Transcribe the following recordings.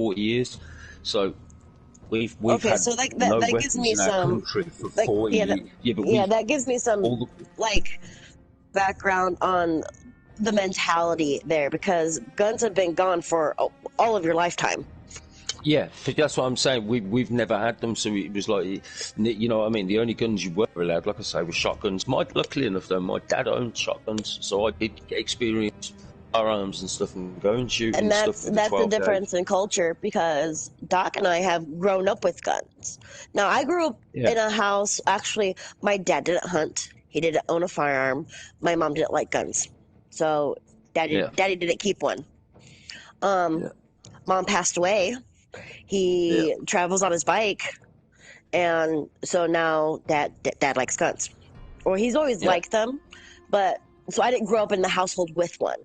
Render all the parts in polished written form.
40 years. So we've Okay, had so like no that weapons gives me in our some, country for like, 40 yeah, years. that gives me some like background on the mentality there, because guns have been gone for all of your lifetime. Yeah, that's what I'm saying. We've never had them, so it was like, you know what I mean? The only guns you were allowed, like I say, were shotguns. Luckily enough, though, my dad owned shotguns, so I did experience firearms and stuff and go and shoot And stuff with that's the 12 difference in culture, because Doc and I have grown up with guns. Now, I grew up in a house, actually, my dad didn't hunt. He didn't own a firearm. My mom didn't like guns. So daddy didn't keep one. Mom passed away. He travels on his bike, and so now dad likes guns. Or he's always liked them, but so I didn't grow up in the household with one.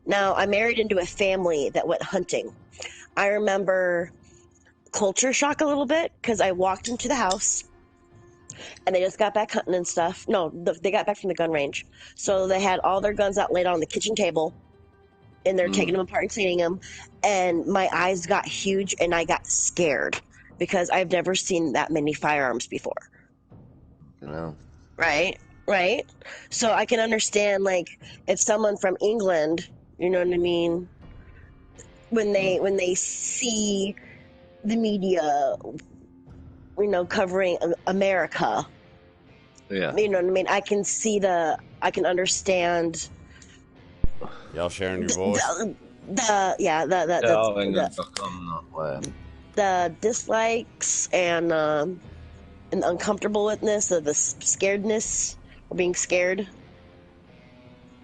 Now, I married into a family that went hunting. I remember culture shock a little bit, because I walked into the house and they just got back hunting and stuff. No, they got back from the gun range. So they had all their guns out laid on the kitchen table, and they're taking them apart and cleaning them. And my eyes got huge and I got scared, because I've never seen that many firearms before. No. Right? So I can understand, like, if someone from England, you know what I mean, when they see the media, you know, covering America, you know what I mean, I can understand. Y'all sharing your voice? The dislikes and uncomfortableness of the scaredness, or being scared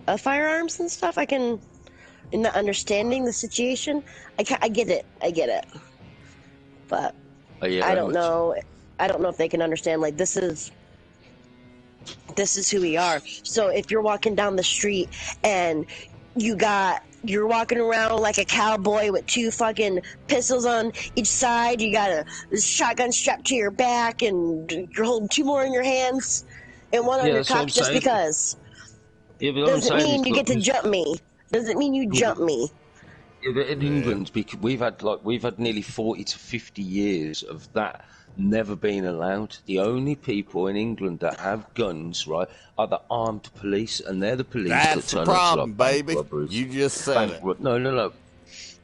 of firearms and stuff. I can, in not understanding the situation, I get it, but I don't know if they can understand, like, this is who we are. So if you're walking down the street and you're walking around like a cowboy with 2 fucking pistols on each side, you got a shotgun strapped to your back, and you're holding 2 more in your hands and one on your cock, just because. Doesn't mean you get to jump me. Doesn't mean you jump me. In England, we've had nearly 40 to 50 years of that never been allowed. The only people in England that have guns, right, are the armed police, and they're the police that turn up to, like, baby. Robbers, you just said it. No.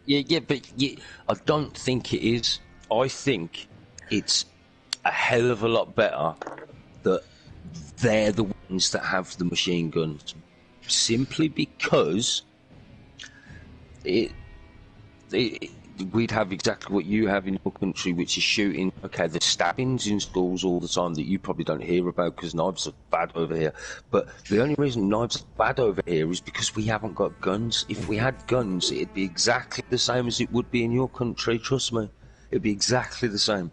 Yeah, but I don't think it is. I think it's a hell of a lot better that they're the ones that have the machine guns, simply because we'd have exactly what you have in your country, which is shooting. Okay, there's stabbings in schools all the time that you probably don't hear about because knives are bad over here. But the only reason knives are bad over here is because we haven't got guns. If we had guns, it'd be exactly the same as it would be in your country, trust me. It'd be exactly the same.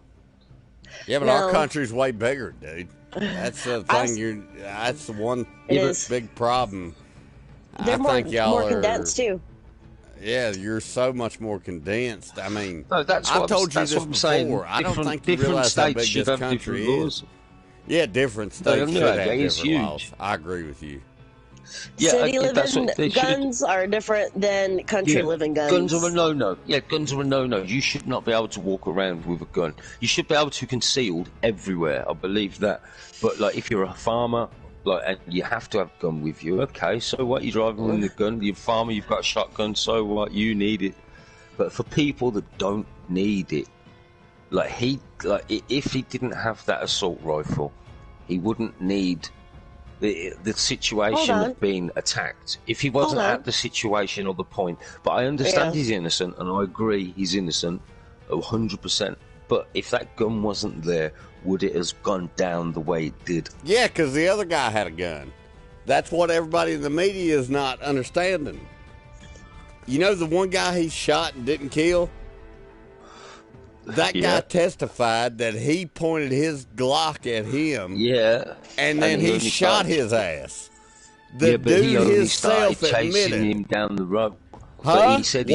Yeah, but our country's way bigger, dude. That's the thing. That's the one big problem. They're more condensed too. Yeah, you're so much more condensed. I mean, that's I've told you this before. Saying. I don't think you realize how big this country is. Yeah, different states should have different laws. I agree with you. Yeah, city living guns are different than country living guns. Guns are a no-no. Yeah, guns are a no-no. You should not be able to walk around with a gun. You should be able to concealed everywhere. I believe that. But like, if you're a farmer, and you have to have a gun with you, okay, so what? You're driving with a gun. You're a farmer, you've got a shotgun, so what? You need it. But for people that don't need it, if he didn't have that assault rifle, he wouldn't need the situation of being attacked. If he wasn't at the situation or the point. But I understand he's innocent, and I agree he's innocent 100%. But if that gun wasn't there, would it have gone down the way it did? Yeah, because the other guy had a gun. That's what everybody in the media is not understanding. You know the one guy he shot and didn't kill? That guy testified that he pointed his Glock at him. Yeah. And then he shot his ass. The but dude he only himself started chasing admitted. him down the road. Huh? But he said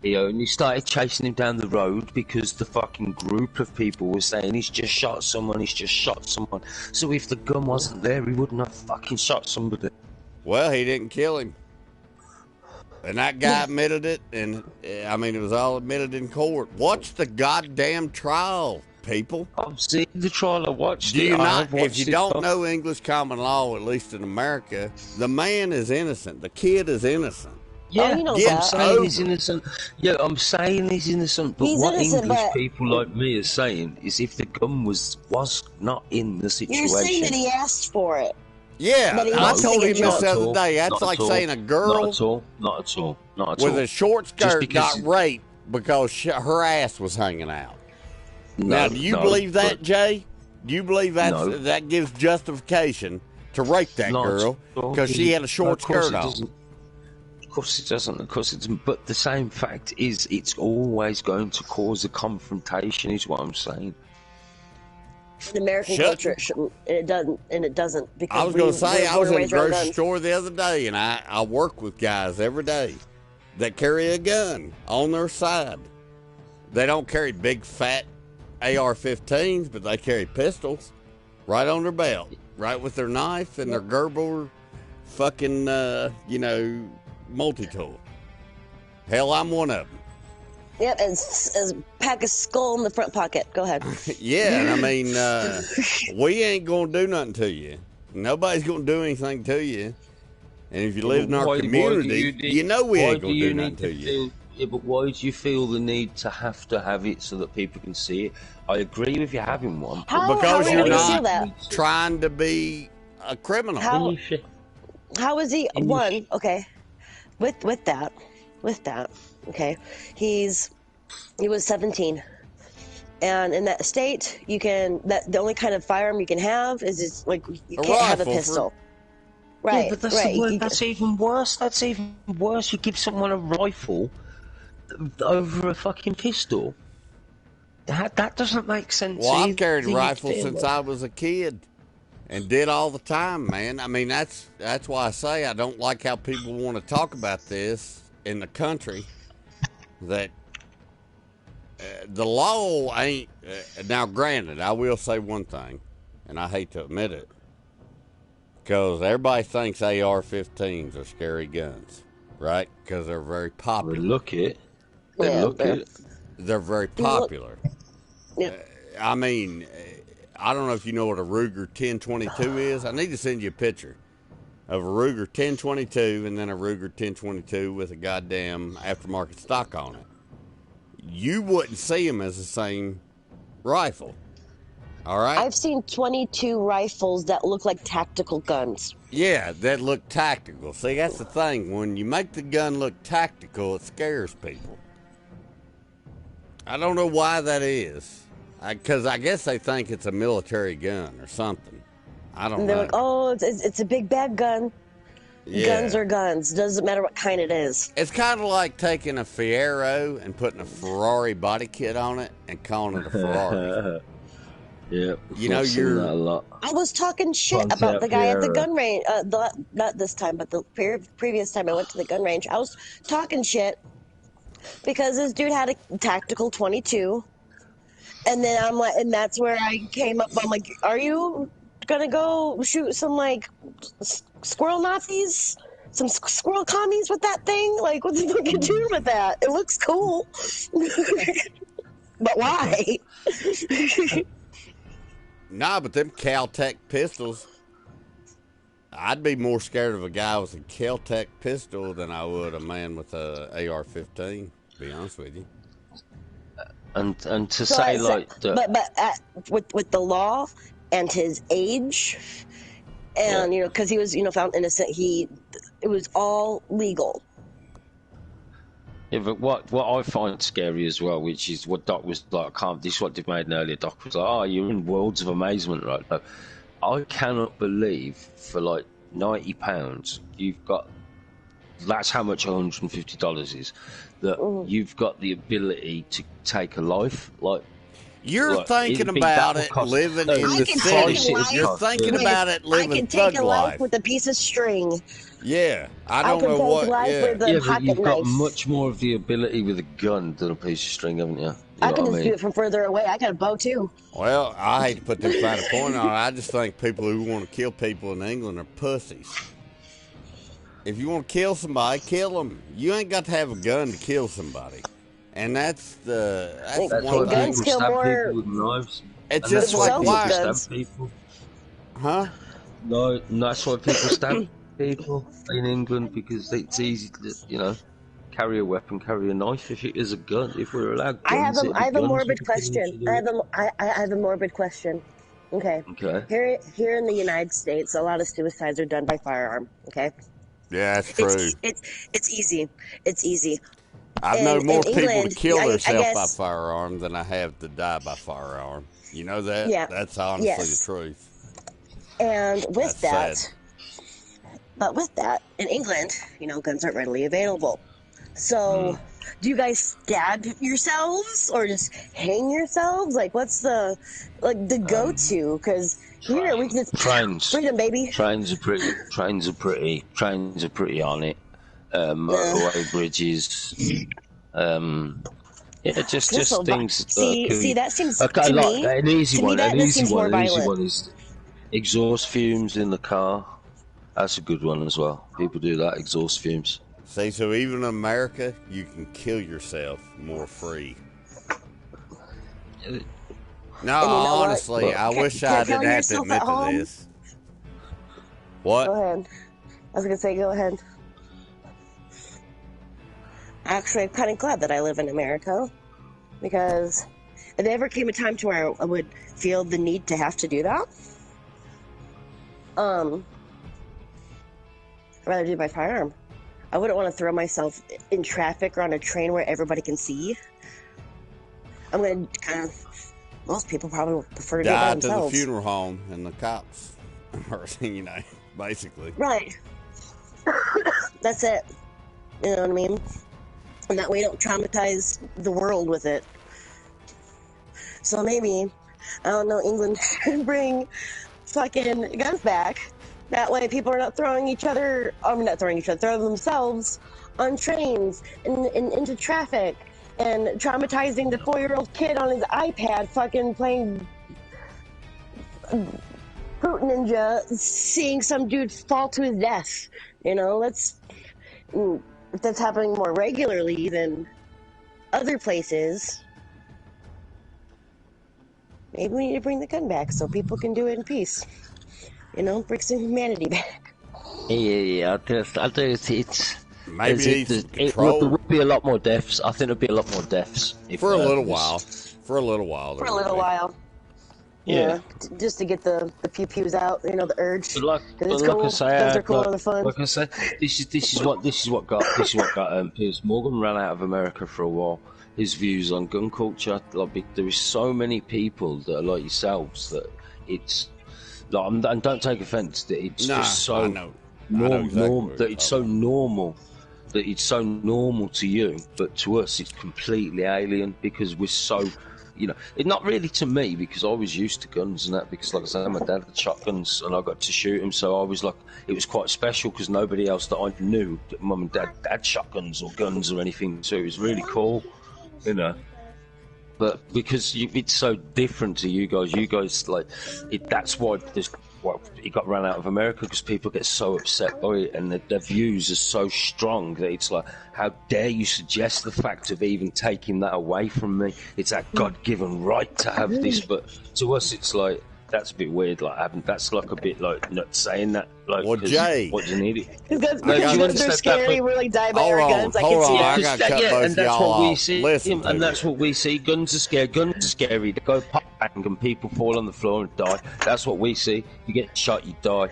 he only started chasing him down the road because the fucking group of people were saying he's just shot someone. So if the gun wasn't there, he wouldn't have fucking shot somebody. Well, he didn't kill him. And that guy admitted it, and I mean, it was all admitted in court. Watch the goddamn trial, people. I've seen the trial. I watched Do it. you I not? have watched If you it, don't but- know English common law, at least in America, the man is innocent. The kid is innocent. Yeah, you know yeah, I'm that. saying he's innocent. Yeah, I'm saying he's innocent. But He's what innocent, English but- people like me are saying is, if the gun was not in the situation, You're saying that he asked for it. Yeah, But he I wants to told get him this jumped. the other day. That's Not like at all. saying a girl Not at all. Not at all. Not at all. with a short Just skirt because- got raped because her ass was hanging out. Now, do you no, believe that, but Jay? Do you believe No. that gives justification to rape that not girl at all. because she had a short Of course skirt it on? doesn't. Of course it doesn't. Of course it doesn't. But the same fact is, it's always going to cause a confrontation. Is what I'm saying. In American Shut- culture, it shouldn't, and it doesn't because I was going to say, we're I was born in and a raised around grocery guns. store the other day, and I work with guys every day that carry a gun on their side. They don't carry big, fat AR-15s, but they carry pistols right on their belt, right with their knife and their Gerber fucking, multi-tool. Hell, I'm one of them. Yep, as pack a skull in the front pocket. Go ahead. Yeah, and I mean, we ain't going to do nothing to you. Nobody's going to do anything to you. And if you live in our Why do community, you know we ain't going to do you nothing need to you. feel? Yeah, but why do you feel the need to have it so that people can see it? I agree with you having one. but How Because are you're we gonna not seal that? trying to be a criminal. How- Then you should- How is he And you one? Okay, with that, okay, he was 17, and in that state, you can the only kind of firearm you can have is like you A can't have a rifle for- pistol. Right, Yeah, but that's right. that's even worse. That's even worse. You give someone a rifle over a fucking pistol. That doesn't make sense. Well, I've either. carried a You rifle feel since it. I was a kid and did all the time, man. I mean, that's why I say I don't like how people want to talk about this in the country, that the law ain't. Now, granted, I will say one thing, and I hate to admit it, because everybody thinks AR-15s are scary guns, right? Because they're very They popular. look it. They Yeah, look they're- it. They're very popular. Yeah. I mean, I don't know if you know what a Ruger 1022 is. I need to send you a picture of a Ruger 1022 and then a Ruger 1022 with a goddamn aftermarket stock on it. You wouldn't see them as the same rifle. All right? I've seen 22 rifles that look like tactical guns. Yeah, that look tactical. See, that's the thing. When you make the gun look tactical, it scares people. I don't know why that is. Because I guess they think it's a military gun or something. I don't And they're know. like, oh, it's a big bad gun. Yeah. Guns are guns. Doesn't matter what kind it is. It's kind of like taking a Fiero and putting a Ferrari body kit on it and calling it a Ferrari. Yeah, You know, I've seen you're- that a lot. I was talking shit Pontiac about the guy at the Fiero. gun range. Not this time, but the previous time I went to the gun range. I was talking shit because this dude had a tactical 22. And then I'm like, and that's where I came up. I'm like, are you gonna go shoot some like squirrel Nazis? Some squirrel commies with that thing? Like, what the fuck you doing with that? It looks cool. But why? Nah, but them Caltech pistols, I'd be more scared of a guy with a Caltech pistol than I would a man with a AR-15, to be honest with you. And to So say I like said- that. but with the law and his age, and Yeah. because he was found innocent, it was all legal. Yeah, but what I find scary as well, which is what Doc was like, this is what Div made earlier. Doc was like, oh, you're in worlds of amazement right now. I cannot believe for like £90, you've got, that's how much $150 is, that you've got the ability to take a life. Like, You're Look, thinking it'd be about that it cost- living No, in I the can city. take a life You're thinking with- about it I living can take thug a life life. with a piece of string. Yeah, I I don't can know take what. life Yeah. with a yeah, but pocket you've got knife. much more of the ability with a gun than a piece of string, haven't you? I know can what just do it from further away. I got a bow too. Well, I hate to put this fine point on it. I just think people who want to kill people in England are pussies. If you want to kill somebody, kill them. You ain't got to have a gun to kill somebody. And that's Like, That's one why thing. guns people kill stab more people with knives. It's And just that's why like people why, stab guns. people. huh? No, that's why people stab people in England, because it's easy to, carry a weapon, carry a knife. If it is a gun, if we're allowed guns, it'd I be have a guns. morbid We'd be able question. to do it. I have a morbid question. Okay. Okay. Here in the United States, a lot of suicides are done by firearm. Okay. Yeah, that's true. It's easy. It's easy. I've known more in people England, to kill I themselves by guess, firearm than I have to die by firearm. You know that? yeah, That's honestly yes. the truth. And with That's that, sad. but with that, in England, guns aren't readily available. So, do you guys stab yourselves or just hang yourselves? Like, what's the go-to? Because here we can just Trains. freedom, baby. Trains are pretty on it. Motorway bridges. Just So, things. see, that seems Okay, to like me. an easy To me, one. that An this easy seems more one. An easy violent. one is exhaust fumes in the car. That's a good one as well. People do that, exhaust fumes. See, so even in America, you can kill yourself more free. No, And you know what? honestly, I wish I didn't killing have to yourself admit at to home? this. What? Go ahead. I was gonna say, go ahead. Actually, I'm kind of glad that I live in America, because if there ever came a time to where I would feel the need to have to do that, I'd rather do it by firearm. I wouldn't want to throw myself in traffic or on a train where everybody can see. I'm gonna most people probably would prefer to do it by Die to the themselves. funeral home and the cops, or basically. Right. That's it. You know what I mean? And that way you don't traumatize the world with it. So maybe, I don't know, England should bring fucking guns back. That way people are not throwing themselves on trains and into traffic and traumatizing the 4-year-old kid on his iPad fucking playing Fruit Ninja, seeing some dude fall to his death. If that's happening more regularly than other places, maybe we need to bring the gun back so people can do it in peace. Bring some humanity back. Yeah. I do. It's Maybe there control would be a lot more deaths. I think there'd be a lot more deaths for a little while. For a little while. For a little while. Yeah. Just to get the pew-pews out, the urge. But it's like cool. I say, Guns are cool and they're fun. like I say, this is what got Piers Morgan ran out of America for a while. His views on gun culture, there is so many people that are like yourselves that it's like, and don't take offence that it's just so normal that it's so normal to you, but to us it's completely alien because we're so. It's not really to me because I was used to guns and that because, like I said, my dad had shotguns and I got to shoot him, so I was like, it was quite special because nobody else that I knew, mum and dad, had shotguns or guns or anything, so it was really cool, But because it's so different to you guys that's why it got run out of America because people get so upset by it and their views are so strong that it's like, how dare you suggest the fact of even taking that away from me? It's that God-given right to have this, but to us it's like, that's a bit weird. That's like a bit like not saying that. Well, Jay, what do you need it? Because they're scary. We're like die by our guns. Hold on, I I got to cut both and that's y'all what we off. see. Listen to and me. that's what we see. Guns are scary. Guns are scary. They go pop bang and people fall on the floor and die. That's what we see. You get shot, you die.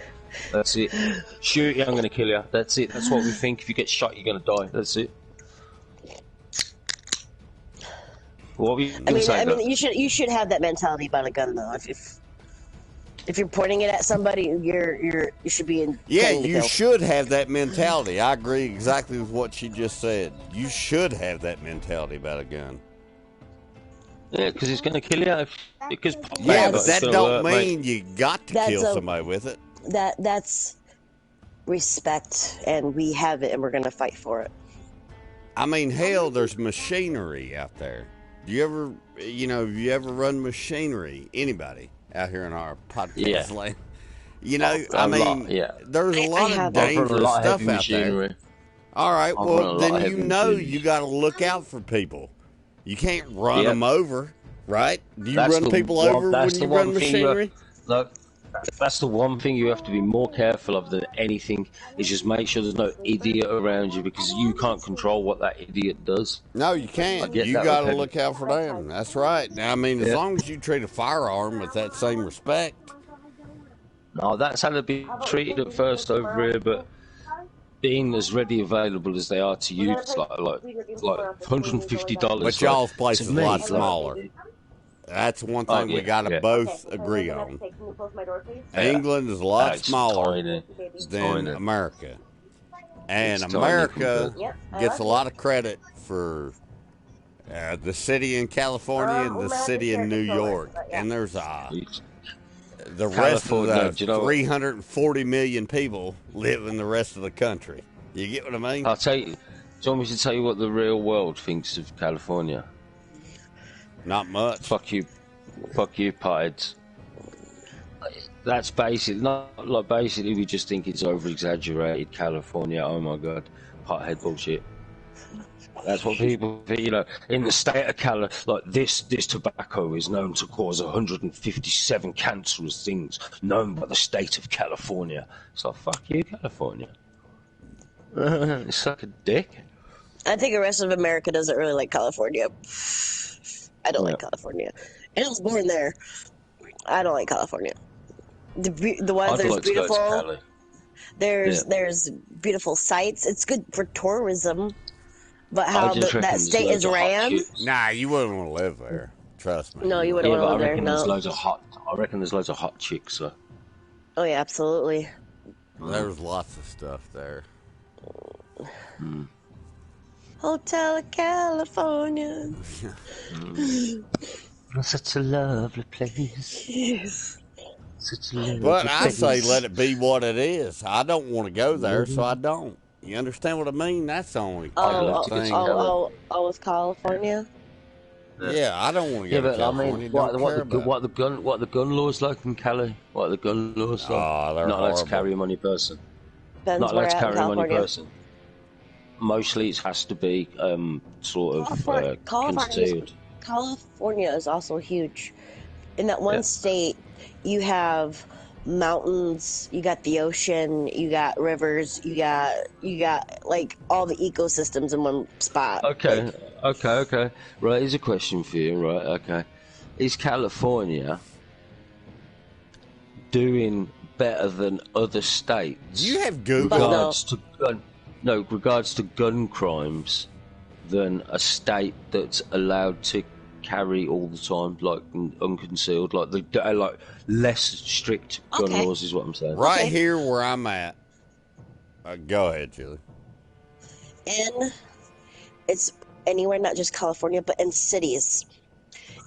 That's it. Shoot you, I'm going to kill you. That's it. That's what we think. If you get shot, you're going to die. That's it. What were you going to say? I mean, you should have that mentality about a gun, though. If you're pointing it at somebody, you should be in. Yeah, you should have that mentality. I agree exactly with what she just said. You should have that mentality about a gun. Yeah, because it's going to kill you. Because yeah, but that don't mean you got to kill somebody with it. That's respect, and we have it, and we're going to fight for it. I mean, hell, there's machinery out there. Do you ever, have you ever run machinery? Anybody out here in our podcast land? You know, A lot, yeah. there's a lot of have- I've run a dangerous lot of stuff heavy out there. machinery. All right, I've run a well, lot then of you heavy know machinery. you got to look out for people. You can't run Yep. them over, right? Do you That's run the people one- over that's when the you run one thing machinery? Look, that's the one thing you have to be more careful of than anything, is just make sure there's no idiot around you, because you can't control what that idiot does. No, you can't. get You that got to with look out for them. That's right. Now, I mean, as Yeah. long as you treat a firearm with that same respect. No, that's how they've been treated at first over here, but being as ready available as they are to you, it's like $150. But y'all's place to is a me, lot like- smaller. That's one thing we yeah, got to yeah. both agree on. Yeah. England is a lot It's smaller tiny. than tiny. America. And It's tiny America compared. gets a lot of credit for the city in California and the city in New York. And there's the rest of California, the do you know what? 340 million people live in the rest of the country. You get what I mean? I'll tell you. Do you want me to tell you what the real world thinks of California? Not much. Fuck you, potheads. That's basically not like basically we just think it's over exaggerated. California, oh my god, pothead bullshit. That's what people think, you know. In the state of California, like this tobacco is known to cause 157 cancerous things known by the state of California. It's like, fuck you, California. Suck a dick. I think the rest of America doesn't really like California. I don't like Yeah. California. And I was born there. I don't like California. The I'd weather's like to go to beautiful. Cali. There's beautiful sights. It's good for tourism. But I how just reckon that there's state loads is of hot ran? chicks. Nah, you wouldn't want to live there. Trust me. No, you wouldn't Yeah, but want to I live there. reckon there's No. loads of hot. I reckon there's loads of hot chicks. So. Oh yeah, absolutely. There's lots of stuff there. Hotel California. Such a lovely place. Yes. Such a lovely But I place. say let it be what it is. I don't want to go there, so I don't. You understand what I mean? That's the only love to get thing. to Cali. With California. Yeah, I don't want to go Yeah, to but I California. mean, Don't care about what the gun laws like in Cali? What are the gun laws like? Oh, they're Not allowed to horrible. carry a money person. Depends Not where allowed to at in carry a money California. person. Mostly it has to be sort of California concealed. California is also huge. In that one state, you have mountains, you got the ocean, you got rivers, you got like all the ecosystems in one spot. Okay, Like, okay. Right, here's a question for you. Right, okay. Is California doing better than other states? You have Google. regards to gun crimes than a state that's allowed to carry all the time, like unconcealed, like like less strict gun Okay. laws is what I'm saying. Right Okay. here where I'm at. Go ahead, Julie. it's anywhere, not just California, but in cities.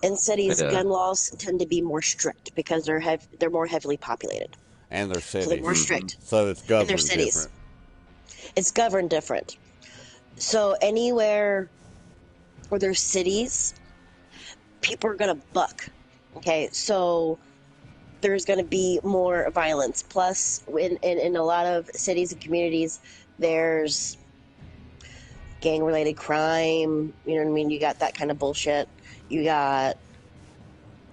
In cities, Yeah. gun laws tend to be more strict because they're more heavily populated. And their So cities. they're more strict. So it's In their governed cities. different. It's governed different. So anywhere where there's cities, people are gonna buck. Okay, so there's gonna be more violence. Plus, in a lot of cities and communities, there's gang-related crime. You know what I mean? You got that kind of bullshit. You got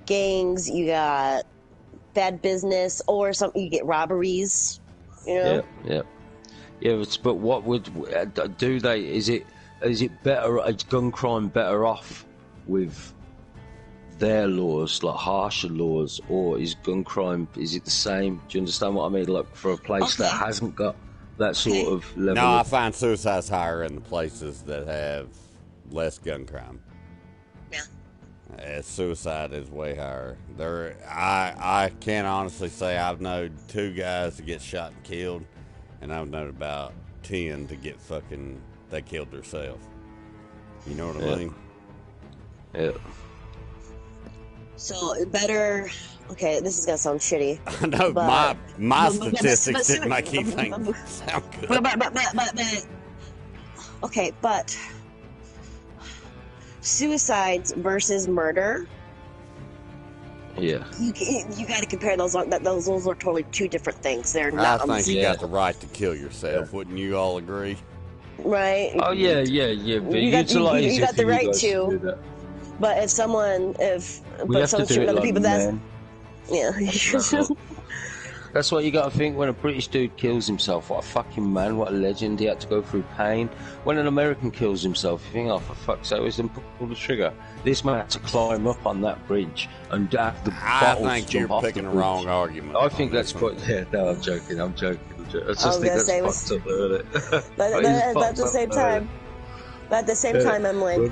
gangs. You got bad business, or something. You get robberies. You know. Yeah. But what would do they? Is it better? Is gun crime better off with their laws, like harsher laws, or is gun crime? Is it the same? Do you understand what I mean? Like for a place that Okay. hasn't got that sort of level. No, I of, find suicide's higher in the places that have less gun crime. Yeah. Suicide is way higher. I can honestly say I've known 2 guys to get shot and killed, and I've known about 10 to get they killed themselves. You know what I Yeah. mean? yeah. So better. Okay, this is gonna sound shitty. I know But- my but- statistics but- didn't make you think sound good. But okay, but suicides versus murder Yeah. You got to compare those. Those are totally two different things. They're I not. think you Yeah. got the right to kill yourself. Wouldn't you all agree? Right. Oh yeah. But You got the for right guys to. do that. But if someone, We have to do shooting it other like people, men. yeah. That's what you got to think when a British dude kills himself. What a fucking man! What a legend! He had to go through pain. When an American kills himself, you think, "Oh, for fuck's sake, was them pull the trigger." This man had to climb up on that bridge and have the I bottles think jump you're off picking the a bridge. wrong argument. I think on that's this one. quite. Yeah, no, I'm joking. I just was think gonna that's say, fucked up, isn't it? But at the same time, Emily,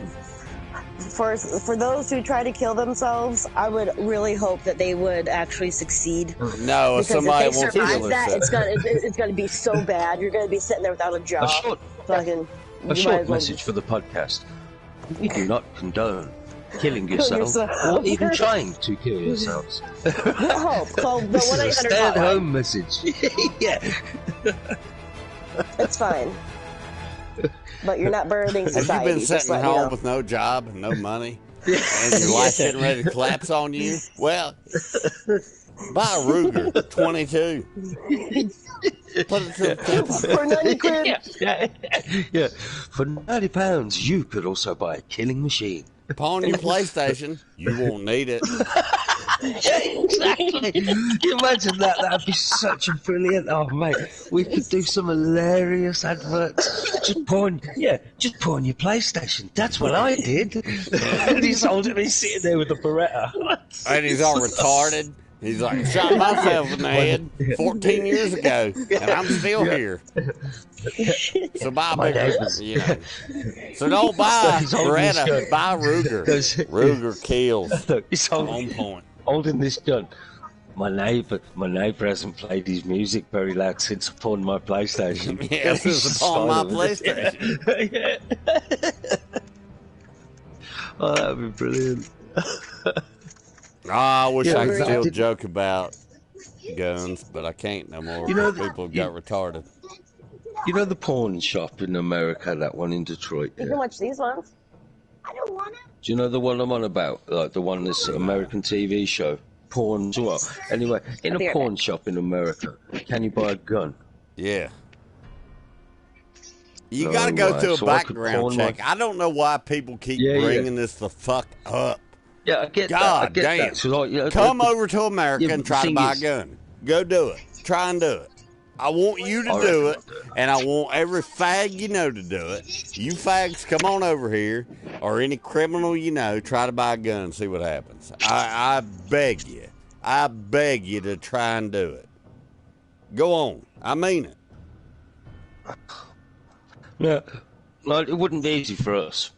for those who try to kill themselves, I would really hope that they would actually succeed. No, if Because somebody if they wants to survive kill that, themselves. it's gonna be so bad. You're gonna be sitting there without a job. A short message for the podcast. We do not condone killing yourself or even trying to kill yourselves. Help! Call the This is a 1-800 stay-at-home hotline. message. Yeah. It's fine. But you're not burdening Have you society. been just sitting let at me home know. with no job and no money, and your life getting ready to collapse on you? Well, buy a Ruger 22. Put it to the tip. For 90 quid. Yeah. For £90, you could also buy a killing machine. Pawn your PlayStation. You won't need it. Yeah, exactly. Can you imagine that? That'd be such a brilliant. Oh, mate, we could do some hilarious adverts. Just pawn your PlayStation. That's what I did. And he's sitting there with a Beretta. And he's all retarded. He's like, shot myself in the head 14 years ago, and I'm still here. So buy a bigger, you know. So don't buy Beretta, buy Ruger. Ruger kills. Look, he's On point. holding this gun. My neighbour hasn't played his music very loud since I pawned my PlayStation. Yeah, since I pawned my PlayStation. Yeah. Oh, that'd be brilliant. I wish Yeah, I could I still did- joke about guns, but I can't no more. You know, People got retarded. You know the pawn shop in America, that one in Detroit? You Yeah? can watch these ones. I don't want to. Do you know the one I'm on about? Like the one that's American TV show? Pawn as well. Anyway, in I'll be a right pawn back. shop in America, can you buy a gun? Yeah. You Oh, got to go right. through a So I could background pawn check. my- I don't know why people keep Yeah, yeah. bringing this the fuck up. Yeah, I get God that. I get damn. that. So, like, you know, Come over to America Yeah, and but try the to thing buy is- a gun. Go do it. Try and do it. I want you to All do right. it, and I want every fag you know to do it. You fags, come on over here, or any criminal you know, try to buy a gun and see what happens. I beg you. I beg you to try and do it. Go on. I mean it. Yeah, like, it wouldn't be easy for us.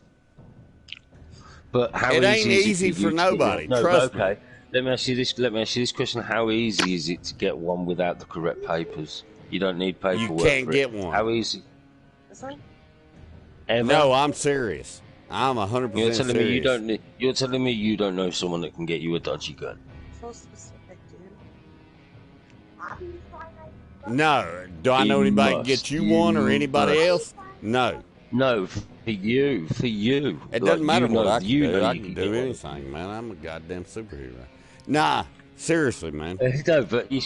But how It ain't is easy it for you to nobody, get one? No, trust but okay. Let me ask you this question: how easy is it to get one without the correct papers? You don't need paperwork. can't for get it. one. How easy? This one? Ever? No, I'm serious. I'm 100% You're telling serious. me you don't need. You're telling me you don't know someone that can get you a dodgy gun. So specific, dude. No. Do I know You anybody can must. get you one or You anybody must. else? No. No, for you, for you. It Like, doesn't matter you what know, I can you do. know I you can get do one. anything, man. I'm a goddamn superhero. Nah, seriously, man. No, but you.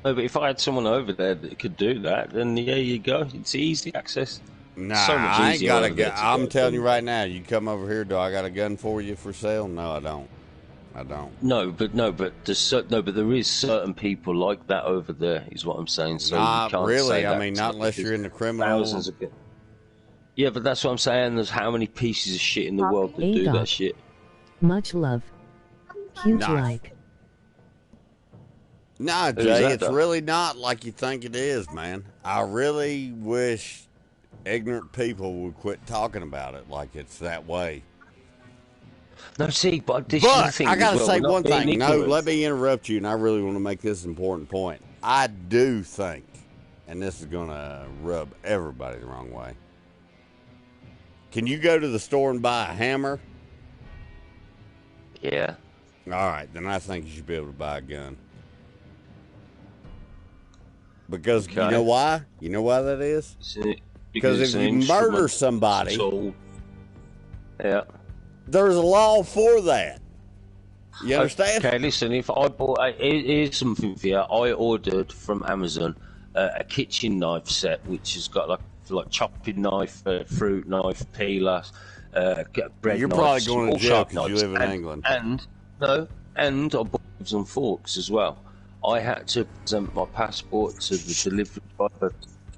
No, but if I had someone over there that could do that, then there you go. It's easy access. Nah, So much I ain't easier got a over there gun. to I'm get telling you them. right now, you come over here, do I got a gun for you for sale? No, I don't. I don't. No, but there is certain people like that over there. Is what I'm saying. So you Not can't really. say I that mean, not unless because you're in the criminal. thousands of people. Yeah, but that's what I'm saying. There's how many pieces of shit in the world that do A-Dog. that shit. Much love. Huge Nice. like. Nah, Who's Jay, that, it's though? really not like you think it is, man. I really wish ignorant people would quit talking about it like it's that way. No, see, but this is the But thing. I as gotta well. say We're not one being thing. No, ignorant. let me interrupt you, and I really want to make this important point. I do think, and this is gonna rub everybody the wrong way. Can you go to the store and buy a hammer? Yeah. All right, then I think you should be able to buy a gun. Because you Okay. know why? You know why that is? See, Because if it's an you murder instrument, somebody, tool. Yeah. there's a law for that. You understand? Okay, listen. If I bought, here's something for you. I ordered from Amazon a kitchen knife set, which has got like chopping knife, fruit knife, peeler, bread You're knives, probably going to all jail sharp because you knives, live in England. and I bought some forks as well. I had to present my passport to the delivery driver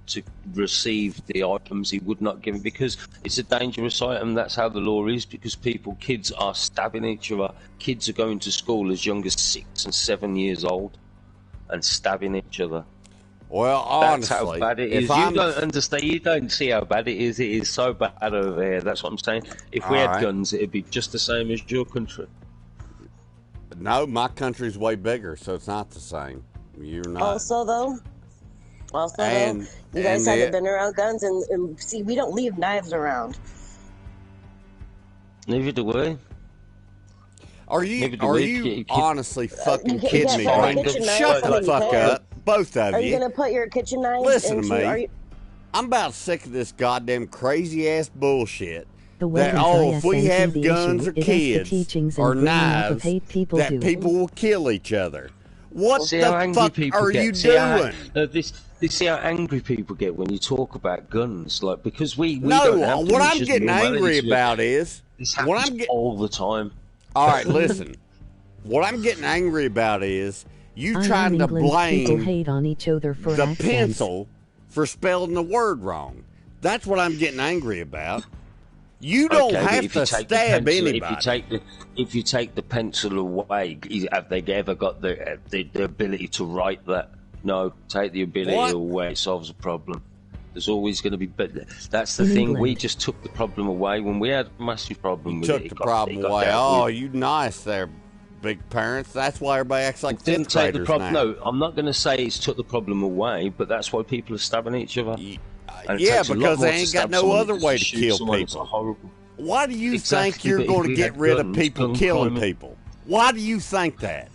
to receive the items he would not give me, because it's a dangerous item. That's how the law is, because kids are stabbing each other. Kids are going to school as young as 6 and 7 years old and stabbing each other. Well, That's honestly, how bad it is. You don't understand. You don't see how bad it is. It is so bad over here. That's what I'm saying. If we had guns, it'd be just the same as your country. No, my country's way bigger, so it's not the same. You're not. Also, though, you guys haven't been around guns, and see, we don't leave knives around. Neither do we. Are you honestly fucking kidding me? Shut the fuck up, both of you. Are you gonna put your kitchen knives? Listen to me. I'm about sick of this goddamn crazy ass bullshit. That if we have guns or kids or knives, that people will kill each other. What the fuck are you doing? See how angry people get when you talk about guns, like, because we no. Don't have what I'm getting angry about is this happens all the time. All right, listen. What I'm getting angry about is you trying to blame hate on each other for the accents. pencil for spelling the word wrong. That's what I'm getting angry about. You don't have to stab anybody. If you take the pencil away, have they ever got the ability to write that? No, take the ability away, it solves the problem. There's always going to be, but that's the thing. We just took the problem away when we had a massive problem. Took the problem away. Oh, you nice there, big parents. That's why everybody acts like didn't take the problem. Now. No, I'm not going to say it's took the problem away, but that's why people are stabbing each other. Yeah, because they ain't got no other way to kill people. Horrible. Why do you think you're going to get rid of people killing people? Why do you think that?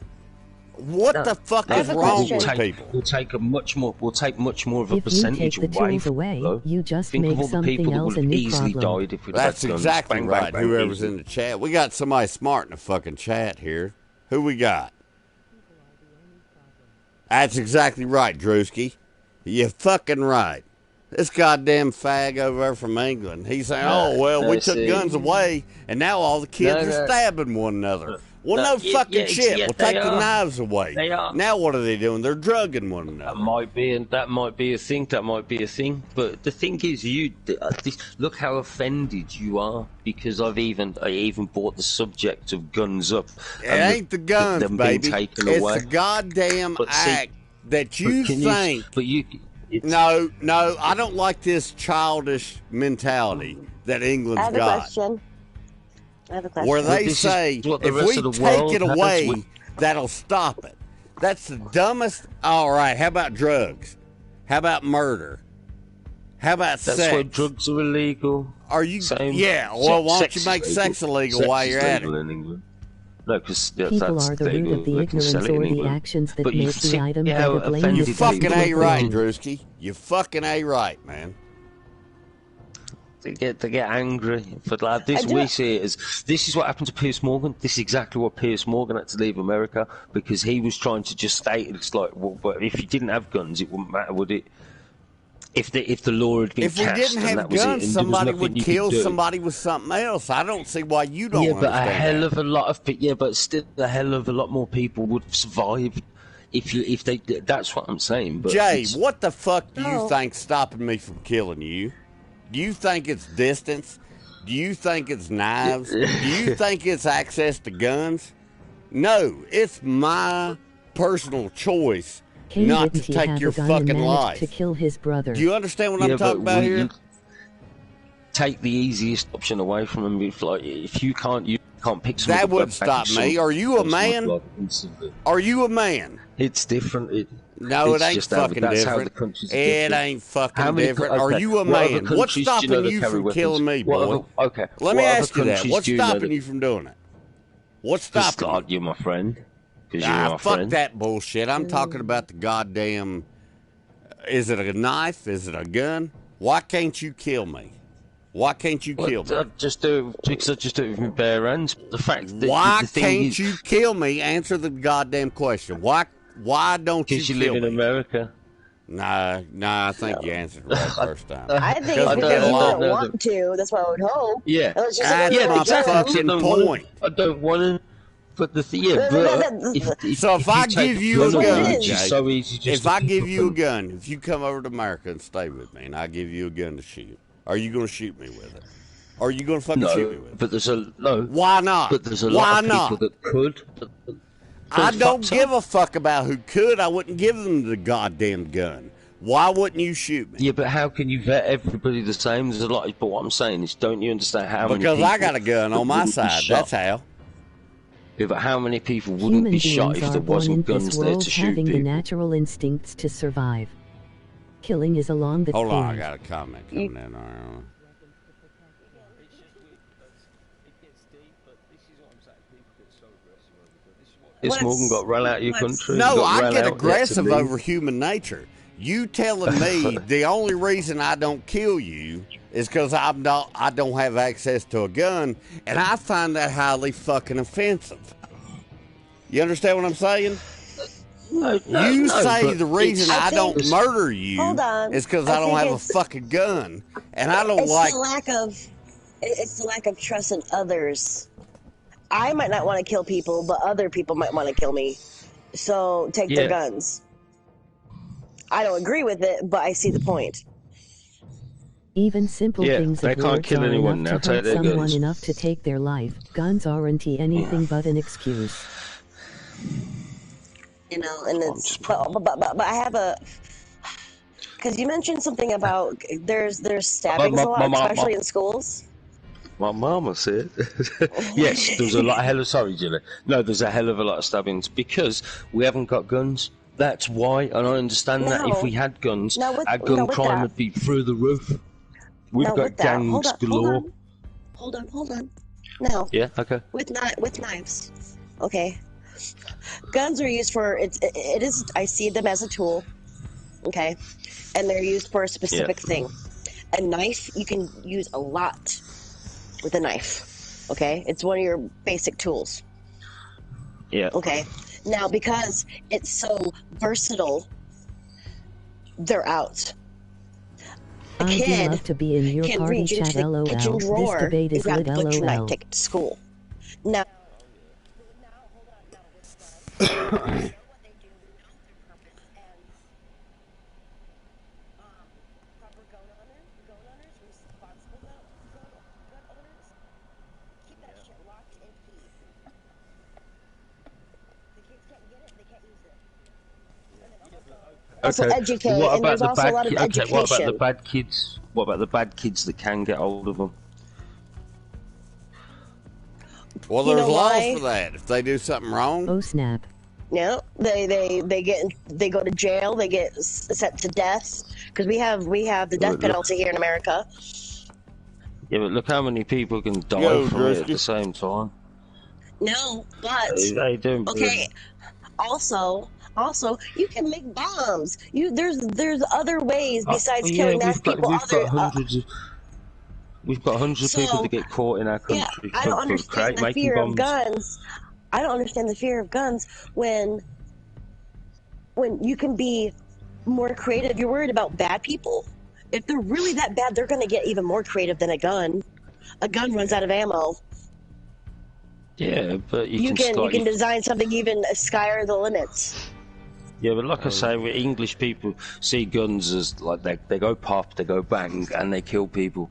What the fuck is wrong with people? We'll take much more of a if percentage you take the tools away, you just Think make of all the something people else that a would new easily problem. died if we That's had guns. exactly Bang, right. bang, bang, Whoever's easy. in the chat, we got somebody smart in the fucking chat here. Who we got? That's exactly right, Drewski. You're fucking right. This goddamn fag over there from England, he's saying, we took guns away, and now all the kids are stabbing one another. Well, no fucking shit. We'll take the knives away. They are. Now what are they doing? They're drugging one another. That might be a thing. But the thing is, look how offended you are because I even brought the subject of guns up. It ain't the guns, baby. It's away. the goddamn act that you think. No, I don't like this childish mentality that England's got. I have a question. Where they say, if we take it away, that'll stop it. That's the dumbest. All right, how about drugs? How about murder? How about sex? That's why drugs are illegal. Are you? Yeah, well, why don't you make sex illegal while you're at it? In England. No, because people are the root of the ignorance or the actions that make the item better blamed. You fucking A right, Drewski. You fucking A right, man. They get angry, but like this, we see it as this is what happened to Piers Morgan. This is exactly what Piers Morgan had to leave America because he was trying to just state it's like, well, but if you didn't have guns, it wouldn't matter, would it? If the law had been if we didn't have guns, somebody would kill somebody with something else. I don't see why you don't. Yeah, but a hell of a lot of but still a hell of a lot more people would have survived if they. That's what I'm saying. But Jay, what the fuck do you think's stopping me from killing you? Do you think it's distance? Do you think it's knives? Do you think it's access to guns? No, it's my personal choice not to take your fucking life. To kill his brother. Do you understand what I'm talking about here? Take the easiest option away from him. If you can't pick someone. That wouldn't stop me. Are you a man? Are you a man? It's different. No, it ain't fucking different. It ain't fucking different. Are you a man? What's stopping you from killing me, boy? Okay. Let me ask you that. What's stopping you from doing it? What's stopping you? You're my friend. Fuck that bullshit. I'm talking about the goddamn. Is it a knife? Is it a gun? Why can't you kill me? Why can't you kill me? I just do it because I just do it with my bare hands. The fact that why the thing can't is, you kill me? Answer the goddamn question. Why don't you because you kill live me? in America. Nah, I think you answered it right first time. I think it's I because don't you know. don't want to. That's what I would hope. Yeah. It's just That's another my job. fucking point. I don't want to. But the thing, yeah, if I give you a gun, Jake, so easy just if I give you a gun, if you come over to America and stay with me, and I give you a gun to shoot, are you going to shoot me with it? Or are you going to fucking shoot me with it? But there's a no. Why not? But there's a lot of people that could. I don't give a fuck about who could. I wouldn't give them the goddamn gun. Why wouldn't you shoot me? Yeah, but how can you vet everybody the same? There's a lot. But what I'm saying is, don't you understand how many people? Because I got a gun on my side. That's how. Yeah, but how many people wouldn't be shot if there wasn't guns there to shoot having people? the natural instincts to survive. Killing is along the Hold on, I got a comment coming in. It's Morgan got run out of your country. No, I get aggressive over human nature. You telling me the only reason I don't kill you is because I don't have access to a gun, and I find that highly fucking offensive. You understand what I'm saying? You say the reason I don't murder you is because I don't have a fucking gun, and I don't like. It's the lack of trust in others. I might not want to kill people, but other people might want to kill me. So take their guns. I don't agree with it, but I see the point. Even simple things they of can't words kill are anyone enough now. to hurt someone enough to take their life. Guns aren't anything but an excuse. You know, and it's but I have a, because you mentioned something about there's stabbings a lot, especially in schools. My mama said, yes, there's a lot. Sorry, Gilly. No, there's a hell of a lot of stabbings because we haven't got guns. That's why, and I understand that if we had guns, our gun crime would be through the roof. We've got gangs galore. Hold on. Now, okay. With knives, okay. Guns are used for it is. I see them as a tool, okay, and they're used for a specific thing. A knife you can use a lot with a knife, okay. It's one of your basic tools. Yeah. Okay. Now, because it's so versatile, they're out. A kid love to be in your can party reach into chat, the LOL. kitchen drawer This debate is and grab lit, the butcher knife, LOL. take it to school. Now, also educate, and there's also a lot of education. What about the bad kids? What about the bad kids that can get hold of them? Well, there's laws for that. If they do something wrong. Oh snap! No, they go to jail. They get sent to death because we have the death penalty here in America. Yeah, but look how many people can die from it at the same time. No, but they do. Okay. Also, you can make bombs. There's other ways besides killing people. We've got hundreds of people that get caught in our country. I don't understand the fear of guns. I don't understand the fear of guns when you can be more creative. You're worried about bad people. If they're really that bad, they're going to get even more creative than a gun. A gun runs out of ammo. Yeah, but you can design something even sky the limits. Yeah, but like I say, English people see guns as like they go pop, they go bang, and they kill people.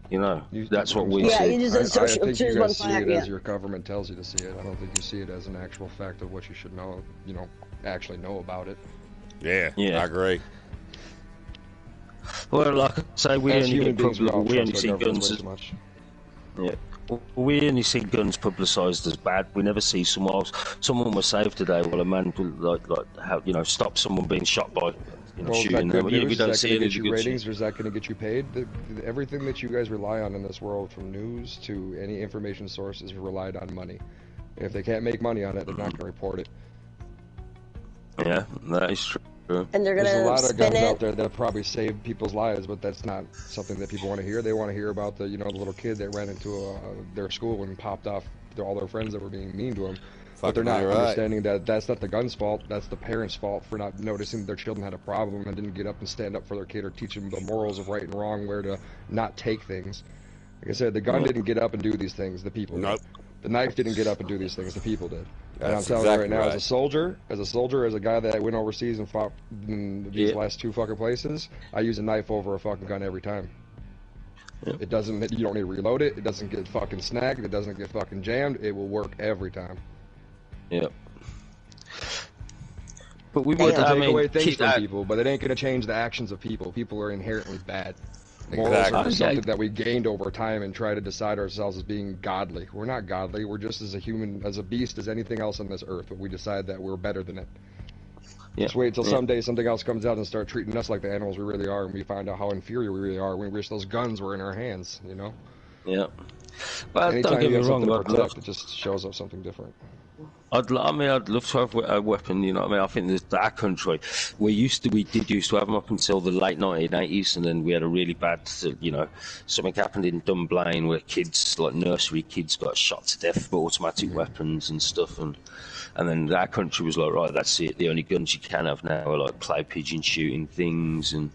You know, that's what we see. I think you guys see it as your government tells you to see it. I don't think you see it as an actual fact of what you should know. Actually know about it. Yeah, I agree. Well, like I say, we only see guns as much. Yeah. We only see guns publicised as bad. We never see someone else. Someone was saved today. Well, a man would stop someone being shot by shooting them. We don't see any good ratings, or is that going to get you paid? Everything that you guys rely on in this world, from news to any information source, is relied on money. If they can't make money on it, they're not going to report it. Yeah, that is true. And they're There's a gonna lot of spin guns out it. there that probably save people's lives, but that's not something that people want to hear. They want to hear about the, the little kid that ran into their school and popped off all their friends that were being mean to him. But they're not understanding that that's not the gun's fault. That's the parents' fault for not noticing that their children had a problem and didn't get up and stand up for their kid or teach them the morals of right and wrong, where to not take things. Like I said, the gun didn't get up and do these things. The people did. The knife didn't get up and do these things. The people did. And I'm telling you right now, as a soldier, as a guy that went overseas and fought in these last 2 fucking places, I use a knife over a fucking gun every time. It doesn't. You don't need to reload it. It doesn't get fucking snagged. It doesn't get fucking jammed. It will work every time. Yeah. But we would take away things from people, but it ain't gonna change the actions of people. People are inherently bad. Morals are something that we gained over time and try to decide ourselves as being godly. We're not godly. We're just as a human, as a beast, as anything else on this earth. But we decide that we're better than it. Just wait until someday something else comes out and start treating us like the animals we really are, and we find out how inferior we really are when we wish those guns were in our hands. Yeah. But anytime don't get me wrong, it just shows up something different. I'd love to have a weapon, you know what I mean? I think that our country, we did used to have them up until the late 1980s, and then we had a really bad, something happened in Dunblane where kids, like nursery kids, got shot to death with automatic weapons and stuff, and then our country was like, right, that's it, the only guns you can have now are like clay pigeon shooting things, and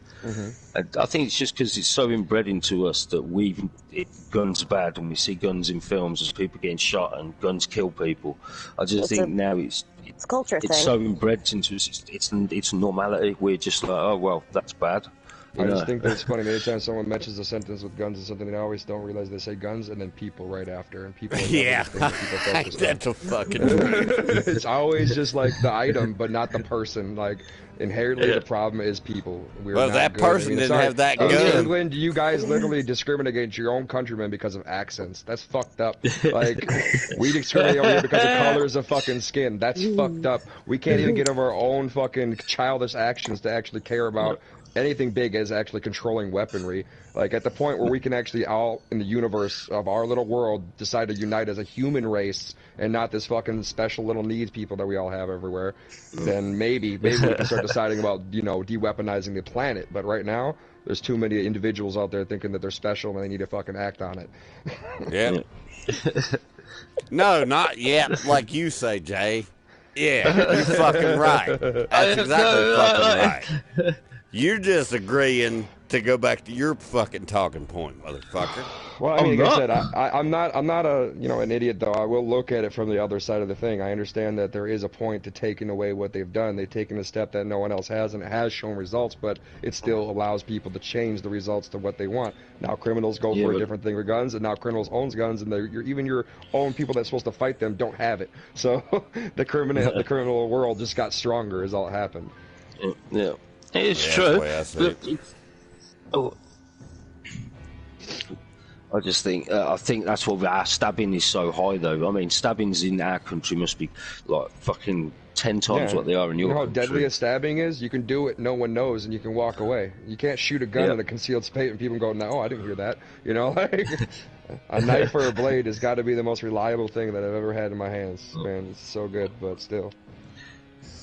I think it's just because it's so inbred into us that guns are bad, and we see guns in films as people getting shot and guns kill people. I just think now it's culture thing. It's so inbred into us. It's normality. We're just like, oh well, that's bad. I just think that it's funny. Anytime someone mentions a sentence with guns or something, they always don't realize they say guns and then people right after, and people. That's a fucking. It's always just like the item, but not the person. Like inherently, the problem is people. Well, that person didn't have that gun. In England, you guys literally discriminate against your own countrymen because of accents. That's fucked up. Like we discriminate over here because of colors of fucking skin. That's fucked up. We can't even get over our own fucking childish actions to actually care about anything big as actually controlling weaponry. Like at the point where we can actually all in the universe of our little world decide to unite as a human race and not this fucking special little needs people that we all have everywhere, then maybe we can start deciding about de-weaponizing the planet. But right now there's too many individuals out there thinking that they're special and they need to fucking act on it. Yeah. No, not yet, like you say, Jay. Yeah, you're fucking right. That's exactly fucking right. You're just agreeing to go back to your fucking talking point, motherfucker. Well, I mean, like I said, I'm not an idiot though. I will look at it from the other side of the thing. I understand that there is a point to taking away what they've done. They've taken a step that no one else has, and it has shown results, but it still allows people to change the results to what they want. Now criminals go for a different thing with guns, and now criminals owns guns, and even your own people that's supposed to fight them don't have it. So the criminal world just got stronger, is all that happened. Yeah. It's true. I just think I think that's what our stabbing is so high, though. I mean, stabbings in our country must be like fucking 10 times what they are in your country. You know how deadly a stabbing is? You can do it, no one knows, and you can walk away. You can't shoot a gun in a concealed space and people go, no, I didn't hear that. Like a knife or a blade has got to be the most reliable thing that I've ever had in my hands. Man, it's so good, but still.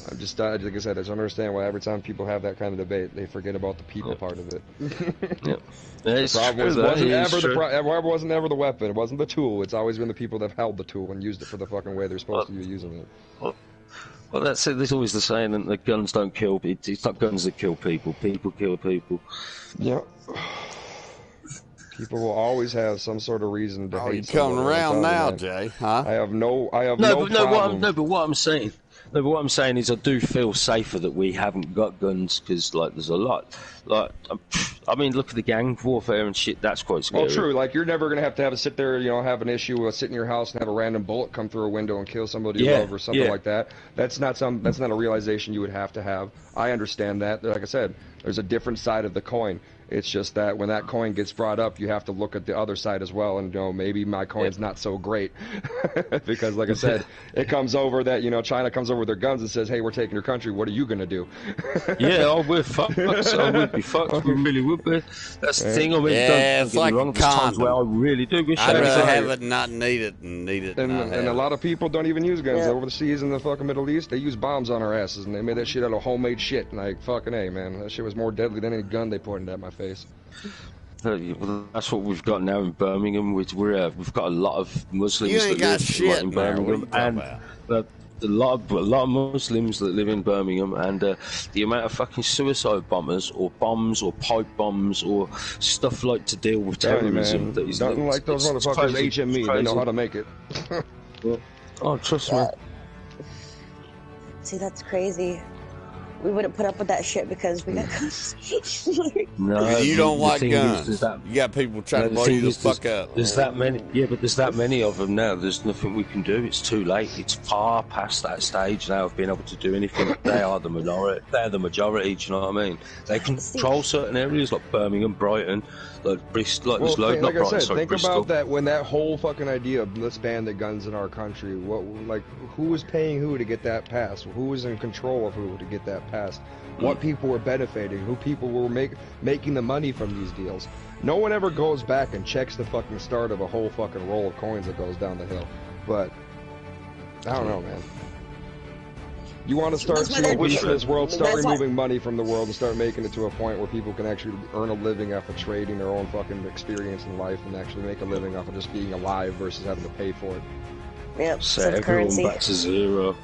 I'm just, like I said, I just understand why every time people have that kind of debate, they forget about the people part of it. The problem wasn't ever the weapon. It wasn't the tool. It's always been the people that held the tool and used it for the fucking way they're supposed to be using it. Well, that's it. There's always the saying that the guns don't kill. It's not guns that kill people. People kill people. Yeah. People will always have some sort of reason to hate. You're coming around now, Jay? Huh? I have no problem. But what I'm saying. No, but what I'm saying is I do feel safer that we haven't got guns because, like, there's a lot. Like, I mean, look at the gang warfare and shit. That's quite scary. Well, true. Like, you're never going to have to sit there, have an issue with sit in your house and have a random bullet come through a window and kill somebody you love or something like that. That's not a realization you would have to have. I understand that. Like I said, there's a different side of the coin. It's just that when that coin gets brought up, you have to look at the other side as well, and maybe my coin's not so great, because like I said, it comes over that China comes over with their guns and says, "Hey, we're taking your country. What are you gonna do?" We're fucked. I would be fucked. We really would be. That's the thing. I mean, it's don't like get me wrong. There's times where I really do wish I'd rather have it and not need it and need it. And a lot of people don't even use guns overseas in the fucking Middle East. They use bombs on our asses, and they made that shit out of homemade shit. And like, fucking A, man, that shit was more deadly than any gun they pointed at my face. Well, that's what we've got now in Birmingham. We've got a lot of Muslims you ain't that got shit in Birmingham, and a lot of Muslims that live in Birmingham, and the amount of fucking suicide bombers or bombs or pipe bombs or stuff like to deal with terrorism. That is nothing like those motherfuckers HME. They know how to make it. Oh, trust me. See, that's crazy. We wouldn't put up with that shit because we got guns. No, you don't like guns. You got people trying to blow you the fuck up. There's that many, but there's that many of them now. There's nothing we can do. It's too late. It's far past that stage now of being able to do anything. They are the minority. They're the majority. Do you know what I mean? They control certain areas like Birmingham, Brighton, like Bristol. Like there's loads. Like I said, think about that when that whole fucking idea of let's ban the guns in our country. Who was paying who to get that passed? Who was in control of who to get that passed? What people were benefiting? Who people were making the money from these deals? No one ever goes back and checks the fucking start of a whole fucking roll of coins that goes down the hill. But I don't know, man. You want to start seeing peace in this world, start removing money from the world, and start making it to a point where people can actually earn a living off of trading their own fucking experience in life and actually make a living off of just being alive versus having to pay for it. Yep, set everyone back to zero.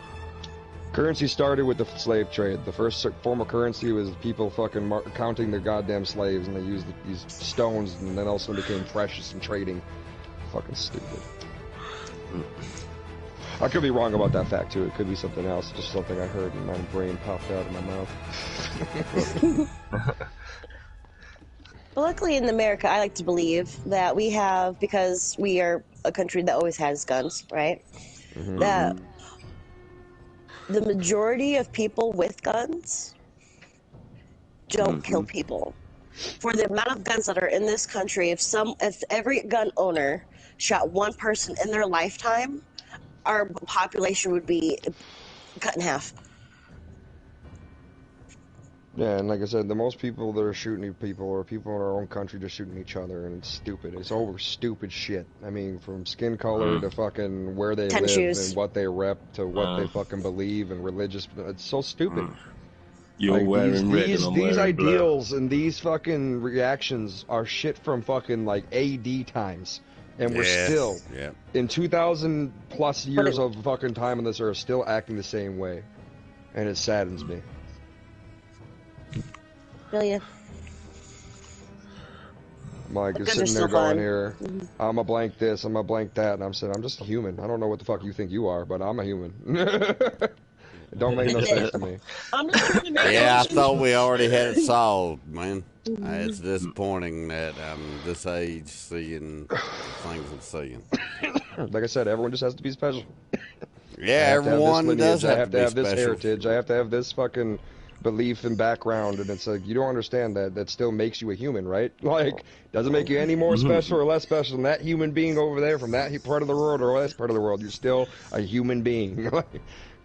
Currency started with the slave trade. The first form of currency was people fucking counting their goddamn slaves, and they used these stones, and then also became precious and trading. Fucking stupid. I could be wrong about that fact too. It could be something else, just something I heard and my brain popped out of my mouth. Well, luckily in America, I like to believe that we have, because we are a country that always has guns, right? Mm-hmm. That the majority of people with guns don't kill people. For the amount of guns that are in this country, if every gun owner shot one person in their lifetime, our population would be cut in half. Yeah, and like I said, the most people that are shooting people are people in our own country just shooting each other, and it's stupid. It's over stupid shit. I mean, from skin color to fucking where they live and what they rep to what they fucking believe and religious. It's so stupid. You're like, wearing red and I'm these wearing ideals blue. And these fucking reactions are shit from fucking like AD times. And we're still, in 2,000 plus years of fucking time on this earth, still acting the same way. And it saddens me. Yeah. Mike is sitting there going here, I'm a blank this, I'm a blank that, and I'm saying, I'm just a human. I don't know what the fuck you think you are, but I'm a human. It don't make no sense to me. Yeah, I thought we already had it solved, man. It's disappointing that I'm this age seeing things I'm seeing. Like I said, everyone just has to be special. Yeah, everyone does have to have this heritage. I have to have this fucking belief and background, and it's like, you don't understand that still makes you a human, right? Like, doesn't make you any more special or less special than that human being over there from that part of the world or this part of the world. You're still a human being.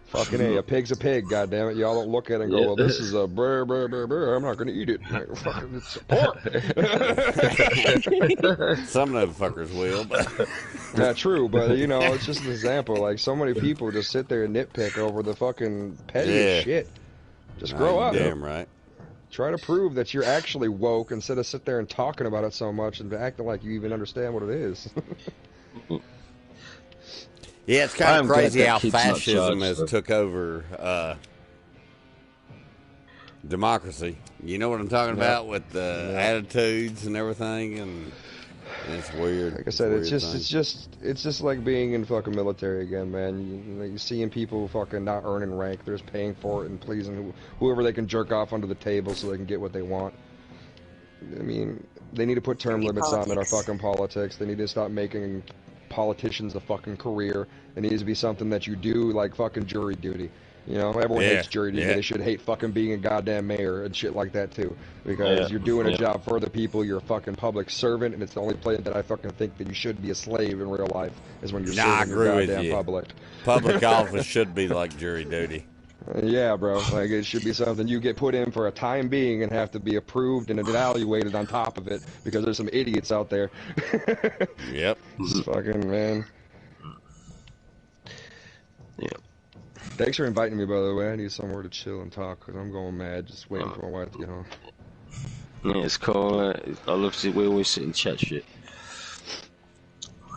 Fucking A pig's a pig, goddammit. Y'all don't look at it and go, well, this is a brr, brr, brr, brr. I'm not going to eat it. Fucking, it's pork. Some of them fuckers will, but... Not true, but, you know, it's just an example. Like, so many people just sit there and nitpick over the fucking pettiest shit. Just grow up. Damn right. Try to prove that you're actually woke instead of sit there and talking about it so much and acting like you even understand what it is. Yeah, it's kind of crazy how fascism has took over democracy. You know what I'm talking about with the attitudes and everything, and it's weird. Like I said, it's just like being in fucking military again, man. You're seeing people fucking not earning rank. They're just paying for it and pleasing whoever they can jerk off under the table so they can get what they want. I mean, they need to put term limits on in our fucking politics. They need to stop making politicians a fucking career. It needs to be something that you do like fucking jury duty. You know, everyone hates jury duty. They should hate fucking being a goddamn mayor and shit like that too. Because you're doing a job for other people. You're a fucking public servant, and it's the only place that I fucking think that you should be a slave in real life is when you're serving your goddamn public. Public office should be like jury duty. Yeah, bro. Like, it should be something you get put in for a time being and have to be approved and evaluated on top of it because there's some idiots out there. Yep. This fucking man. Yeah. Thanks for inviting me, by the way. I need somewhere to chill and talk because I'm going mad just waiting for my wife to get home. Yeah, it's cool. I love to. We always sit and chat shit.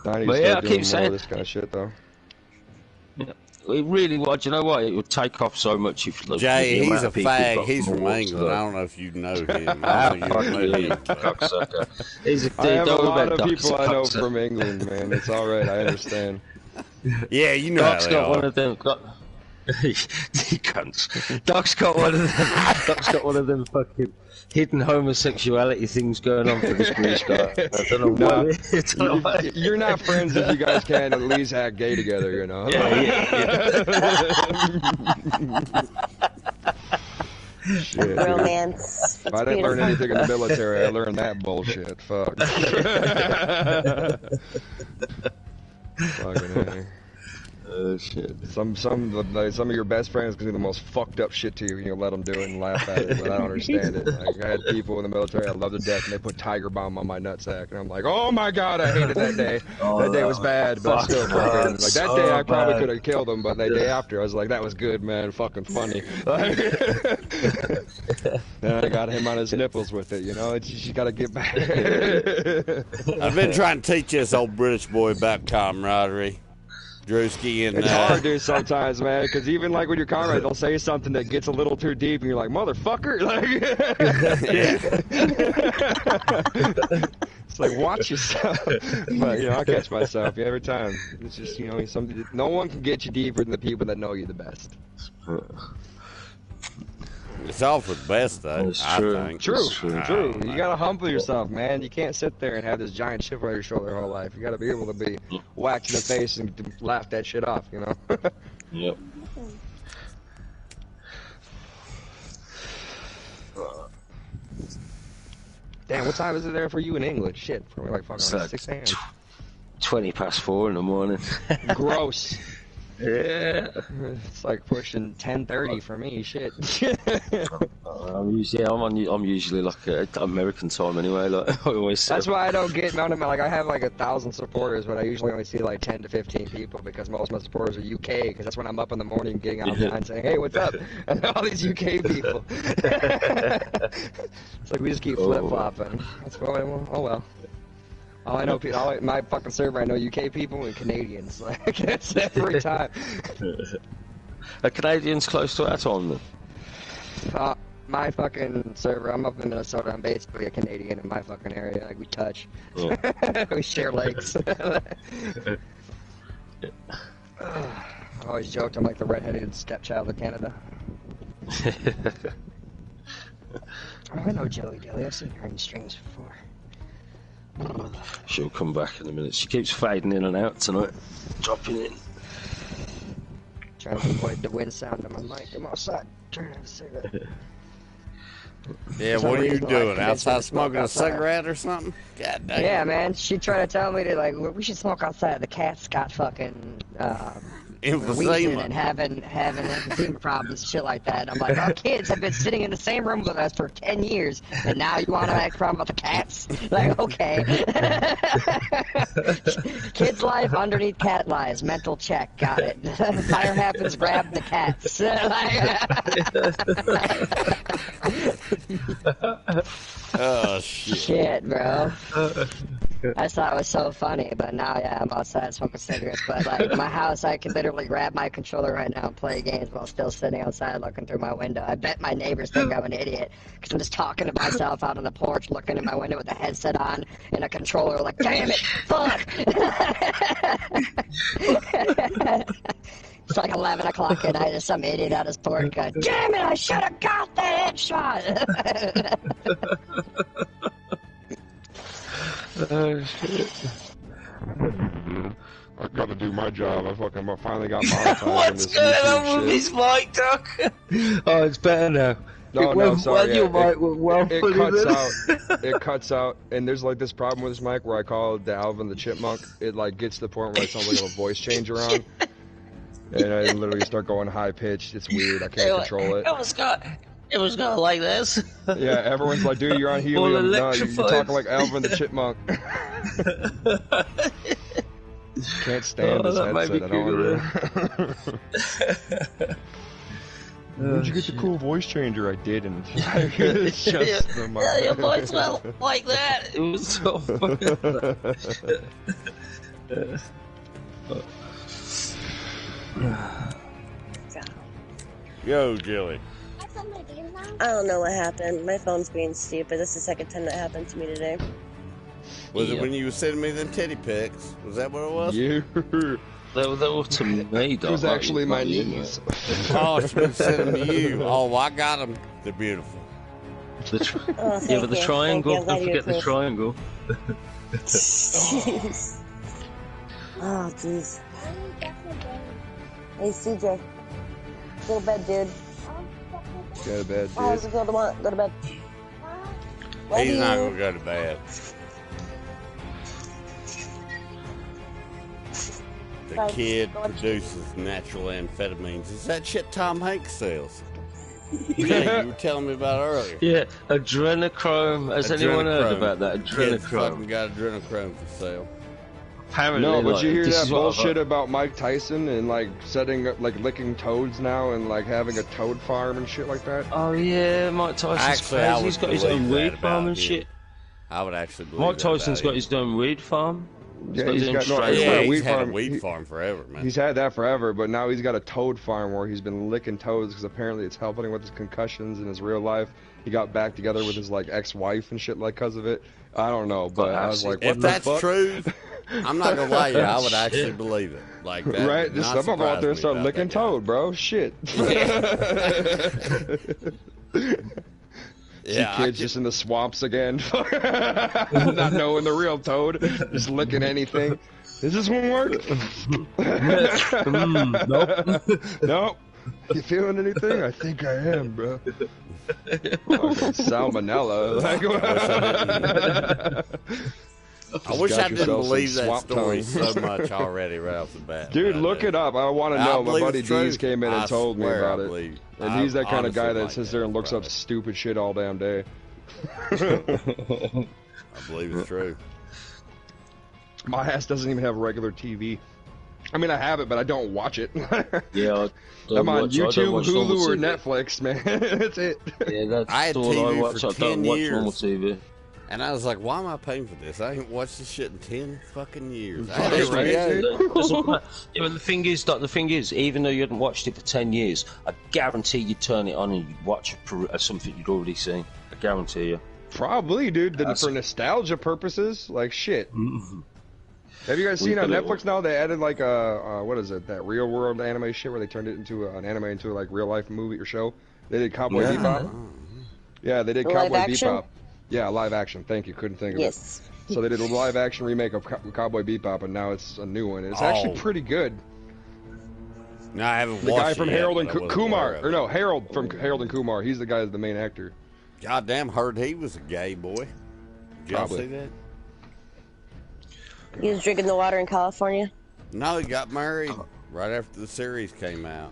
I need to start doing more of this kind of shit, though. Yeah. It really, do you know what? It would take off so much if. Jay, he's a fag. He's from England. I don't know if you know him. I don't think you know him. Cocksucker. He's a I have a lot of people I know from England, man. It's all right. I understand. Yeah, you know Doc's how got they one are. of them. He cunts. Doc's got one of them. Doc's got one of them fucking hidden homosexuality things going on for this British guy. I don't know why. You're not friends if you guys can't at least act gay together, you know? Yeah. Shit, romance. If I didn't learn anything in the military, I learned that bullshit. Fuck. Fucking A. Oh shit. Some of your best friends can do the most fucked up shit to you, and you'll let them do it and laugh at it. But I don't understand it. Like, I had people in the military I love to death, and they put Tiger Bomb on my nutsack, and I'm like, oh my god, I hated that day. That day was bad, but still fucking. Like that day, I probably could have killed him, but that day after, I was like, that was good, man, fucking funny. Then I got him on his nipples with it, you know. It's just, you gotta get back. I've been trying to teach this old British boy about camaraderie. Drewski and it's hard, dude, sometimes, man, because even like with your comrade, they'll say something that gets a little too deep, and you're like, motherfucker, like, it's like, watch yourself. But you know, I catch myself every time. It's just, you know, no one can get you deeper than the people that know you the best. It's all for the best, though. I think. True. You gotta humble yourself, man. You can't sit there and have this giant chip on your shoulder your whole life. You gotta be able to be whacked in the face and laugh that shit off, you know? Yep. Damn, what time is it there for you in England? Shit, probably like fucking 6 a.m. 4:20 in the morning. Gross. Yeah. It's like pushing 10:30 for me. Shit. I'm usually like American time anyway. Like I always say. That's why I don't get none of my, like, I have like 1,000 supporters, but I usually only see like 10 to 15 people because most of my supporters are UK. Because that's when I'm up in the morning getting online saying, "Hey, what's up?" And all these UK people. It's like we just keep flip flopping. That's why. Oh well. All I know, my fucking server, I know UK people and Canadians. Like, it's every time. Are Canadians close to our time then? My fucking server, I'm up in Minnesota. I'm basically a Canadian in my fucking area. Like, we touch. Yeah. We share lakes. I always joked I'm like the redheaded stepchild of Canada. I know Joey Dilly. I've seen her in streams before. She'll come back in a minute. She keeps fading in and out tonight, dropping in. Trying to avoid the wind sound on my mic. I'm outside trying to say that. Yeah, what are you doing? Outside smoking a cigarette or something? God damn. Yeah, man. She tried to tell me to, like, we should smoke outside. The cat's got fucking wheezing and having emphysema problems, shit like that. I'm like, our kids have been sitting in the same room with us for 10 years, and now you want to act problem about the cats? Like, okay. Kids' life underneath cat lives. Mental check. Got it. Fire happens, grab the cats. Oh, shit. Shit, bro. I thought it was so funny, but now, yeah, I'm outside smoking cigarettes. But, like, my house, I can literally grab my controller right now and play games while still sitting outside looking through my window. I bet my neighbors think I'm an idiot because I'm just talking to myself out on the porch, looking in my window with a headset on and a controller, like, damn it, fuck! It's like 11 o'clock at night and some idiot on his porch going, damn it, I should have got that headshot! Oh, shit. I gotta do my job. I finally got monetized. What's going on with his mic, Doc? Oh, it's better now. No, sorry. Your mic went it cuts out. It cuts out, and there's like this problem with this mic where I call it the Alvin the Chipmunk. It like gets to the point where it sounds like a voice changer on, and I literally start going high pitched. It's weird. I can't control it. It was going like this. Yeah, everyone's like, dude, you're on helium. No, you're talking like Alvin the Chipmunk. Can't stand this headset. I don't. Where'd you get the cool voice changer? I didn't. It's just the mic. Yeah, your voice went like that. It was so funny. Yo, Jilly. I don't know what happened. My phone's being stupid. This is the second time that happened to me today. Was it when you were sending me them titty pics? Was that what it was? You. They were to me, It was actually my niece. Oh, she was sending to you. Oh, I got them. They're beautiful. Yeah, but the triangle. Don't forget the triangle. Jeez. Oh, jeez. Hey, CJ. Go to bed, dude. Go to bed, Oh, dude. go to bed. He's not going to go to bed. The kid produces natural amphetamines. Is that shit Tom Hanks sells? Yeah, you were telling me about earlier. Yeah, adrenochrome. Has anyone heard about that? Kids Adrenochrome. fucking got adrenochrome for sale. Apparently, No, but like, you hear this that is what I've bullshit about Mike Tyson and like setting up, like licking toads now and like having a toad farm and shit like that? Oh yeah, Mike Tyson's crazy. He's got his own weed farm and shit. I would actually believe Mike Tyson's got his own weed farm. Yeah, he's got a weed farm forever, man. He's had that forever, but now he's got a toad farm where he's been licking toads because apparently it's helping him with his concussions in his real life. He got back together with his like ex-wife and shit like because of it. I don't know, but I was like, what if the that's fuck? true, I'm not gonna lie to you, I would actually believe it. Like that, right? Just I'm gonna go out there and start licking toad, bro. Shit. Yeah, kids just in the swamps again, not knowing the real toad, just licking anything. Does this one work? Nope. Nope. You feeling anything? I think I am, bro. Salmonella. I wish I didn't believe that story so much already right off the bat. Dude, look it up. I want to know. My buddy Deez came in and told me about it. And he's that kind of guy that sits there and looks up stupid shit all damn day. I believe it's true. My ass doesn't even have regular TV. I mean, I have it, but I don't watch it. Yeah, I'm on YouTube, Hulu, or Netflix, man. That's it. Yeah, that's I had all I TV watch. for I 10 don't watch normal years. TV. And I was like, why am I paying for this? I ain't watched this shit in 10 fucking years. I Right, had right. Yeah, but the thing is, even though you hadn't watched it for 10 years, I guarantee you'd turn it on and you'd watch something you'd already seen. I guarantee you. Probably, dude. For nostalgia purposes, like shit. Have you guys seen on Netflix now? They added like what is it? That Real World anime shit where they turned it into an anime into like real life movie or show. They did Cowboy Bebop. Yeah, they did Cowboy Bebop. Yeah, live action. Thank you. Couldn't think of it. So they did a live action remake of Cowboy Bebop, and now it's a new one. It's actually pretty good. No, I haven't watched it. The guy from yet, Harold and Kumar, or no, Harold from Harold and Kumar. He's the guy, the main actor. Goddamn, heard he was a gay boy. Did y'all see that? He was drinking the water in California? No, he got married right after the series came out.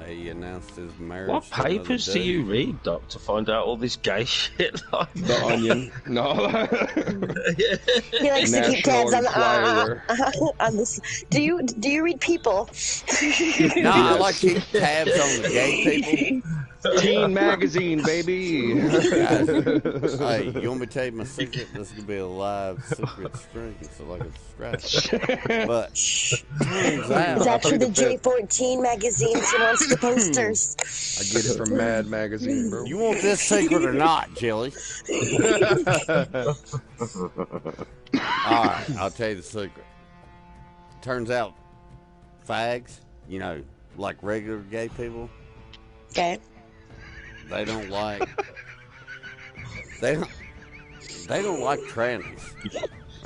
He announced his marriage. What papers do you read, Doc, to find out all this gay shit? Like The Onion. No. He likes to keep tabs on this. Do you read People? No, I like to keep tabs on the gay people. Teen Magazine, baby. Hey, you want me to tell you my secret? This is going to be a live secret string, so I can scratch it. But turns out, It's actually the J14 magazines he wants the posters. I get it from Mad Magazine, bro. you want this secret or not, Jilly? Alright, I'll tell you the secret. Turns out, fags, you know, like regular gay people, Okay. they don't like they don't like trannies.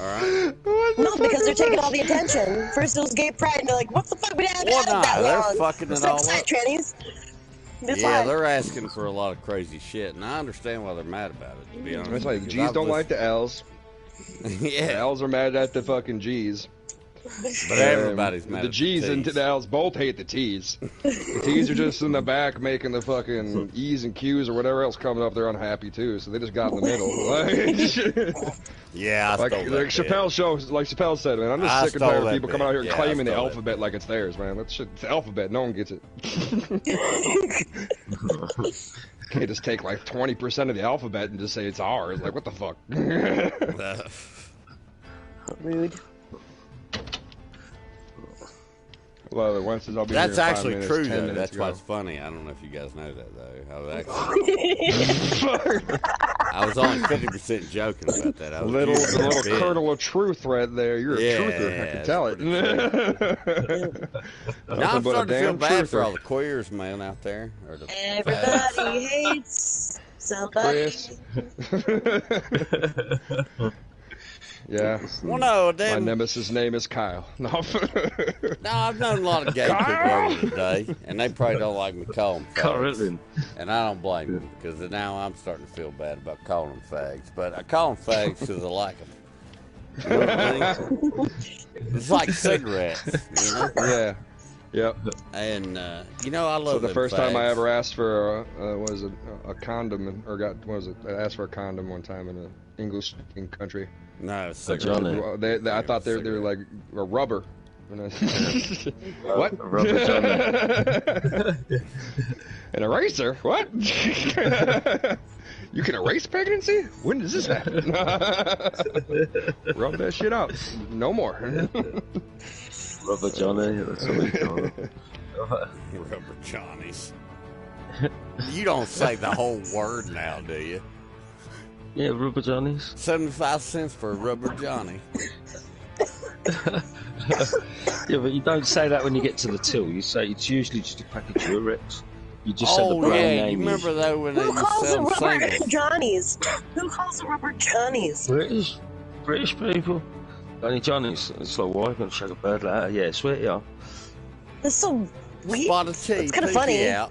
All right. No, because they're taking all the attention. First it was gay pride, and they're like, "What the fuck? We haven't had it that they're long." fucking it all up. Trannies. Yeah, they're asking for a lot of crazy shit, and I understand why they're mad about it. To be honest, it's like G's don't like the L's. Yeah, the L's are mad at the fucking G's. But everybody's mad. The G's and the L's both hate the T's. The T's are just in the back making the fucking E's and Q's or whatever else coming up. They're unhappy too, so they just got in the middle. Yeah, like Chappelle shows, like Chappelle said, man. I'm just sick and tired of people coming out here and claiming the alphabet like it's theirs, man. That shit, it's the alphabet. No one gets it. Can't just take like 20% of the alphabet and just say it's ours. Like, what the fuck? Rude. Well, once I'll be that's here in 5 actually minutes, true, 10 though. minutes That's ago. why it's funny. I don't know if you guys know that, though. I was only 50% joking about that. I was little kernel of truth right there. You're a truther. I can tell it. Now I'm starting to feel bad for all the queers, man, out there. Or the Everybody hates somebody. Yeah. Well, no, my nemesis name is Kyle. No, I've known a lot of gay people over the day, and they probably don't like me calling them fags. And I don't blame them, because now I'm starting to feel bad about calling them fags. But I call them fags because I like them. You know what I mean? It's like cigarettes, you know? Yeah. Yep. And, you know, I love So the first fags. time I ever asked for a condom, or I asked for a condom one time in an English-speaking country. No, I thought they were like a rubber. What? A rubber Johnny. An eraser? What? You can erase pregnancy? When does this happen? Rub that shit out. No more. Rubber Johnny. That's what we call it. Rubber Johnnies. You don't say the whole word now, do you? Yeah, Rubber Johnnies. 75 cents for a Rubber Johnny. Yeah, but you don't say that when you get to the till. You say it's usually just a package of Durex. You just say the brand name. You remember that when they Who used to calls sell it them Rubber singles? Johnnies? Who calls it Rubber Johnnies? British people. Only Johnnies. It's like, why? Gonna shake a bird like that? Yeah, swear you are. That's so weird. Spot of tea. It's kind of funny. Out.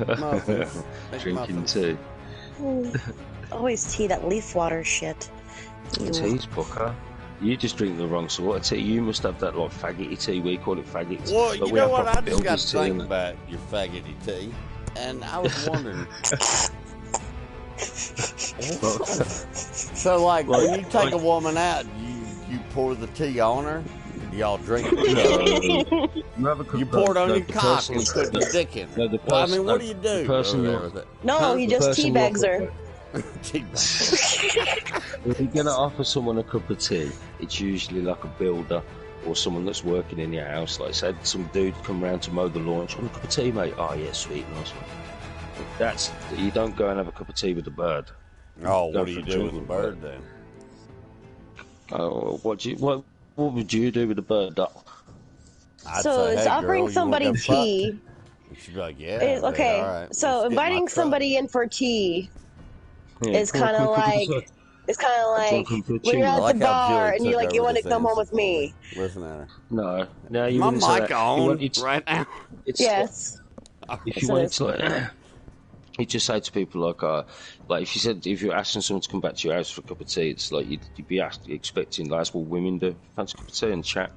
Muffins. Drinking tea. Always tea, that leaf water shit. Ew. Tea's pucker. You just drink the wrong sort of tea. You must have that like faggoty tea. We call it faggots. Well, but you we know have what? I just got builders to think tea. about your faggoty tea, and I was wondering. So, like, when you take a woman out, you pour the tea on her. Y'all drink it. You pour it on your cock and put your dick in. No, I mean, what do you do? No, he just teabags her. If you're gonna offer someone a cup of tea, it's usually like a builder or someone that's working in your house. Like, say some dude come round to mow the lawn. "Want a cup of tea, mate?" "Oh yeah, sweet, nice one." You don't go and have a cup of tea with the bird. Oh, what do you do with the bird then? Oh, what would you do with the bird, Doc? So it's offering somebody tea. She'd be like, yeah. Okay, all right, so inviting somebody in for tea is kind of like when you're at the bar and you're like, "You want to come home with me?" Listen at her. No, you my wouldn't say mic that. on right now. Yes. If you wanted to, you just say to people like if you said, if you're asking someone to come back to your house for a cup of tea, it's like you'd be expecting, like, that's what women do. Fancy a cup of tea and chat.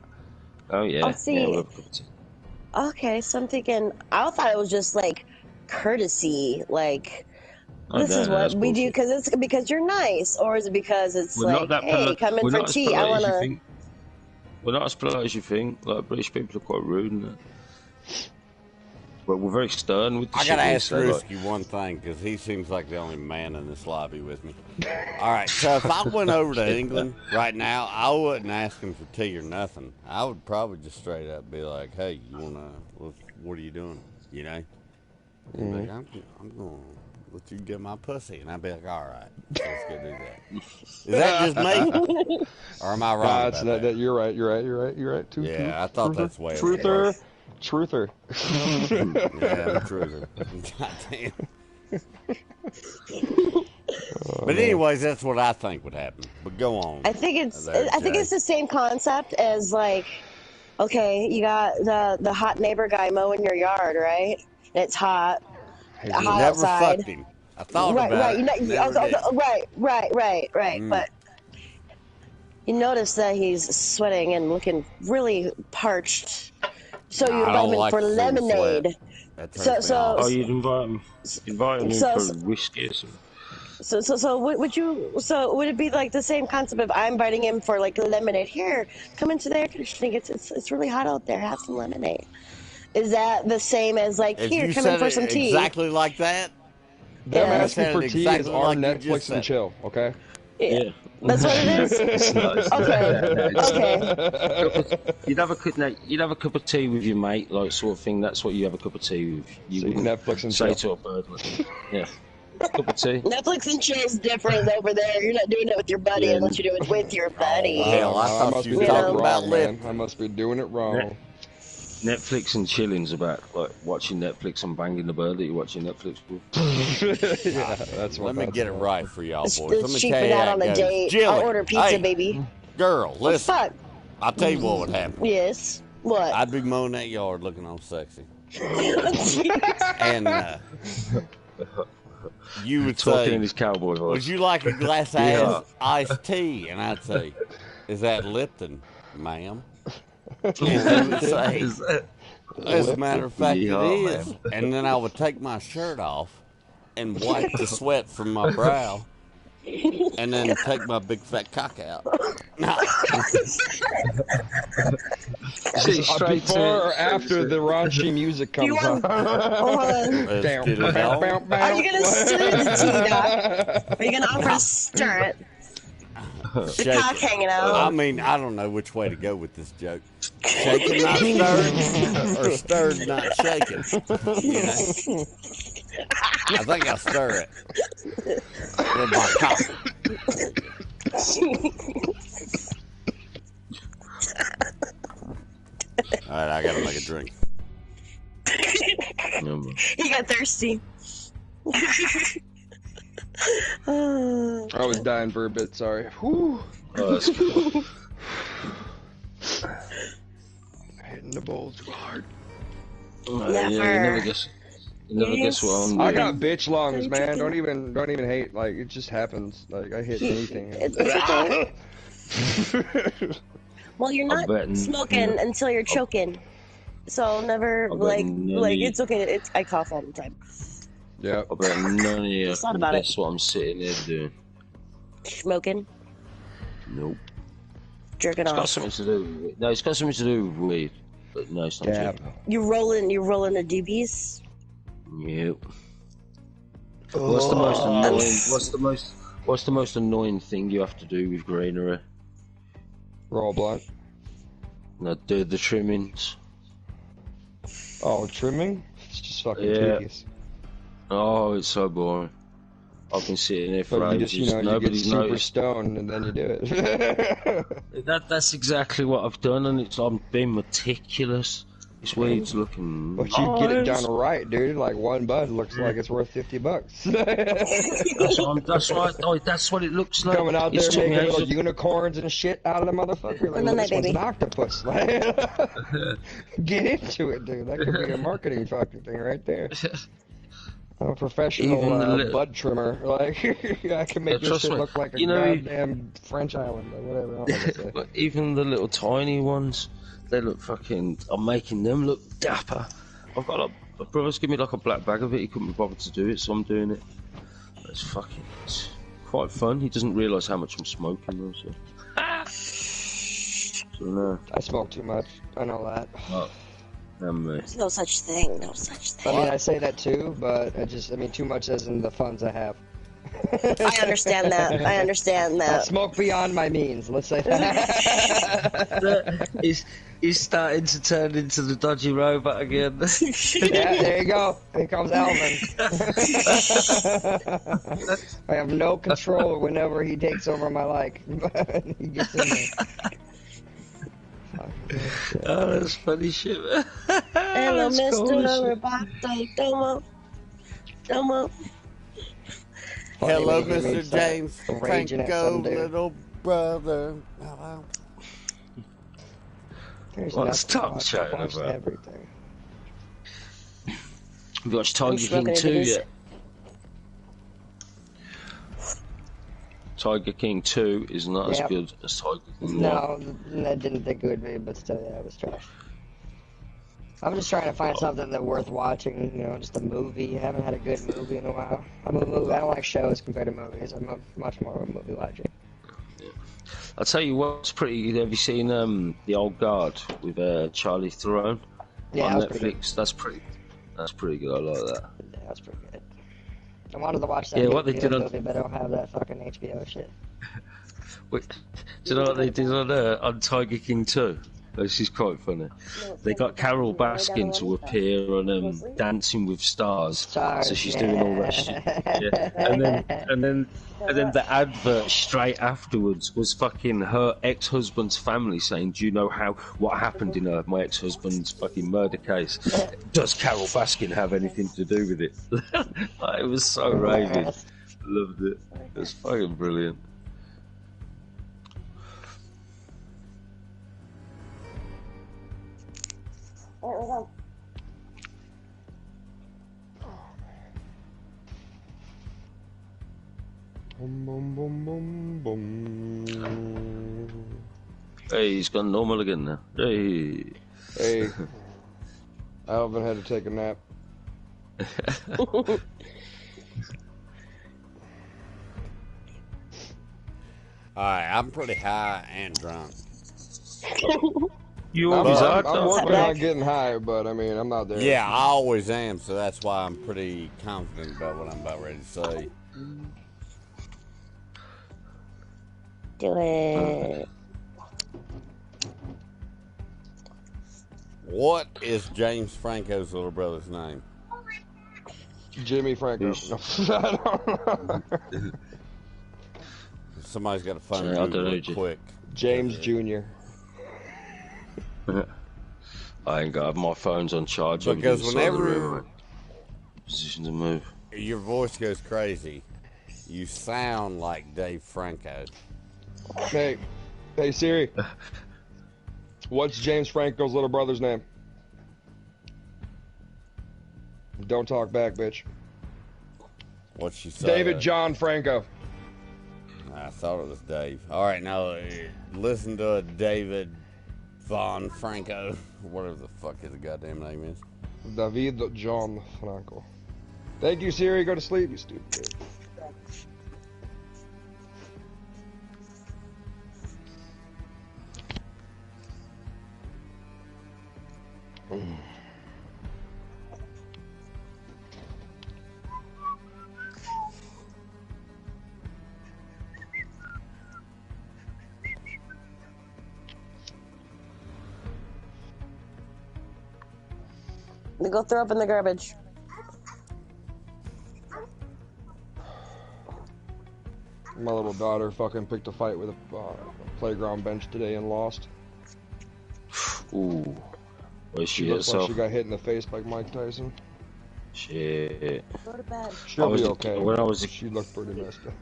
Oh yeah. Oh, see. Yeah, we'll have a cup of tea. Okay, so I'm thinking, I thought it was just like courtesy, like this is what we do because you're nice, or is it because it's hey, come in for tea? I wanna. We're not as polite as you think. Like, British people are quite rude, and but we're very stern with the I shit gotta we ask say, Risky one thing, because he seems like the only man in this lobby with me. All right, so if I went over to England right now, I wouldn't ask him for tea or nothing. I would probably just straight up be like, "Hey, what are you doing?" You know? Mm-hmm. Like, I'm going to let you get my pussy. And I'd be like, "All right, let's go do that." Is that just me? Or am I wrong about that? You're right. I thought that's the way it Truther. was. Truther. Yeah, I'm a truther. God But anyways, that's what I think would happen. But go on. I think it's the same concept as like, okay, you got the hot neighbor guy mowing your yard, right? And it's hot. Hot never outside. Fucked him. I thought about it. Right. But you notice that he's sweating and looking really parched. So you invite him for lemonade. So you'd invite him in for whiskey or something. So would it be like the same concept if I'm inviting him for like lemonade? Here, come into the air conditioning. It's really hot out there. Have some lemonade. Is that the same as like, here, come in for some tea? Exactly like that. Them asking for tea is our Netflix and chill, okay? Yeah. That's what it is? Okay. You'd have a cup of tea with your mate, like sort of thing. That's what you have a cup of tea with. You wouldn't Netflix and say chill. To a bird, yeah. Cup of tea. Netflix and chill is different over there. You're not doing it with your buddy unless you do it with your buddy. Hell, I thought you were talking about Lip. I must be doing it wrong. Netflix and chilling's about like watching Netflix and banging the bird that you're watching Netflix with. Yeah, that's what. Let me get it right for y'all boys. Let It's me cheaping tell you out how on it a goes. date. Jilly, I'll order pizza, hey, baby. Girl, listen. Fuck. I'll tell you what would happen. Yes. What? I'd be mowing that yard looking all sexy. And you would talking say, in his cowboy voice. would you like a glass of iced tea? And I'd say, is that Lipton, ma'am? And they would say, as a matter of fact, it is. Man. And then I would take my shirt off and wipe the sweat from my brow. And then take my big fat cock out. Before or after the raunchy music comes on? Are you gonna stir the tea, Doc? Are you gonna offer to stir it? The cock hanging out. I mean, I don't know which way to go with this joke. Shaken, not stirred, or stirred, not shaken. You know? I think I'll stir it with my cock. All right, I gotta make a drink. He got thirsty. I was dying for a bit, sorry. Whew. Oh, that's cool. Hitting the bowl too hard. Never. Yeah, you never guess what I'm doing. I got bitch lungs, man. Don't even hate. Like, it just happens. Like, I hit anything. It's okay. Well, you're not smoking until you're choking. So never like it's okay. I cough all the time. Yeah. I bet none of you. Just thought about That's what I'm sitting there doing. Smoking? Nope. Jerking off. It's got something to do with it. No, it's got something to do with weed. But no, it's not jerking. You rolling the DBs? Yep. What's the most annoying? What's the most annoying thing you have to do with greenery? Roll blunt. No, do the trimmings. Oh, trimming? It's just fucking tedious. Oh, it's so boring. I've been sitting there for ages. You get super stoned and then you do it. That's exactly what I've done, and I'm being meticulous. This weed's looking. But you get it done right, dude. Like one bud looks like it's worth $50. That's what it looks like. Coming out there making little unicorns and shit out of the motherfucker. Like, this one's an octopus. Get into it, dude. That could be a marketing fucking thing right there. I'm a professional bud trimmer. Like, I can make this shit look like a goddamn French island or whatever. But even the little tiny ones, they look fucking. I'm making them look dapper. I've got my brother's given me like a black bag of it. He couldn't be bothered to do it, so I'm doing it. It's quite fun. He doesn't realise how much I'm smoking though. So no. I smoke too much. I know that. Oh. There's no such thing. I mean, I say that too, but too much as in the funds I have. I understand that. I smoke beyond my means. Let's say that. He's starting to turn into the dodgy robot again. Yeah, there you go. Here comes Alvin. I have no control whenever he takes over my life. He gets in there. Oh, that's funny shit. Hello, Mr. Roboto. Domo. funny Hello, when he Mr. meets, James raging at Franco, some dude. little brother. Hello. There's Well, nothing stop to watch. chatting I've watched about. everything. Have you watched I'm Tiger King smoking 2 cookies. yet? Tiger King 2 is not as good as Tiger King 1. No, I didn't think it would be, but still, yeah, it was trash. I'm just trying to find something that's worth watching, you know, just a movie. I haven't had a good movie in a while. I don't like shows compared to movies. I'm much more of a movie watcher. I'll tell you what's pretty. Have you seen The Old Guard with Charlie Theron on Netflix? That's pretty good. I like that. Yeah, that's pretty good. I wanted to watch that movie, but I don't have that fucking HBO shit. Wait, do you know what they did on Tiger King 2? This is quite funny. They got Carol Baskin to appear on Dancing with Stars, so she's doing all that shit. Yeah. And then the advert straight afterwards was fucking her ex-husband's family saying, "Do you know what happened in my ex-husband's fucking murder case? Does Carol Baskin have anything to do with it?" It was so raving. Loved it. It was fucking brilliant. Boom, boom, boom, boom, boom. Hey, he's gone normal again now. Hey. Alvin had to take a nap. Alright, I'm pretty high and drunk. You always are. I'm working on getting high, but I mean, I'm not there. Yeah, I always am, so that's why I'm pretty confident about what I'm about ready to say. Do it. What is James Franco's little brother's name? Jimmy Franco. I don't know. Somebody's got to phone I don't know, real quick. James Jr. I ain't got my phone's on charge. Because whenever position to move, your voice goes crazy, you sound like Dave Franco. Hey Siri. What's James Franco's little brother's name? Don't talk back, bitch. What'd she say? David John Franco. I thought it was Dave. All right, now listen to David Von Franco, whatever the fuck his goddamn name is. David John Franco. Thank you, Siri. Go to sleep, you stupid bitch. They go throw up in the garbage. My little daughter fucking picked a fight with a playground bench today and lost. Ooh. Well, She looks like she got hit in the face by Mike Tyson. Shit. Go to bed. She'll be okay. She looked pretty messed up.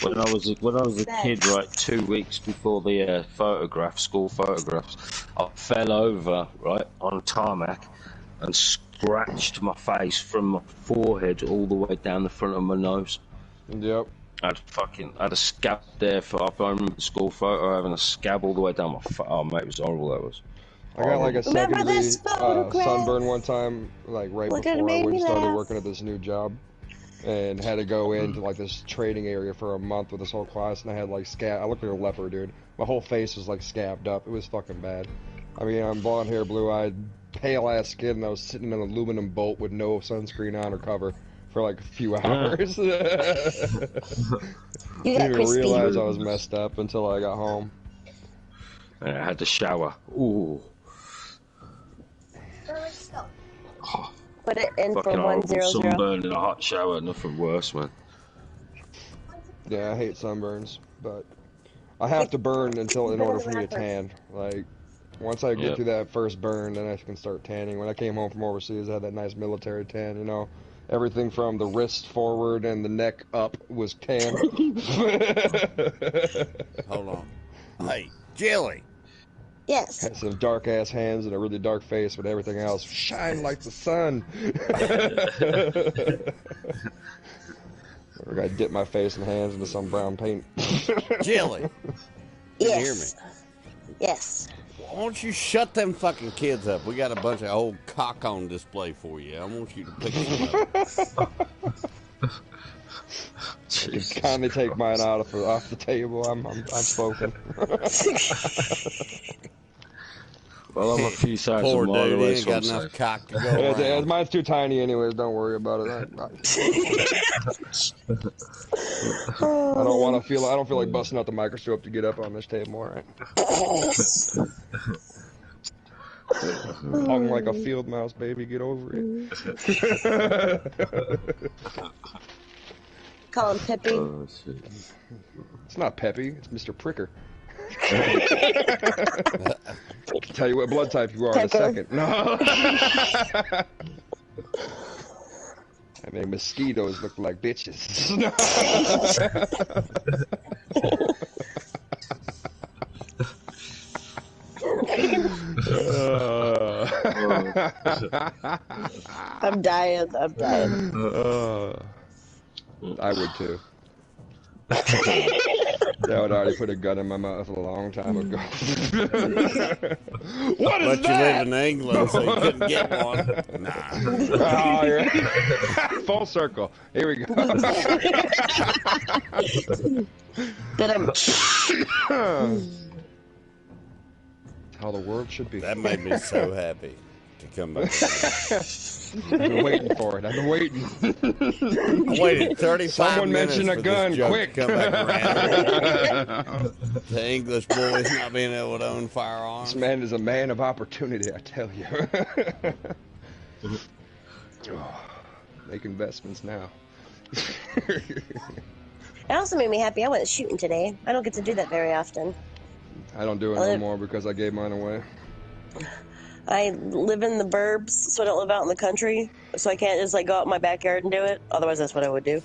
When I was a kid, right, 2 weeks before the school photographs, I fell over, right, on tarmac and scratched my face from my forehead all the way down the front of my nose. Yep. I had a scab there I remember the school photo having a scab all the way down my oh mate, it was horrible, that was. I got like a second degree sunburn one time, like right before we started working at this new job, and had to go into like this training area for a month with this whole class, and I had like scab. I looked like a leper, dude. My whole face was like scabbed up. It was fucking bad. I mean, I'm blonde hair, blue eyed, pale ass skin, and I was sitting in an aluminum boat with no sunscreen on or cover for like a few hours. Didn't even realize I was messed up until I got home. And I had to shower. Ooh. Put it in for 100. Sunburn in a hot shower, nothing worse, man. Yeah, I hate sunburns, but I have to burn in order for me to tan. Like, once I get through that first burn, then I can start tanning. When I came home from overseas, I had that nice military tan, you know. Everything from the wrist forward and the neck up was tan. Hold on. Hey, Jilly. Yes. Had some dark ass hands and a really dark face, but everything else shine like the sun. I gotta dip my face and hands into some brown paint. Jilly. Yes. Can you hear me? Yes. Why don't you shut them fucking kids up? We got a bunch of old cock on display for you. I want you to pick them up. You can kindly take mine off the table. I'm spoken. Well, I'm a few sides Poor of mile dude, away, he ain't got enough cock to go around. Mine's too tiny anyways, don't worry about it. I don't want to feel, I don't feel like busting out the microscope to get up on this table, alright? Hung like a field mouse, baby, get over it. Call him Peppy. It's not Peppy, it's Mr. Pricker. Tell you what blood type you are in a second. No. I mean, mosquitoes look like bitches. I'm dying. I'm dying. I would too. That would already put a gun in my mouth a long time ago. What is but that? You live in England, so you couldn't get one. Nah. Oh, yeah. Full circle. Here we go. How the world should be. That made me so happy to come back. I've been waiting for it. I've been waiting. I waited 35 Someone minutes mention a for gun, this joke quick. to come back around. The English boys not being able to own firearms. This man is a man of opportunity, I tell you. Make investments now. It also made me happy. I went shooting today. I don't get to do that very often. I don't do it no more because I gave mine away. I live in the burbs, so I don't live out in the country. So I can't just like go out in my backyard and do it. Otherwise, that's what I would do.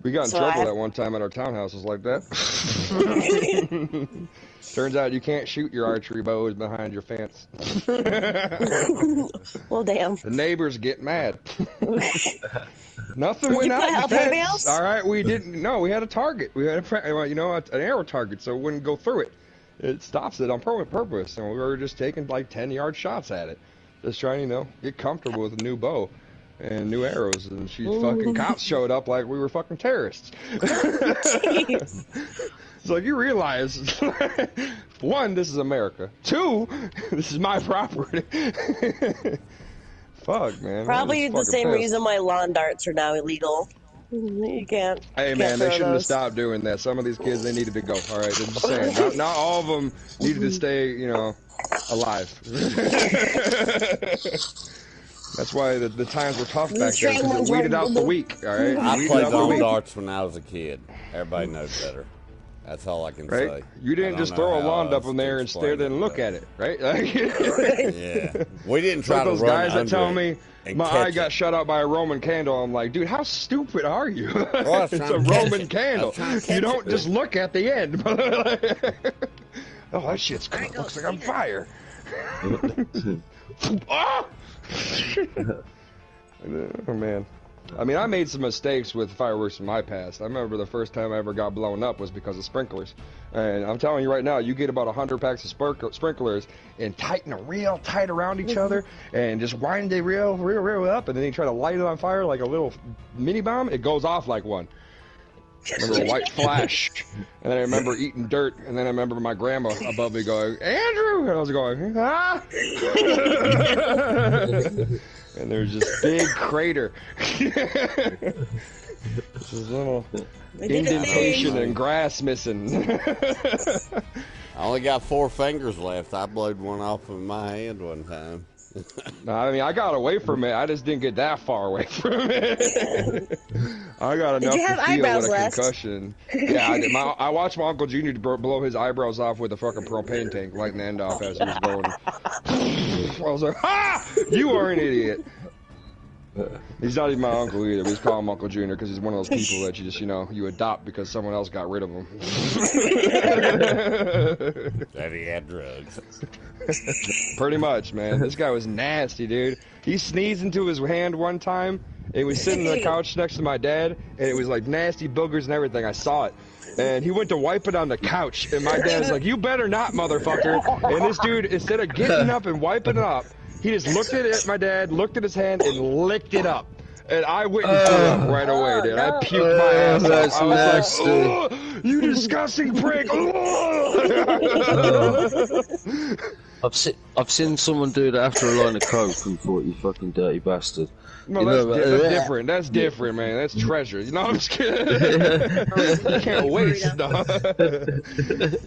We got in trouble that one time at our townhouses like that. Turns out you can't shoot your archery bows behind your fence. Well, damn. The neighbors get mad. Nothing went out the fence. All right, we didn't. No, we had a target. We had an arrow target, so it wouldn't go through it. It stops it on purpose, and we were just taking like 10-yard shots at it, just trying to get comfortable with a new bow and new arrows. And fucking cops showed up like we were fucking terrorists. It's like, you realize, one, this is America. Two, this is my property. Fuck, man. Probably the same reason why lawn darts are now illegal. You can't. Hey, man, they shouldn't have stopped doing that. Some of these kids, they needed to go. All right, I'm just saying. Not all of them needed to stay, alive. That's why the times were tough back there, because it weeded out the weak. All right, I played lawn darts when I was a kid. Everybody knows better. That's all I can say. You didn't just throw a lawn up in there and stare there and look at it, right? Yeah. We didn't try to run those guys that tell me my eye it. got shut out by a Roman candle. I'm like, dude, how stupid are you? It's a Roman candle. You don't just look at the end. Oh, that shit's cool. Looks like I'm fire. Oh! Oh, man. I mean, I made some mistakes with fireworks in my past. I remember the first time I ever got blown up was because of sprinklers. And I'm telling you right now, you get about 100 packs of sprinklers and tighten them real tight around each other and just wind it real up, and then you try to light it on fire like a little mini bomb, it goes off like one. I remember a white flash, and then I remember eating dirt, and then I remember my grandma above me going, Andrew! And I was going, ah! And there's this big crater. This little indentation and grass missing. I only got 4 fingers left. I blowed one off of my hand one time. No, I mean, I got away from it. I just didn't get that far away from it. I got enough to feel with a concussion. Yeah, I did. I watched my Uncle Junior blow his eyebrows off with a fucking propane tank, lighting the end off as he was going. I was like, ha! You are an idiot. He's not even my uncle either. We just call him Uncle Junior because he's one of those people that you just, you adopt because someone else got rid of him. That he had drugs. Pretty much, man. This guy was nasty, dude. He sneezed into his hand one time. He was sitting on the couch next to my dad, and it was like nasty boogers and everything. I saw it. And he went to wipe it on the couch, and my dad's like, "You better not, motherfucker." And this dude, instead of getting up and wiping it up, he just looked at my dad, looked at his hand, and licked it up. And I went and threw up right away, dude. I puked my ass off. I was like, "Oh, you disgusting prick!" I've seen someone do that after a line of coke and thought, "You fucking dirty bastard." No, that's different. That's different, man. That's treasure. I'm just kidding. You can't waste.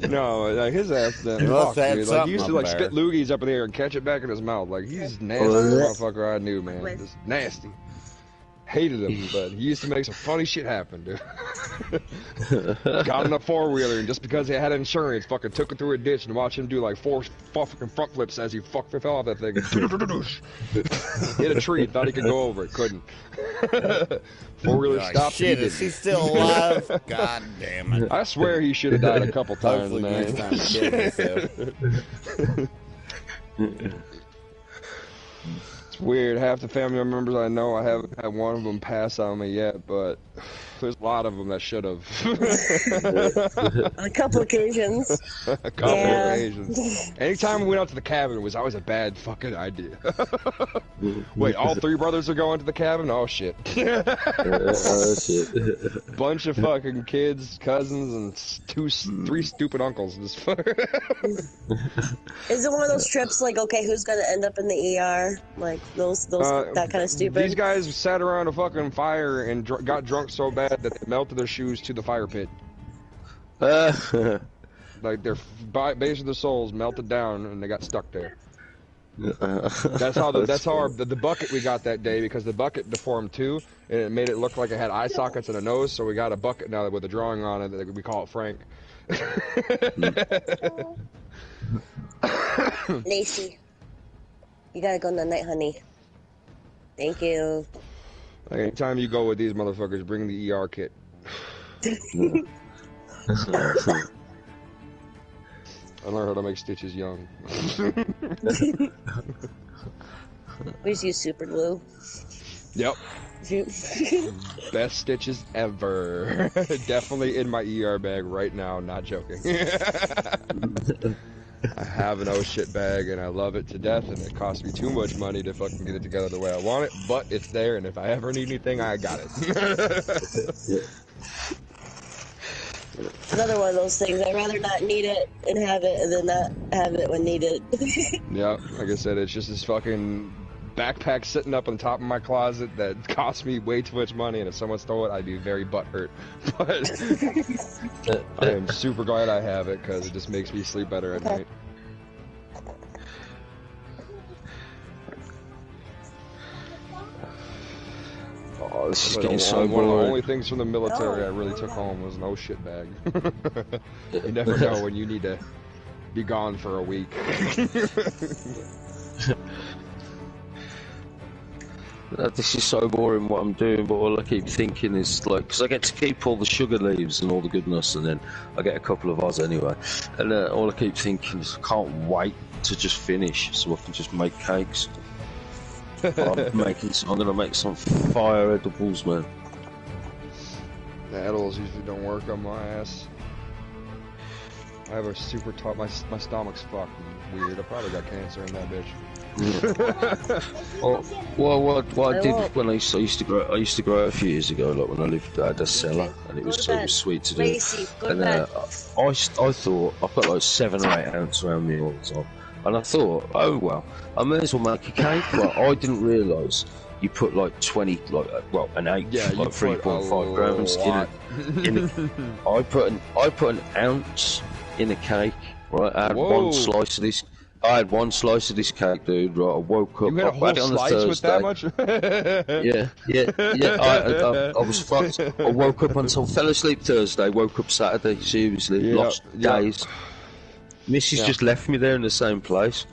No, like his ass. Fuck, dude. Like he used to like spit loogies up in the air and catch it back in his mouth. Like he's nasty motherfucker. I knew, man. Just nasty. Hated him, but he used to make some funny shit happen, dude. Got in a 4-wheeler, and just because he had insurance, fucking took it through a ditch and watched him do like 4 fucking front flips as he fucking fell off that thing. Hit a tree, thought he could go over it, couldn't. 4-wheeler stopped. Shit, is he still alive? God damn it! I swear he should have died a couple times, man. It's weird. Half the family members I know, I haven't had one of them pass on me yet, but there's a lot of them that should have. On a couple occasions. A couple occasions. Anytime we went out to the cabin, it was always a bad fucking idea. Wait, all 3 brothers are going to the cabin? Oh shit. Bunch of fucking kids, cousins, and 3 stupid uncles. Is it one of those trips like, okay, who's gonna end up in the ER? Like those that kind of stupid? These guys sat around a fucking fire and got drunk so bad that they melted their shoes to the fire pit. Like their base of their souls melted down and they got stuck there. That's how the bucket we got that day, because the bucket deformed too, and it made it look like it had eye sockets and a nose. So we got a bucket now with a drawing on it that we call it Frank. Lacey, you gotta go night, honey. Thank you. Like, anytime you go with these motherfuckers, bring the ER kit. I learned how to make stitches young. We just use super glue. Yep. Best stitches ever. Definitely in my ER bag right now, not joking. I have an oh shit bag and I love it to death, and it costs me too much money to fucking get it together the way I want it, but it's there, and if I ever need anything, I got it. It's another one of those things. I'd rather not need it and have it than not have it when needed. Yeah, like I said, it's just this fucking backpack sitting up on top of my closet that cost me way too much money, and if someone stole it, I'd be very butthurt. But I am super glad I have it, because it just makes me sleep better at night. Oh, this is getting so boring. One of the only things from the military I really took home was an oh shit bag. You never know when you need to be gone for a week. This is so boring what I'm doing, but all I keep thinking is, like, because I get to keep all the sugar leaves and all the goodness, and then I get a couple of Oz anyway, and all I keep thinking is I can't wait to just finish so I can just make cakes. I'm going to make some fire edibles, man. The edibles usually don't work on my ass. I have a super tough, my stomach's fucking weird. I probably got cancer in that bitch. What I did when I used to grow a few years ago, like when I lived at a cellar, and it was so sweet to do. And I thought I put like 7 or 8 ounces around me all the time, and I thought, oh well, I may as well make a cake. But I didn't realise you put like 20, an eighth, like 3.5 grams in it. I put an ounce in a cake. Right, I had one slice of this. I had one slice of this cake, dude. Right, I woke up. You had a whole slice with that much? yeah. I was fucked. I woke up fell asleep Thursday, woke up Saturday. Seriously, lost days. Mrs. just left me there in the same place.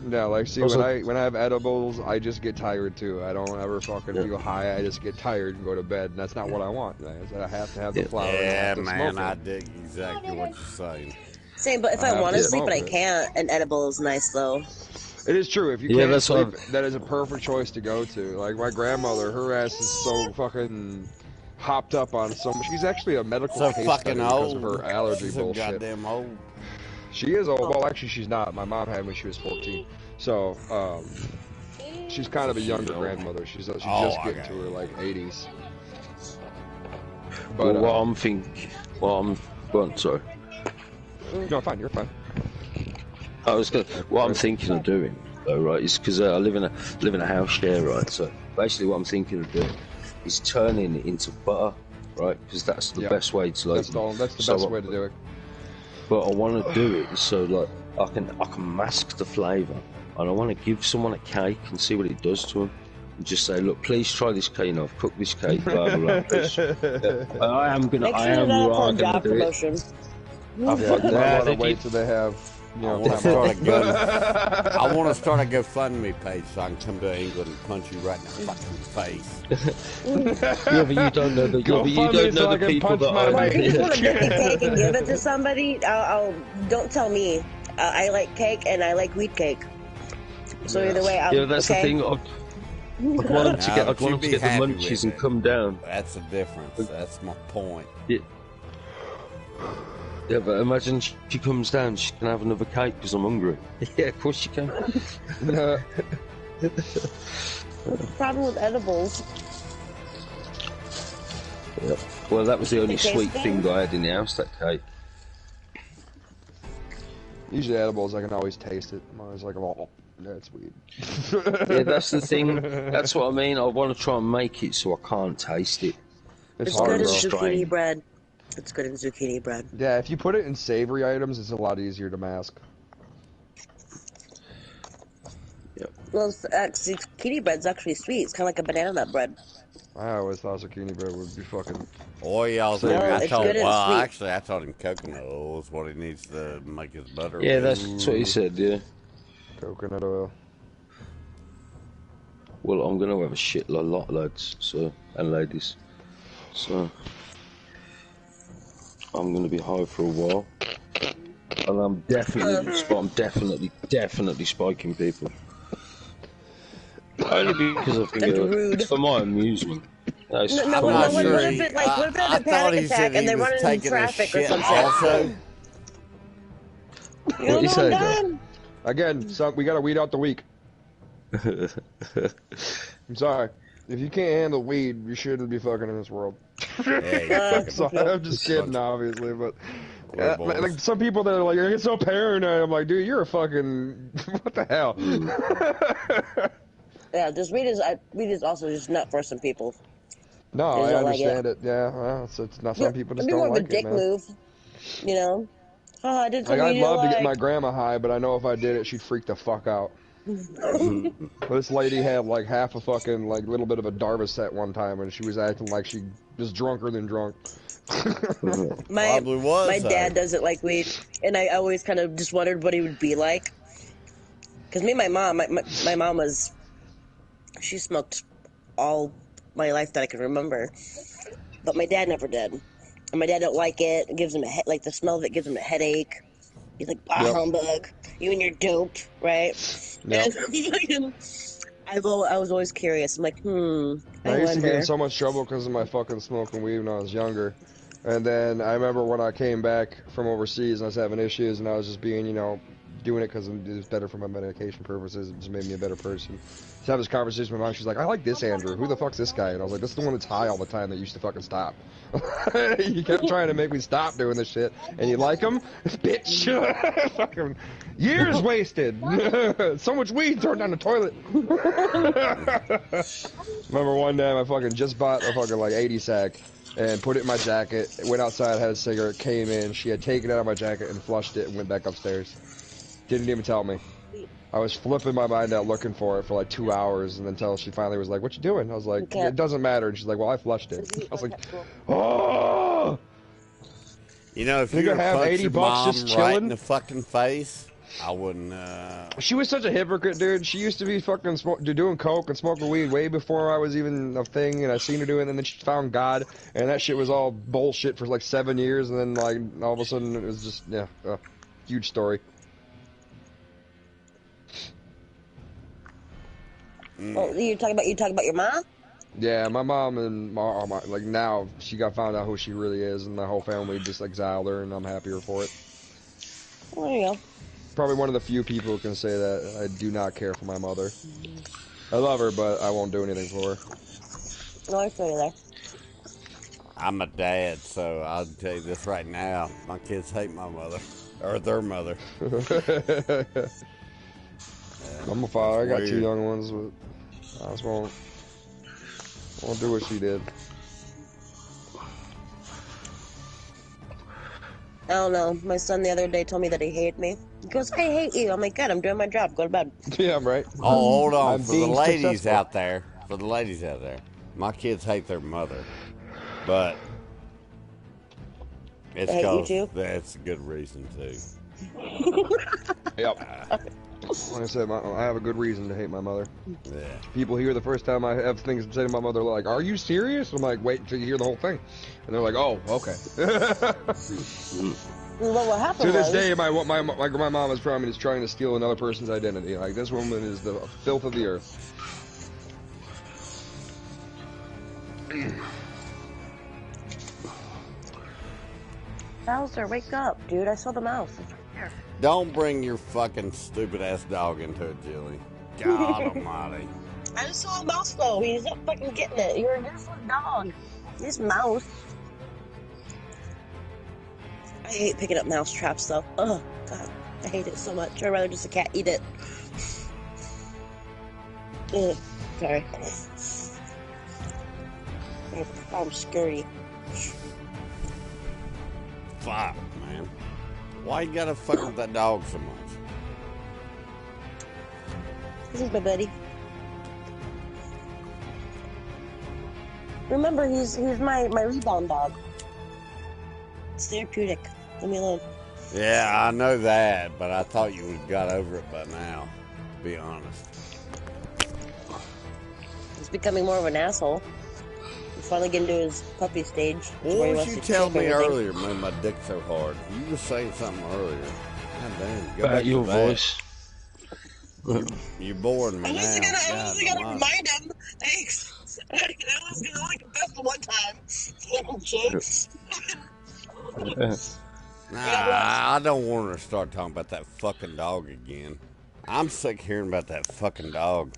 No, like, see, when I have edibles, I just get tired too. I don't ever fucking feel high. I just get tired and go to bed, and that's not what I want. I have to have the flower. Yeah, man, I dig exactly what you're saying. Same, but if I want to sleep but I can't, an edible is nice though. It is true. If you can't sleep, that is a perfect choice to go to. Like my grandmother, her ass is so fucking hopped up on some. She's actually a medical case study because of her allergy bullshit. Goddamn old. She is old. Well, actually, she's not. My mom had me when she was 14. So, she's kind of a younger grandmother. She's just getting to her like 80s. But what I'm thinking, go on, sorry. No, fine. You're fine. What I'm thinking of doing, though, right, is because I live in a house share, right. So basically, what I'm thinking of doing is turning it into butter, right? Because that's the best way to like. That's the best way to do it. But I want to do it so like I can mask the flavour, and I want to give someone a cake and see what it does to them, and just say, look, please try this cake. I've cooked this cake. Blah, blah, blah. I am gonna do it. I'll wait till they have. You know, I want to start a GoFundMe page so I can come to England and punch you right in the fucking face. Yeah, but you don't know the people that I if you just want to make a cake and give it to somebody, don't tell me. I like cake and I like wheat cake. So either way, that's the thing. I'd want them to get the munchies and come down. That's the difference. That's my point. Yeah, but imagine she comes down, she can have another cake because I'm hungry. Yeah, of course she can. The problem with edibles. Yeah. Well, that was the only sweet thing I had in the house, that cake. Usually edibles, I can always taste it. I'm always like, oh, that's weird. Yeah, that's the thing. That's what I mean. I want to try and make it so I can't taste it. It's good as zucchini bread. It's good in zucchini bread. Yeah, if you put it in savory items, it's a lot easier to mask. Yep. Well, zucchini bread's actually sweet. It's kind of like a banana nut bread. I always thought zucchini bread would be fucking... Oh, yeah, I told him coconut oil is what he needs to make his butter. Yeah, that's what he said, yeah. Coconut oil. Well, I'm going to have a shit lot, lads, and ladies. So... I'm going to be high for a while, and I'm definitely spiking people. Only because I think it's for my amusement. What if it had a panic attack and they're running in traffic or something? Also, what you say, Joe? Again, we got to weed out the weak. I'm sorry. If you can't handle weed, you shouldn't be fucking in this world. Sorry, I'm just kidding, obviously, but like some people that are like, you're so paranoid. I'm like, dude, you're a fucking what the hell? Yeah, just weed is also just not for some people. No, I understand it. Yeah, well, it's not. Some people just don't like it. It'd be more of a dick move, you know. Oh, I did something I'd love to get my grandma high, but I know if I did it, she'd freak the fuck out. This lady had like half a fucking like little bit of a Darvocet one time, and she was acting like she was drunker than drunk. My dad doesn't like weed, and I always kind of just wondered what he would be like. Because me and my mom she smoked all my life that I can remember, but my dad never did, and my dad don't like it. It gives him like the smell of it gives him a headache. He's like, humbug, you and your dope, right? Yep. And I was always curious. I'm like, I used to get in so much trouble because of my fucking smoking weed when I was younger. And then I remember when I came back from overseas and I was having issues and I was just being, doing it because it was better for my medication purposes. It just made me a better person. So I have this conversation with my mom. She's like, I like this Andrew. Who the fuck's this guy? And I was like, this is the one that's high all the time that used to fucking stop. You kept trying to make me stop doing this shit. And you like him? Bitch. Fucking years wasted. So much weed thrown down the toilet. Remember one day I fucking just bought a fucking like 80 sack and put it in my jacket. Went outside, had a cigarette, came in. She had taken it out of my jacket and flushed it and went back upstairs. Didn't even tell me. I was flipping my mind out looking for it for like 2 hours, and until she finally was like, "What you doing?" I was like, "It doesn't matter." And she's like, "Well, I flushed it." I was like, "Oh!" If you have $80 just chilling right in the fucking face, I wouldn't. She was such a hypocrite, dude. She used to be fucking doing coke and smoking weed way before I was even a thing, and I seen her doing it. And then she found God, and that shit was all bullshit for like 7 years, and then like all of a sudden it was just huge story. Oh, you talking about your mom? Yeah, my mom and like now she got found out who she really is, and the whole family just exiled her, and I'm happier for it. There you go. Probably one of the few people who can say that I do not care for my mother. I love her, but I won't do anything for her. No, I feel you there. I'm a dad, so I'll tell you this right now. My kids hate my mother. Or their mother. I'm a father. I got 2 young ones, but I just won't do what she did. I don't know. My son the other day told me that he hated me. He goes, I hate you. I'm like, good, I'm doing my job. Go to bed. Yeah, I'm right. Oh, hold on. For the ladies out there, my kids hate their mother. But it's because that's a good reason, too. Yep. Like I said, I have a good reason to hate my mother. Yeah. People hear the first time I have things to say to my mother like, are you serious? I'm like, wait until you hear the whole thing. And they're like, oh, okay. Well, what happened to this day, my mom is probably just trying to steal another person's identity. Like, this woman is the filth of the earth. Bowser, wake up, dude. I saw the mouse. It's right there. Don't bring your fucking stupid ass dog into it, Jilly. God almighty. I just saw a mouse though. He's not fucking getting it. You're a different dog. This mouse. I hate picking up mouse traps though. Oh god, I hate it so much. I'd rather just a cat eat it. Ugh, sorry. I'm scary. Fuck, man. Why you gotta fuck with that dog so much? This is my buddy. Remember, he's my rebound dog. It's therapeutic. Leave me alone. Yeah, I know that, but I thought you would have got over it by now, to be honest. He's becoming more of an asshole. He's finally getting to his puppy stage. What was you telling me earlier, man, my dick so hard? You were saying something earlier. God damn, go back your to that. voice. You're boring me I now. was gonna remind him. Thanks. I was gonna only confess the one time. Nah, I don't want her to start talking about that fucking dog again. I'm sick of hearing about that fucking dog.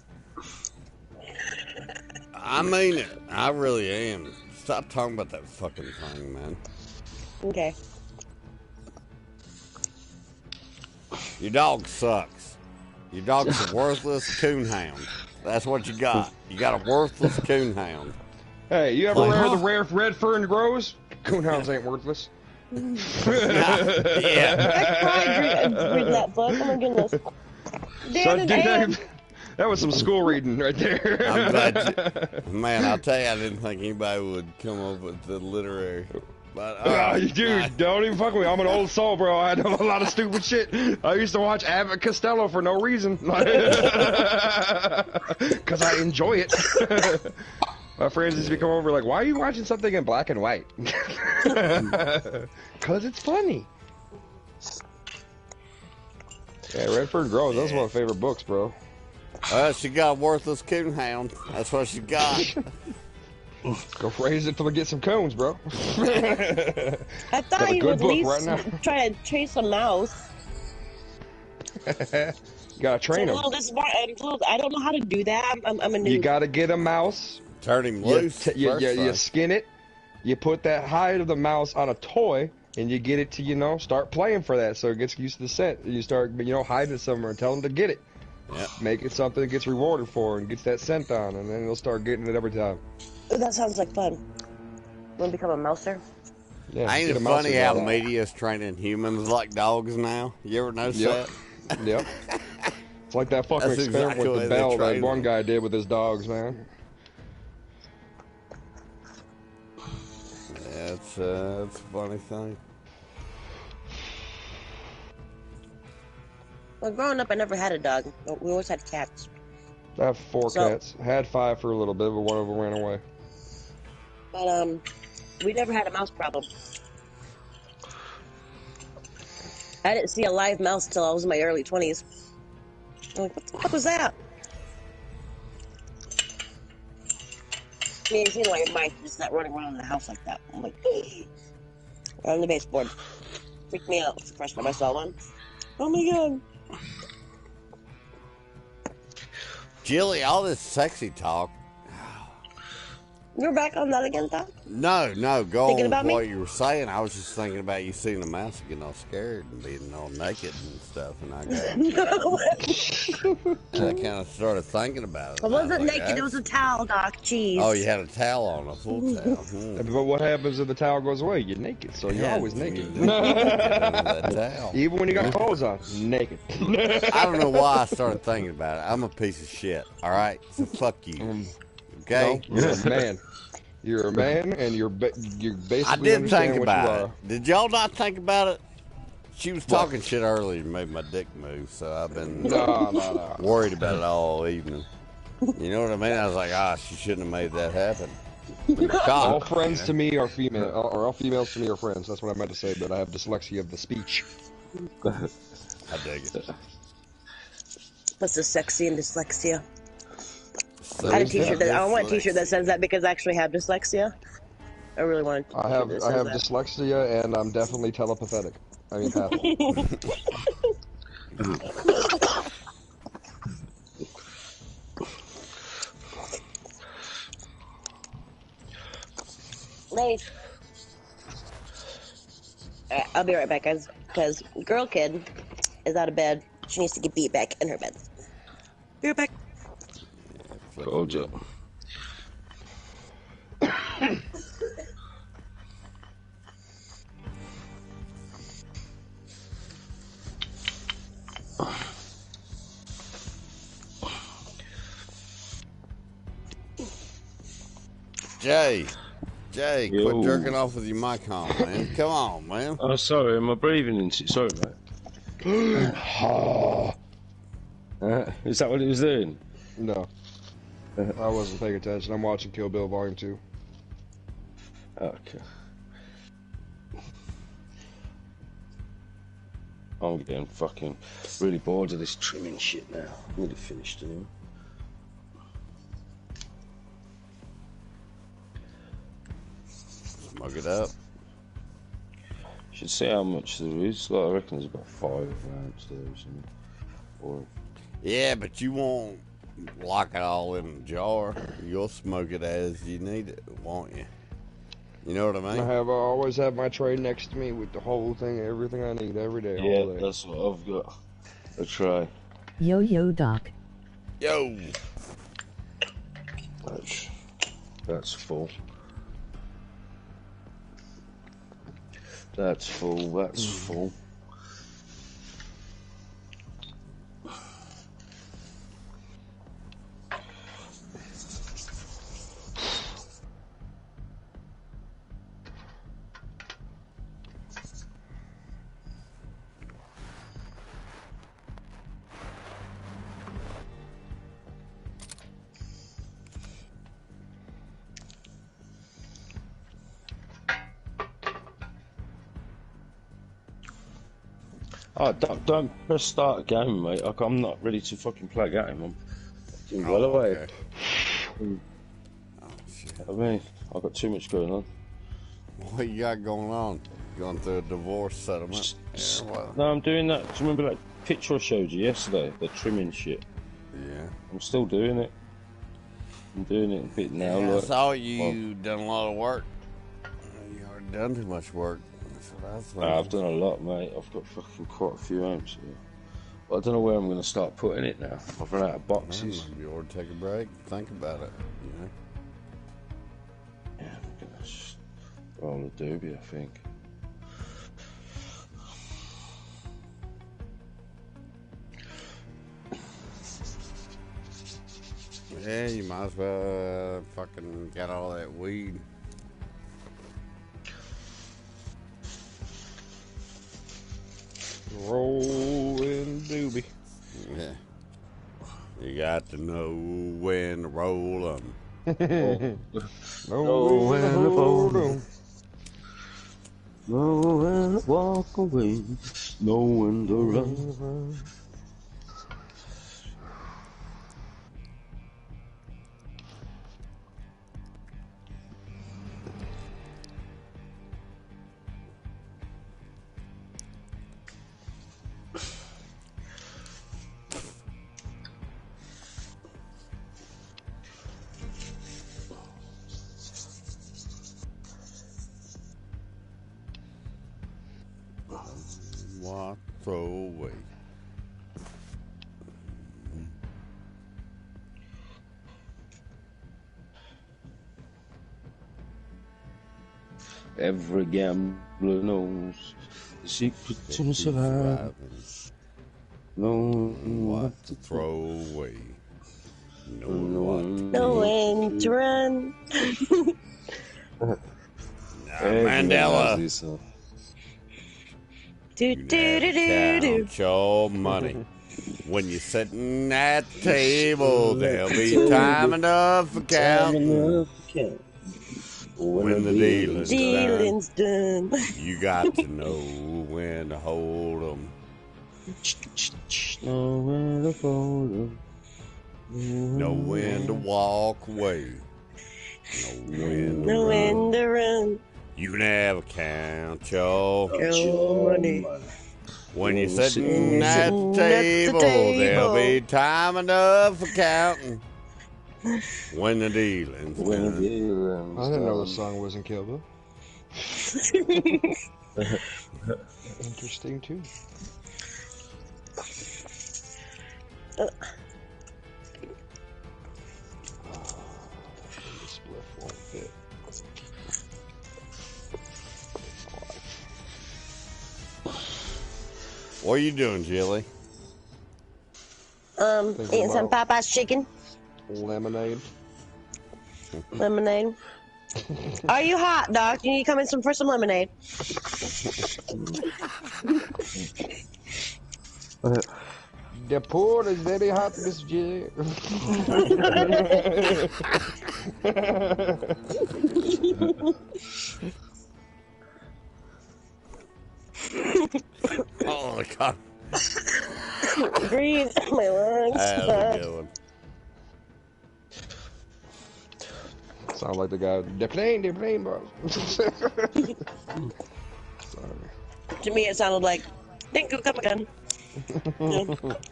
I mean it. I really am. Stop talking about that fucking thing, man. Okay. Your dog sucks. Your dog's a worthless coonhound. That's what you got. You got a worthless coonhound. Hey, you ever heard the rare red fern grows? Coonhounds ain't worthless. Yeah. I cried reading that book. Oh my goodness. That was some school reading right there. I'm glad man, I'll tell you, I didn't think anybody would come up with the literary. But, dude, don't even fuck with me. I'm an old soul, bro. I know a lot of stupid shit. I used to watch Abbott Costello for no reason. Because I enjoy it. My friends used to come over like, why are you watching something in black and white? Because it's funny. Yeah, Redford Groves, that's one of my favorite books, bro. She got a worthless coonhound. That's what she got. Go raise it till we get some cones, bro. I thought you would at least try to chase a mouse. You gotta train him. I don't know how to do that. I'm a new. You gotta get a mouse. Turn him loose. You skin it. You put that hide of the mouse on a toy, and you get it to, start playing for that, so it gets used to the scent. You start, hiding it somewhere and tell them to get it. Yeah. Make it something that gets rewarded for and gets that scent on, and then they'll start getting it every time. Ooh, that sounds like fun. Want to become a mouser? Yeah, ain't it funny how media's training humans like dogs now? You ever notice that? Yep. It's like that fucking experiment with the bell that one guy did with his dogs, man. Yeah, it's a funny thing. Well, growing up, I never had a dog. We always had cats. I have 4 cats. I had 5 for a little bit, but one of them ran away. But we never had a mouse problem. I didn't see a live mouse until I was in my early 20s. I'm like, what the fuck was that? I mean, you know, like mice just not running around in the house like that. I'm like, on the baseboard. Freaked me out the first time I saw one. Oh my god. Jilly, all this sexy talk. You're back on that again, Doc? No, go thinking on about with what me? you were saying. I was just thinking about you seeing a mouse and getting all scared and being all naked and stuff. And I kind of started thinking about it. I wasn't naked. It was a towel, Doc. Jeez. Oh, you had a towel on, a full towel. But what happens if the towel goes away? You're naked, so you're always naked. That towel. Even when you got clothes on, naked. I don't know why I started thinking about it. I'm a piece of shit. All right, so fuck you. Okay, no, you're a man. You're a man, and you're basically. I did think about it. Did y'all not think about it? She was talking shit earlier and made my dick move, so I've been worried about it all evening. You know what I mean? I was like, she shouldn't have made that happen. All friends to me are female, or all females to me are friends. That's what I meant to say, but I have dyslexia of the speech. I dig it. What's the sexy and dyslexia? I had a T-shirt that I want a T-shirt that says that because I actually have dyslexia. I really want. I have dyslexia, and I'm definitely telepathic. I mean, Wait. I'll be right back, guys. Because girl kid is out of bed. She needs to get beat back in her bed. Be right back. Told you. Jay, quit jerking off with your mic on, man. Come on, man. Oh, sorry, am I breathing into it? Sorry, mate. Is that what it was doing? No. I wasn't paying attention. I'm watching Kill Bill Volume 2. Okay. I'm getting fucking really bored of this trimming shit now. I'm nearly finished anyway. Smoke it up. Should see how much there is. Like, I reckon there's about 5 rounds there or something. Or... Yeah, but you won't lock it all in a jar. You'll smoke it as you need it, won't you? You know what I mean? I always have my tray next to me with the whole thing, everything I need every day. Yeah, all day. that's what I've got. A tray. Yo, Doc. Yo. That's full. That's full. That's full. Oh, don't press start a game, mate. I'm not ready to fucking play a game. I'm well away. Okay. Oh, shit. I mean, I've got too much going on. What you got going on? Going through a divorce settlement? No, I'm doing that. Do you remember that picture I showed you yesterday? The trimming shit. Yeah. I'm still doing it. I'm doing it a bit now. Yeah, like, I saw you done a lot of work. You already done too much work. I've done a lot, mate. I've got fucking quite a few amps here. But I don't know where I'm going to start putting it now. I've run out of boxes. Maybe you ought to take a break. Think about it. You know? Yeah, I'm going to roll a doobie, I think. Yeah, you might as well fucking got all that weed. Rolling doobie. Yeah. You got to know when to roll 'em. Know when to fold 'em. Know when to walk away. Know when to run. What throw away? Every gambler knows the secret to surviving. Knowing What to throw away. Knowing to run. Mandela. Do, You do, do, never do, do. count your money. When you're sitting at the table, there'll be time enough for counting. When the dealing's done. You got to know when to hold 'em. Know when to fold 'em. Know when to walk away. Know when to run. You never count your money. When you're sitting at the table, there'll be time enough for counting. When the dealing's done. I didn't know the song was in Kill Bill. Interesting too. The spliff won't fit. What are you doing, Jilly? Eating some Popeye's chicken. Lemonade. Lemonade. Are you hot, dog? You need to come in for some lemonade. The pool is very hot, Miss J. Oh, God. Breathe. My lungs. That's a good one. Sound like the guy. The plane, bro. Sorry. To me, it sounded like, thank you, come again.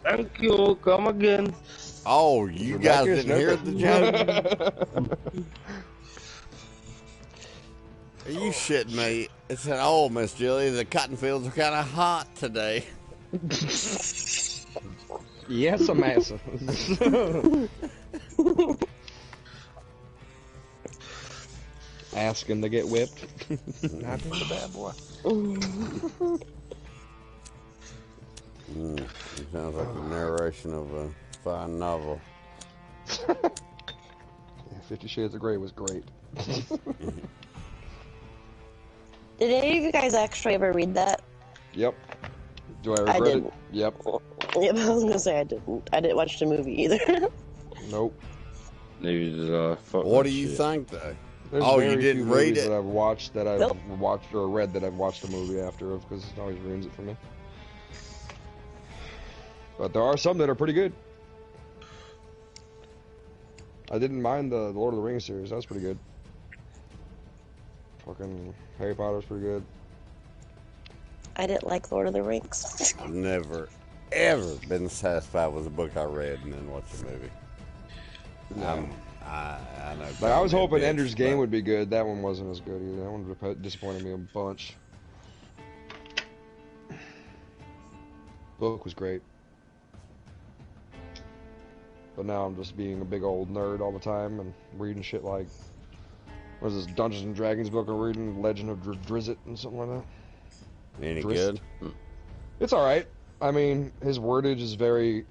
Thank you, come again. Oh, you guys didn't hear the joke? Are you shitting me? It said, oh, Miss Jilly, the cotton fields are kind of hot today. Yes, a massa. Asking to get whipped. Not being the bad boy. It sounds like the narration of a fine novel. 50 Shades of Grey was great. Did any of you guys actually ever read that? Yep. Do I regret it? Yep. Yep, I was gonna say I didn't. I didn't watch the movie either. Nope. What do you think, though? There's Oh, very you didn't few read movies it? that I've watched that I've Nope. watched or read that I've watched the movie after of because it always ruins it for me. But there are some that are pretty good. I didn't mind the Lord of the Rings series. That was pretty good. Fucking Harry Potter's pretty good. I didn't like Lord of the Rings. I've never, ever been satisfied with a book I read and then watched the movie. I know. Like, I was hoping bitch, Ender's Game but- would be good. That one wasn't as good either. That one disappointed me a bunch. Book was great. But now I'm just being a big old nerd all the time and reading shit like, what is this, Dungeons and Dragons book I'm reading? Legend of Drizzt and something like that. Any Drizzt? good? It's alright. I mean, his wordage is very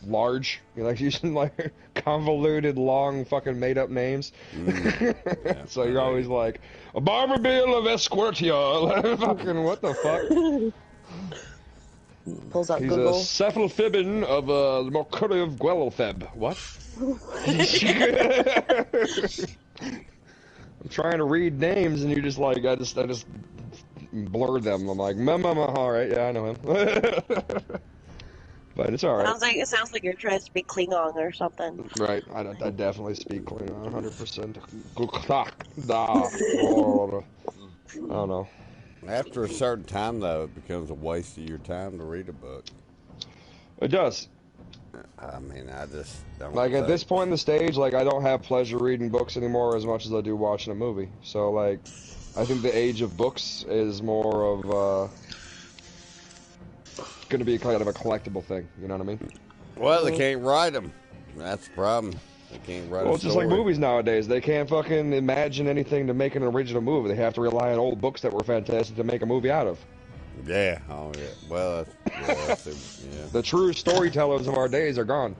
large. You like using like convoluted, long, fucking made-up names. Yeah, So you're always like, a Barberbill of Esquirtia. Fucking what the fuck? Pulls out He's Google. a cephalphibin of a Mercurial Guelpheb. What? I'm trying to read names, and you just like I just blurred them. I'm like, all right, yeah, I know him. But it's all right. It sounds like you're trying to speak Klingon or something. Right, I definitely speak Klingon, 100%. I don't know. After a certain time, though, it becomes a waste of your time to read a book. It does. I mean, I just don't. Like at this point in the stage, like I don't have pleasure reading books anymore as much as I do watching a movie. So like, I think the age of books is more of going to be kind of a collectible thing. You know what I mean? Well, they can't write them. That's the problem. They can't write. Well, it's just like movies nowadays. They can't fucking imagine anything to make an original movie. They have to rely on old books that were fantastic to make a movie out of. Yeah. Oh yeah. Well, yeah. The true storytellers of our days are gone.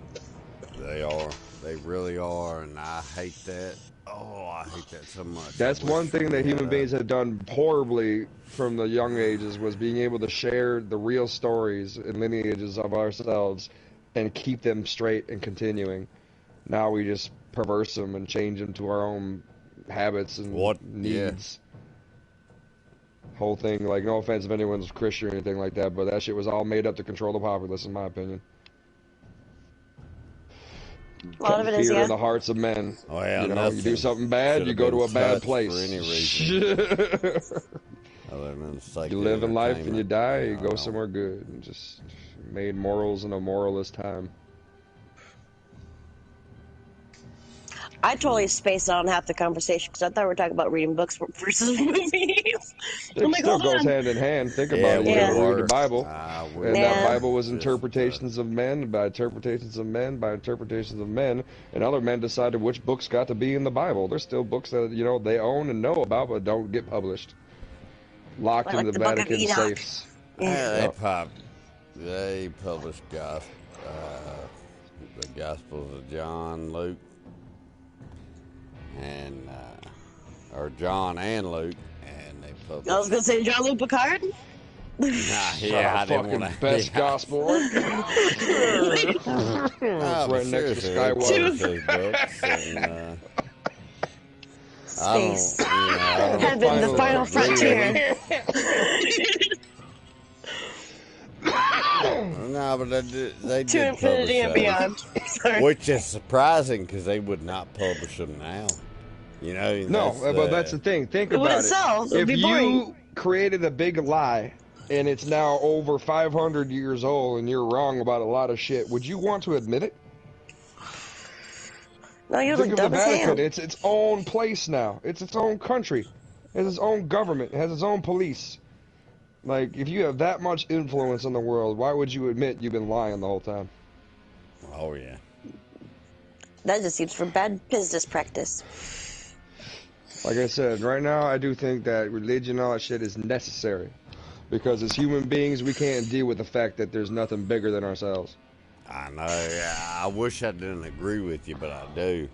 They are. They really are, and I hate that. Oh, I hate that so much. That's one thing that human beings have done horribly from the young ages, was being able to share the real stories and lineages of ourselves and keep them straight and continuing. Now we just perverse them and change them to our own habits and needs. Whole thing, like, no offense if anyone's Christian or anything like that, but that shit was all made up to control the populace, in my opinion. A lot of it is, fear yeah. in the hearts of men. Oh, yeah, you know, you do something bad, you go to a bad place. For any reason. You live in life and you die, you go somewhere good. And just made morals in a moralist time. I totally spaced out on half the conversation because I thought we were talking about reading books versus movies. It still goes hand in hand. Think about it. You read the Bible, and that Bible was interpretations of men, by interpretations of men, by interpretations of men, and other men decided which books got to be in the Bible. There's still books that they own and know about, but don't get published, locked in the Vatican safes. Yeah, they published the Gospels of John, Luke. And or John and Luke, and they published. I was gonna say John Luke Picard. Yeah, I didn't want to. Best gospel. Right next to Skywalker. Space. Heaven, the final frontier. No, but they to infinity and beyond. Which is surprising because they would not publish them now. You know. No, but that's the thing. Think about it. If you created a big lie and it's now over 500 years old and you're wrong about a lot of shit, would you want to admit it? No, you're Think like of the dumb as Vatican. hell. It's its own place now. It's its own country. It has its own government. It has its own police. Like, if you have that much influence in the world, why would you admit you've been lying the whole time? Oh, yeah. That just seems for bad business practice. Like I said, right now I do think that religion and all that shit is necessary. Because as human beings, we can't deal with the fact that there's nothing bigger than ourselves. I know. I wish I didn't agree with you, but I do.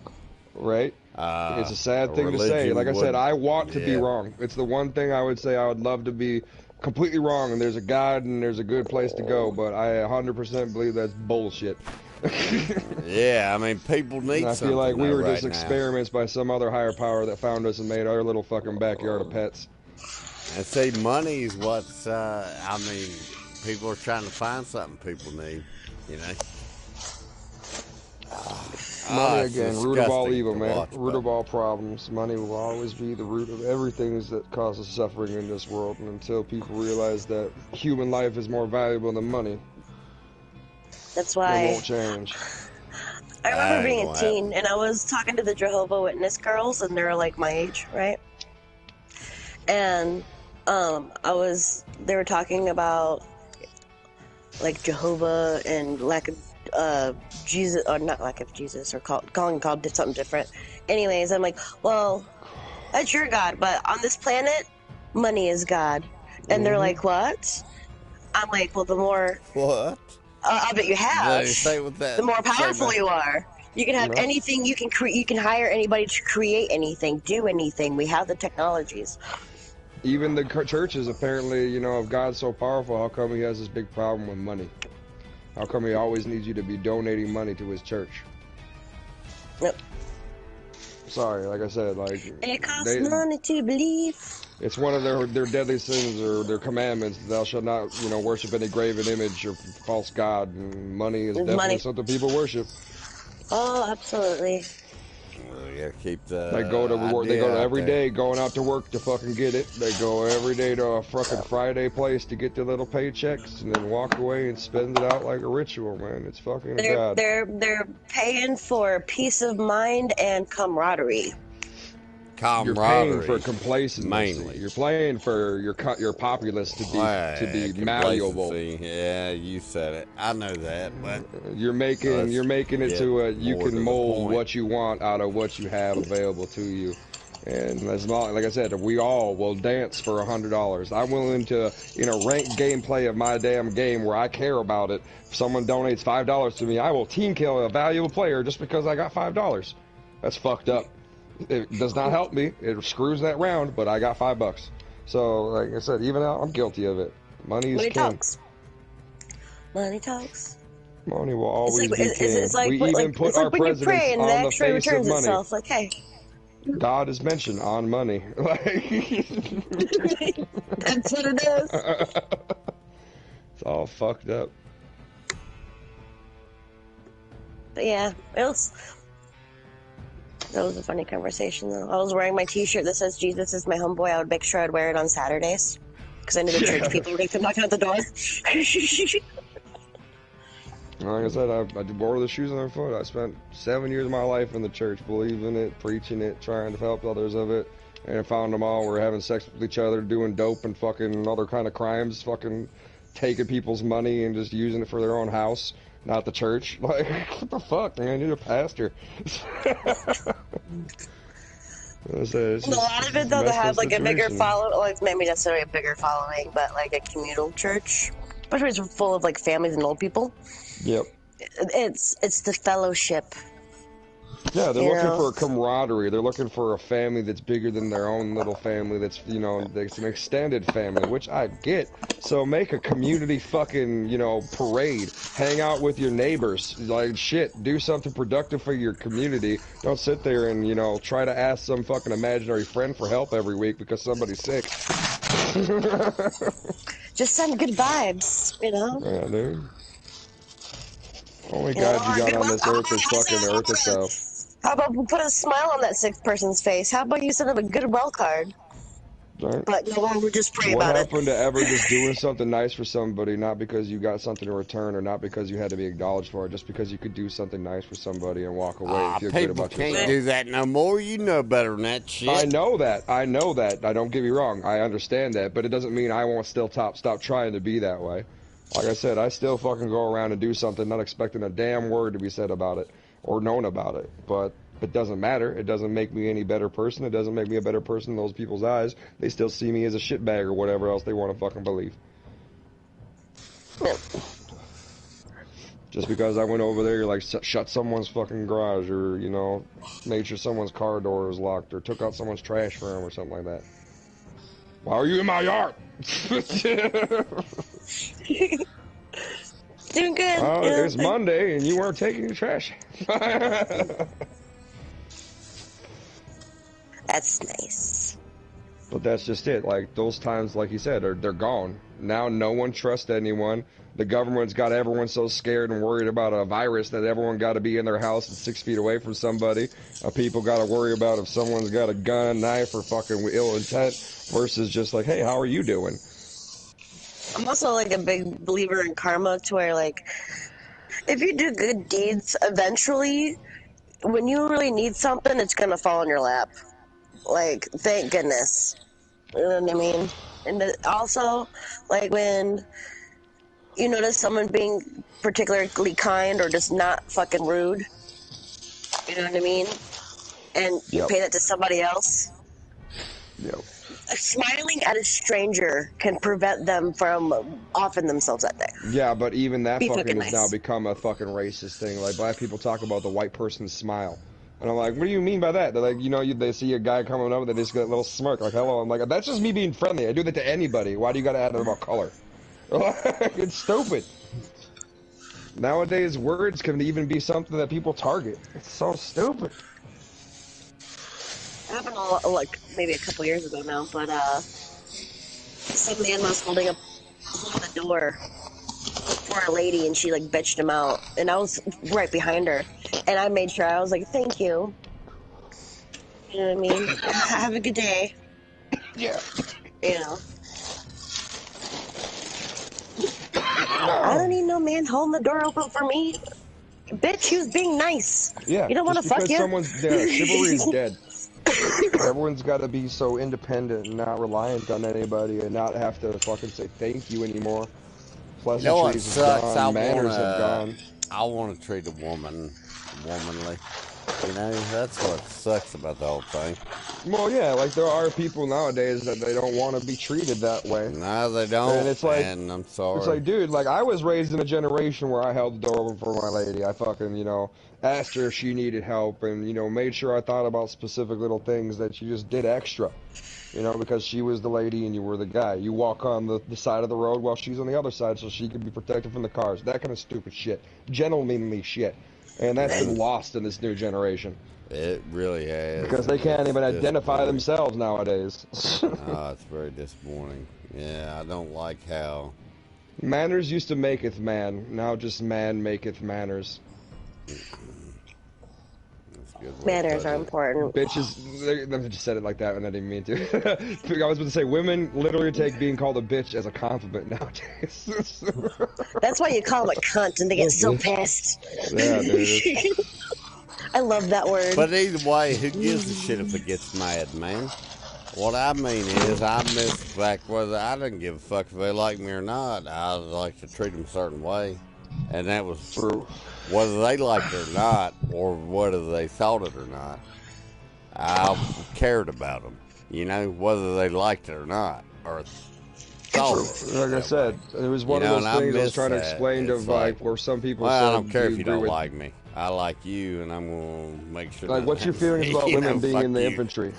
Right? It's a sad thing to say. Like I said, I want to be wrong. It's the one thing I would say I would love to be completely wrong, and there's a God and there's a good place to go, but I 100% believe that's bullshit. Yeah, I mean, people need something. I feel like we were just now. experiments by some other higher power that found us and made our little fucking backyard of pets. And see, money is what's, I mean, people are trying to find something people need, you know? Money again, root of all evil, man. Root of all problems. Money will always be the root of everything that causes suffering in this world. And until people realize that human life is more valuable than money, that's why it won't change. I remember being a teen, and I was talking to the Jehovah's Witness girls, and they're like my age, right? And they were talking about like Jehovah and lack of Jesus, or not lack of Jesus, or calling God something different. Anyways, I'm like, well, that's your God, but on this planet, money is God. And they're like, what? I'm like, well, the more I bet you have, the more powerful you are. You can have anything. You can hire anybody to create anything, do anything. We have the technologies. even the churches apparently, you know, if God's so powerful, how come he has this big problem with money? How come he always needs you to be donating money to his church? Yep. Sorry, like I said, like it costs money to believe. It's one of their deadly sins or their commandments. Thou shalt not, you know, worship any graven image or false god. And money is definitely something people worship. Oh, absolutely. Yeah, keep the. They go to work. They go to every day, going out to work to fucking get it. They go every day to a fucking Friday place to get their little paychecks, and then walk away and spend it out like a ritual, man. It's fucking God. They're paying for peace of mind and camaraderie. You're paying for complacency. Mainly, you're paying for your populace to be malleable. Yeah, you said it. I know that, but you're making it to you can mold what you want out of what you have available to you. And as long, like I said, we all will dance for $100. I'm willing to, you know, rank gameplay of my damn game where I care about it. If someone donates $5 to me, I will team kill a valuable player just because I got $5. That's fucked up. It does not help me. It screws that round, but I got $5. So, like I said, even I'm guilty of it. Money is king. Talks. Money talks. Money will always be king. It's like, we even put our presidents on the face of money. Itself. Like, hey. God is mentioned on money. That's what it is. It's all fucked up. But yeah, that was a funny conversation, though. I was wearing my T-shirt that says "Jesus is my homeboy." I would make sure I'd wear it on Saturdays because I knew the church people would come knocking at the door. Like I said, I wore the shoes on their foot. I spent 7 years of my life in the church, believing it, preaching it, trying to help others of it, and I found them all were having sex with each other, doing dope and fucking other kind of crimes, fucking taking people's money and just using it for their own house. Not the church. Like, what the fuck, man? You're a pastor. A lot of it, though, they have like a bigger following, like maybe necessarily a bigger following, but like a communal church, especially it's full of like families and old people. Yep. It's the fellowship. Yeah, they're looking for a camaraderie. They're looking for a family that's bigger than their own little family. That's, you know, it's an extended family, which I get. So make a community fucking, you know, parade. Hang out with your neighbors. Like, shit, do something productive for your community. Don't sit there and, you know, try to ask some fucking imaginary friend for help every week because somebody's sick. Just send good vibes, you know? Yeah, dude. Only God you got on this earth is fucking the earth itself. How about we put a smile on that sick person's face? How about you send them a goodwill card? Right. But no one would just pray about it. What happened to ever just doing something nice for somebody, not because you got something in return or not because you had to be acknowledged for it, just because you could do something nice for somebody and walk away and feel good about yourself? People can't do that no more. You know better than that shit. I know that. I don't get me wrong. I understand that, but it doesn't mean I won't still stop trying to be that way. Like I said, I still fucking go around and do something not expecting a damn word to be said about it or known about it. But it doesn't matter. It doesn't make me any better person. It doesn't make me a better person in those people's eyes. They still see me as a shitbag or whatever else they want to fucking believe. Just because I went over there, like, shut someone's fucking garage or, you know, made sure someone's car door was locked or took out someone's trash for them or something like that. Why are you in my yard? Doing good. Oh, it's Monday and you weren't taking your trash. That's nice. But that's just it. Like, those times, like you said, they're gone. Now no one trusts anyone. The government's got everyone so scared and worried about a virus that everyone got to be in their house and 6 feet away from somebody. People got to worry about if someone's got a gun, knife, or fucking ill intent versus just like, hey, how are you doing? I'm also like a big believer in karma to where, like, if you do good deeds, eventually, when you really need something, it's going to fall in your lap. Like, thank goodness. You know what I mean? And also, like, when you notice someone being particularly kind or just not fucking rude, you know what I mean? And you pay that to somebody else. Yep. Smiling at a stranger can prevent them from offing themselves that day. Yeah, but even that fucking fucking has now become a fucking racist thing. Like, black people talk about the white person's smile. And I'm like, what do you mean by that? They're like, you know, they see a guy coming up and they just get a little smirk, like, hello. I'm like, that's just me being friendly. I do that to anybody. Why do you got to add it about color? It's stupid. Nowadays, words can even be something that people target. It's so stupid. It happened like maybe a couple years ago now, but some man was holding the door for a lady, and she like bitched him out, and I was right behind her, and I made sure I was like, "Thank you." You know what I mean? Have a good day. Yeah. You know. I don't need no man holding the door open for me. Bitch, he was being nice. Yeah. You don't want to fuck you. Someone's there. Chivalry is dead. Everyone's got to be so independent and not reliant on anybody and not have to fucking say thank you anymore. Pleasantries have gone, manners have gone. I want to treat a woman womanly. You know, that's what sucks about the whole thing. Well, yeah, like there are people nowadays that they don't want to be treated that way. No, they don't. And it's like, and I'm sorry. It's like, dude, like I was raised in a generation where I held the door open for my lady. I fucking, you know, asked her if she needed help and, you know, made sure I thought about specific little things that she just did extra. You know, because she was the lady and you were the guy. You walk on the side of the road while she's on the other side so she could be protected from the cars. That kind of stupid shit. Gentlemanly shit. And that's been lost in this new generation. It really has. Because they can't even identify themselves nowadays. Oh, it's very disappointing. Yeah, I don't like how... Manners used to maketh man. Now just man maketh manners. Manners are important. Bitches, I just said it like that and I didn't mean to. I was about to say, women literally take being called a bitch as a compliment nowadays. That's why you call them a cunt and they get so pissed. Yeah, dude. I love that word. But either way, who gives a shit if it gets mad, man? What I mean is, I miss the fact whether I didn't give a fuck if they like me or not. I like to treat them a certain way. And that was true. Whether they liked it or not, or whether they thought it or not, I cared about them. You know, whether they liked it or not, or thought it. Like I said, it was one of those things I was trying to explain to like where some people well, said, I don't care if you don't like me. I like you, and I'm going to make sure. Like, what's your feelings about women being in the infantry?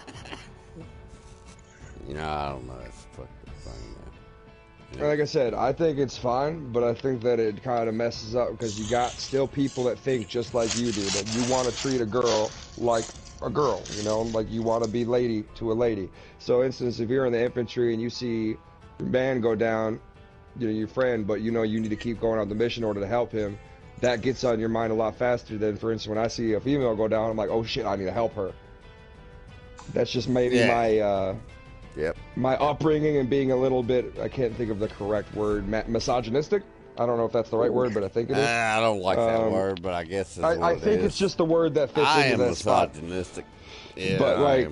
You know, I don't know. It's a fucking thing, man. Like I said, I think it's fine, but I think that it kind of messes up because you got still people that think just like you do, that you want to treat a girl like a girl, you know, like you want to be lady to a lady. So, instance, if you're in the infantry and you see your man go down, you know, your friend, but you know you need to keep going on the mission in order to help him, that gets on your mind a lot faster than, for instance, when I see a female go down, I'm like, oh shit, I need to help her. That's just maybe my upbringing and being a little bit, I can't think of the correct word, misogynistic. I don't know if that's the right word, but I think it is. I don't like that word, but I guess it's I think it's just the word that fits into that spot. Misogynistic. Yeah, but like,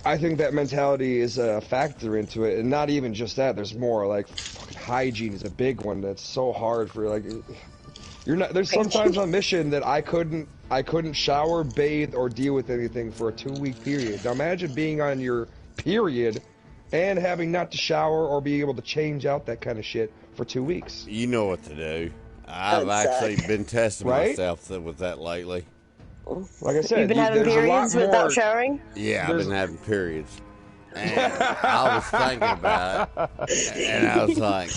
I think that mentality is a factor into it, and not even just that. There's more. Like, fucking hygiene is a big one. That's so hard for like. You're not. There's sometimes on mission that I couldn't shower, bathe, or deal with anything for a 2-week period. Now imagine being on your period and having not to shower or be able to change out that kind of shit for 2 weeks. You know what to do. I've actually been testing myself with that lately. Like I said, you've been having periods without showering? Yeah, I've been having periods. And I was thinking about it, and I was like,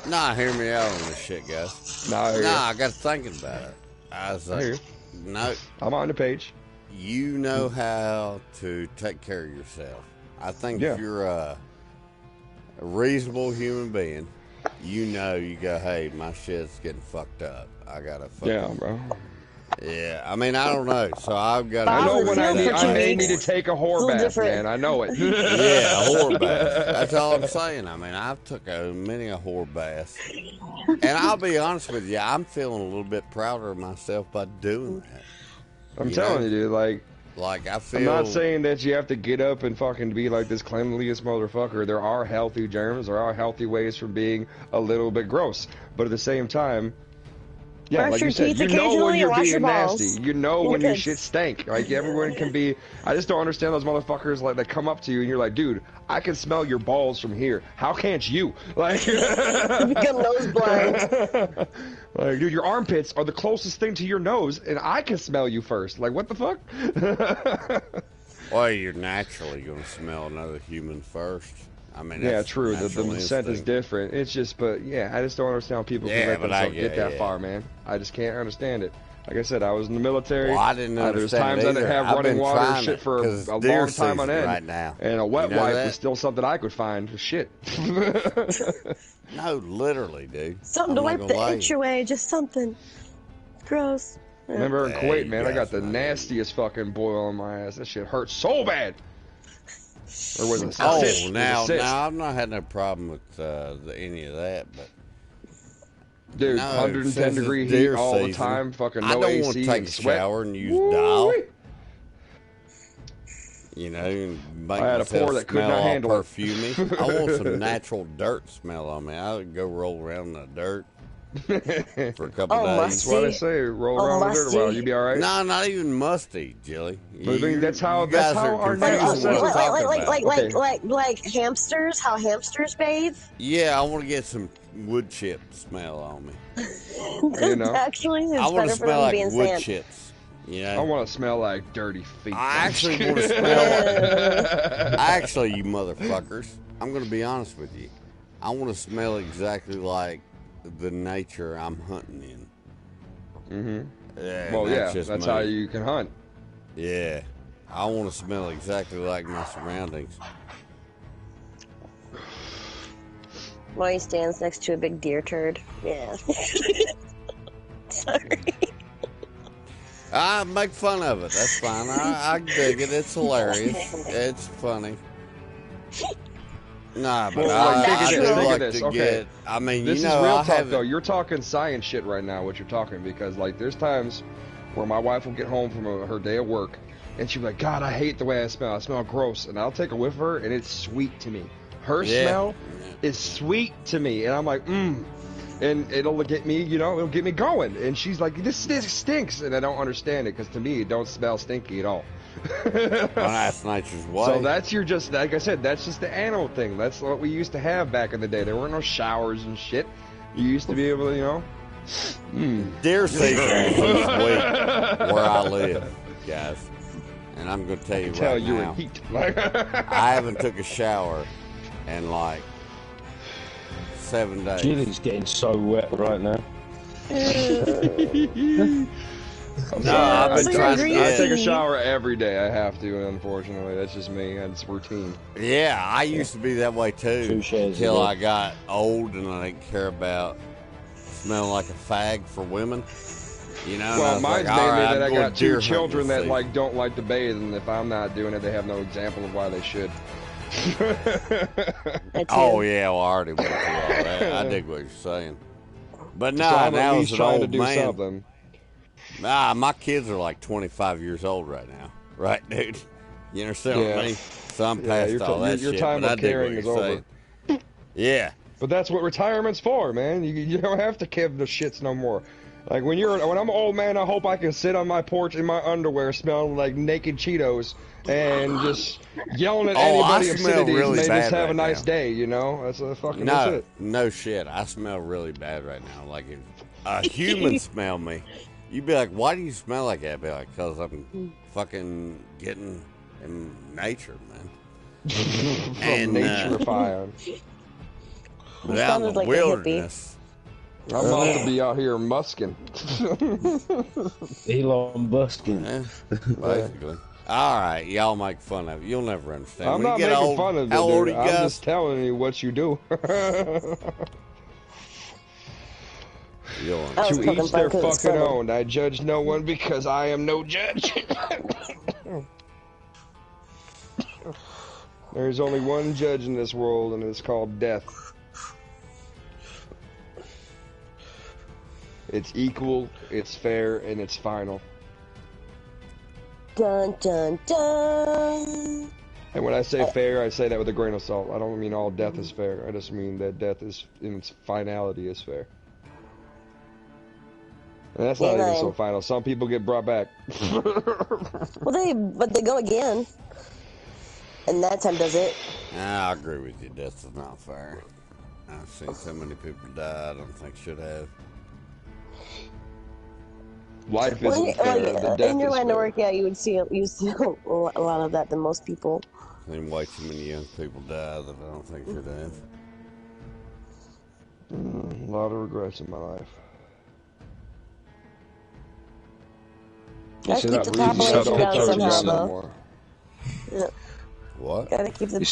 nah, hear me out on this shit, guys. I got thinking about it. I was like, no. I'm on the page. You know how to take care of yourself. I think if you're a reasonable human being, you know, you go, hey, my shit's getting fucked up. I gotta fucking... bro. Yeah, I mean, I don't know. So I've got. I know when I may need to take a whore bath, man. I know it. Yeah, a whore bath. That's all I'm saying. I mean, I've took many a whore bath, and I'll be honest with you, I'm feeling a little bit prouder of myself by doing that. I'm telling you, dude. Like I feel. I'm not saying that you have to get up and fucking be like this cleanliest motherfucker. There are healthy germs. There are healthy ways from being a little bit gross, but at the same time. Yeah, like you said, you know when you're being nasty. You know when your shit stank. Like, everyone can be... I just don't understand those motherfuckers like that come up to you and you're like, dude, I can smell your balls from here. How can't you? Like, you become nose blind. Like, dude, your armpits are the closest thing to your nose, and I can smell you first. Like, what the fuck? Well, you're naturally going to smell another human first. I mean, yeah, true. The scent is different. It's just, but yeah, I just don't understand how people can let themselves get that far, man. I just can't understand it. Like I said, I was in the military. Well, I didn't understand There's times I didn't have running water and shit for a long time on end. Right now. And a wet wipe was still something I could find. Shit. No, literally, dude. Something to wipe the itch away. Just something. Gross. Yeah. Remember in Kuwait, man, I got the nastiest fucking boil on my ass. That shit hurt so bad. Or was it? Oh, now I've not had no problem with any of that, but. Dude, 110 degree heat all the time, fucking no AC. I don't want to take a shower and use dial. You know, and make I had a pour that could not handle perfumey. I want some natural dirt smell on me. I would go roll around in the dirt for a couple days. That's what I say. Roll around in the dirt a while. You be all right? No, not even musty, Jilly. That's how our like hamsters. How hamsters bathe. Yeah, I want to get some wood chip smell on me. You know, actually, I want to smell like wood chips. Yeah, I want to smell like dirty feet. I actually want to smell. Actually, you motherfuckers, I'm going to be honest with you. I want to smell exactly like the nature I'm hunting in. Mm-hmm. Yeah. Well, that's how you can hunt. Yeah, I want to smell exactly like my surroundings. While he stands next to a big deer turd. Yeah. Sorry. I make fun of it. That's fine. I dig it. It's hilarious. It's funny. Nah, but I do like to get. I mean, this you know, is real talk though. You're talking science shit right now. What you're talking, because like there's times where my wife will get home from her day of work, and she'll be like, "God, I hate the way I smell. I smell gross." And I'll take a whiff of her, and it's sweet to me. Her smell is sweet to me, and I'm like, and it'll get me, you know, it'll get me going. And she's like, this stinks, and I don't understand it, because to me, it don't smell stinky at all. Well, that's nature's way. So that's like I said, that's just the animal thing. That's what we used to have back in the day. There weren't no showers and shit. You used to be able to, you know. Deer season is where I live, guys. And I'm going to tell you right now. You're in heat. I haven't took a shower in like 7 days. Jilly's getting so wet right now. No, I've been trying to I take a shower every day. I have to, unfortunately. That's just me. That's routine. Yeah, I used to be that way too. Until I got old and I didn't care about smelling like a fag for women. You know, well, mine's mainly that I got 2 children that like don't like to bathe, and if I'm not doing it, they have no example of why they should. Oh yeah, well, I already went through all that. I dig what you're saying. But now as an old man, something. Nah, my kids are like 25 years old right now. Right, dude? You understand what I mean? So I'm past all that shit. Your time of caring is over. Yeah. But that's what retirement's for, man. You don't have to give the shits no more. Like when I'm an old man, I hope I can sit on my porch in my underwear smelling like naked Cheetos and just yelling at anybody obscenities and they just have a nice day, you know? That's it. No shit. I smell really bad right now. Like if a human smell me, you'd be like, why do you smell like that? I'd be like, because I'm fucking getting in nature, man. And nature-fied. But out in the wilderness. I'm about to be out here musking. Elon Buskin. Yeah, basically. All right, y'all make fun of it. You'll never understand. I'm not making fun of it, dude. I'm just telling you what you do. To each their fucking own. I judge no one because I am no judge. There's only one judge in this world, and it's called death. It's equal, it's fair, and it's final. Dun, dun, dun. And when I say fair, I say that with a grain of salt. I don't mean all death is fair. I just mean that death is, in its finality, is fair. And that's not even so final. Some people get brought back. But they go again. And that time does it. I agree with you. Death is not fair. I've seen so many people die. I don't think should have. Life isn't fair. The death in your line of work, fair. yeah, you see a lot of that than most people. I've seen way too many young people die that I don't think should have. A lot of regrets in my life. Gotta keep the population down somehow, though. Yeah. What? Gotta keep the. You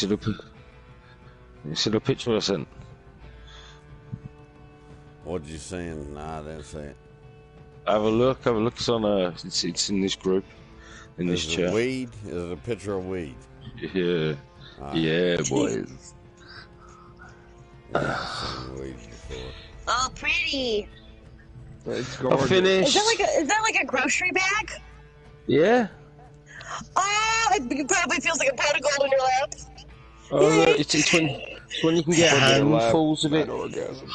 see the picture I sent? What did you saying? Nah, I didn't see it. Have a look. It's on it's in this group, in this chat. Weed? Is it a picture of weed? Yeah. Yeah, boys. I've seen weed before. Oh, pretty. It's I gorgeous. finished. Is that like a grocery bag? Yeah. Oh, it probably feels like a pot of gold in your lap. Oh, it's when you can get handfuls of it. Orgasm.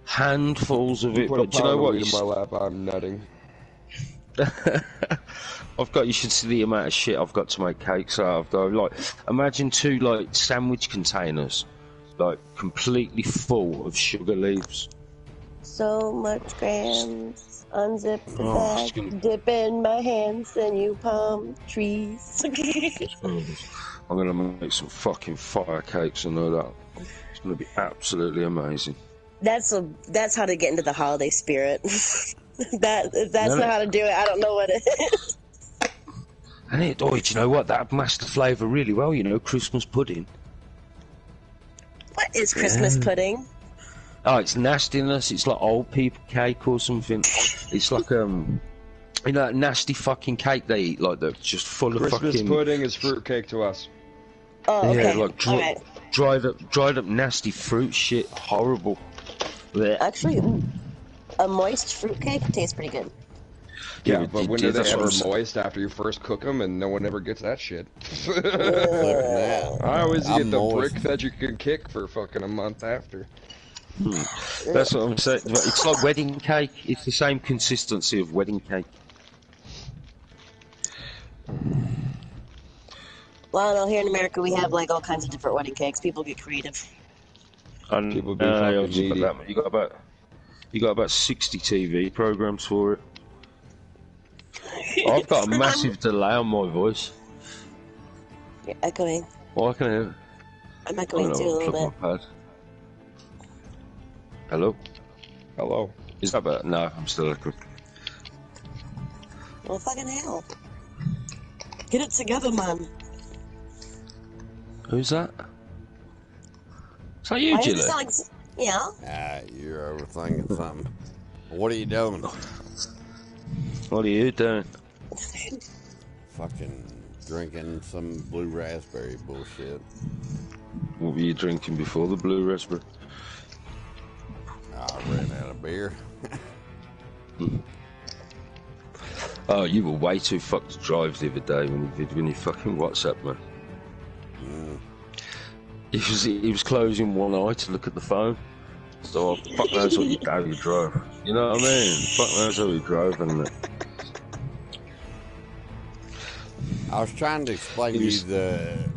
Handfuls of it. Put But do you know what? in my lap, I'm nutting. You should see the amount of shit I've got to make cakes out of though. Like, imagine 2 like sandwich containers, like completely full of sugar leaves. So much grams. Unzip the bag, gonna... dip in my hands, and you palm trees. I'm gonna make some fucking fire cakes and all that. It's gonna be absolutely amazing. That's how to get into the holiday spirit. That's not how to do it. I don't know what it is. And do you know what? That masks the flavour really well. You know, Christmas pudding. What is Christmas pudding? Oh, it's nastiness. It's like old people cake or something. It's like that nasty fucking cake they eat, like that's just full of Christmas fucking. Christmas pudding is fruitcake to us. Oh, okay. Yeah, like dried up nasty fruit shit. Horrible. Blech. Actually, a moist fruitcake tastes pretty good. Yeah, but when are they ever moist after you first cook them, and no one ever gets that shit? I always get the brick that you can kick for fucking a month after. That's what I'm saying. It's like wedding cake. It's the same consistency of wedding cake. Well, I don't know, here in America we have like all kinds of different wedding cakes. People get creative. And people be fucking needy. You got about 60 TV programs for it. I've got a massive delay on my voice. You're echoing. Oh, I can hear. I'm echoing too a little bit. Hello? Hello. Is that better? No, I'm still echoing. Well, fucking hell. Get it together, man. Who's that? Is that you, Jilly? Like, yeah. You're overthinking something. What are you doing? What are you doing? Fucking drinking some blue raspberry bullshit. What were you drinking before the blue raspberry? I ran out of beer. Oh, you were way too fucked to drive the other day when you fucking WhatsApp me. He was closing one eye to look at the phone. So fuck knows how you drove. You know what I mean? Fuck knows how you drove, and I was trying to explain to you the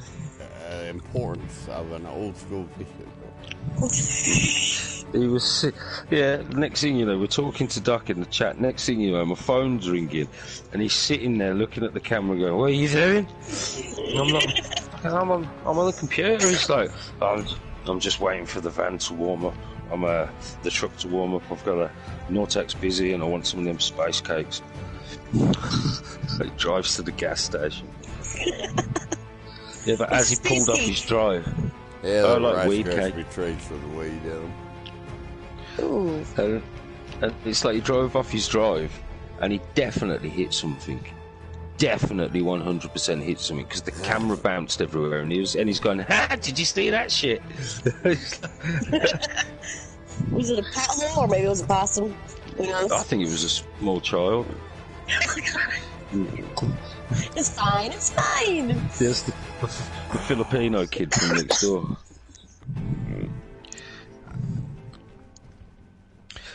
importance of an old school vehicle. He was sick. Yeah, next thing you know, we're talking to Duck in the chat. Next thing you know, my phone's ringing, and he's sitting there looking at the camera going, "What are you doing?" I'm on the computer. He's like, I'm just waiting for the van to warm up. The truck to warm up. I've got a Nortex busy, and I want some of them space cakes. He drives to the gas station. Yeah, but as he pulled up his drive, yeah, I like weed cake. Treats for the weed in them. Ooh. And it's like he drove off his drive, and he definitely hit something. Definitely 100% hit something because the camera bounced everywhere, and he's going, "Ha! Did you see that shit?" Was it a pothole or maybe it was a possum? Who knows? I think it was a small child. It's fine. It's fine. Yes, the Filipino kid from next door.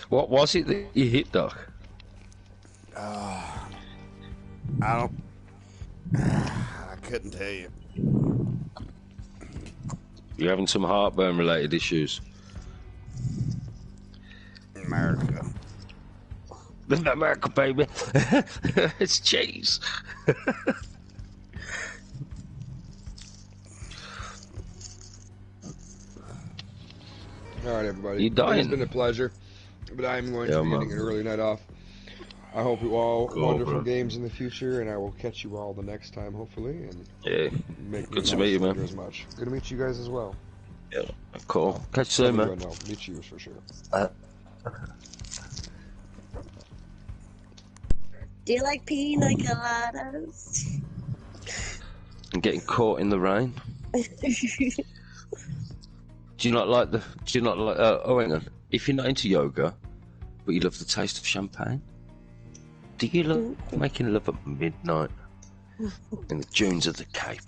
What was it that you hit, Doc? I couldn't tell you. You're having some heartburn-related issues. America. America, baby. It's cheese. All right, everybody. You dying? It's been a pleasure, but I'm going to be getting an early night off. I hope you all wonderful games in the future, and I will catch you all the next time, hopefully. And good to meet you, man. As much. Good to meet you guys as well. Yeah, cool. Catch you soon, man. No, meet you for sure. Do you like pina coladas? And getting caught in the rain. Do you not like oh, hang on. If you're not into yoga, but you love the taste of champagne, do you love making love at midnight in the dunes of the Cape?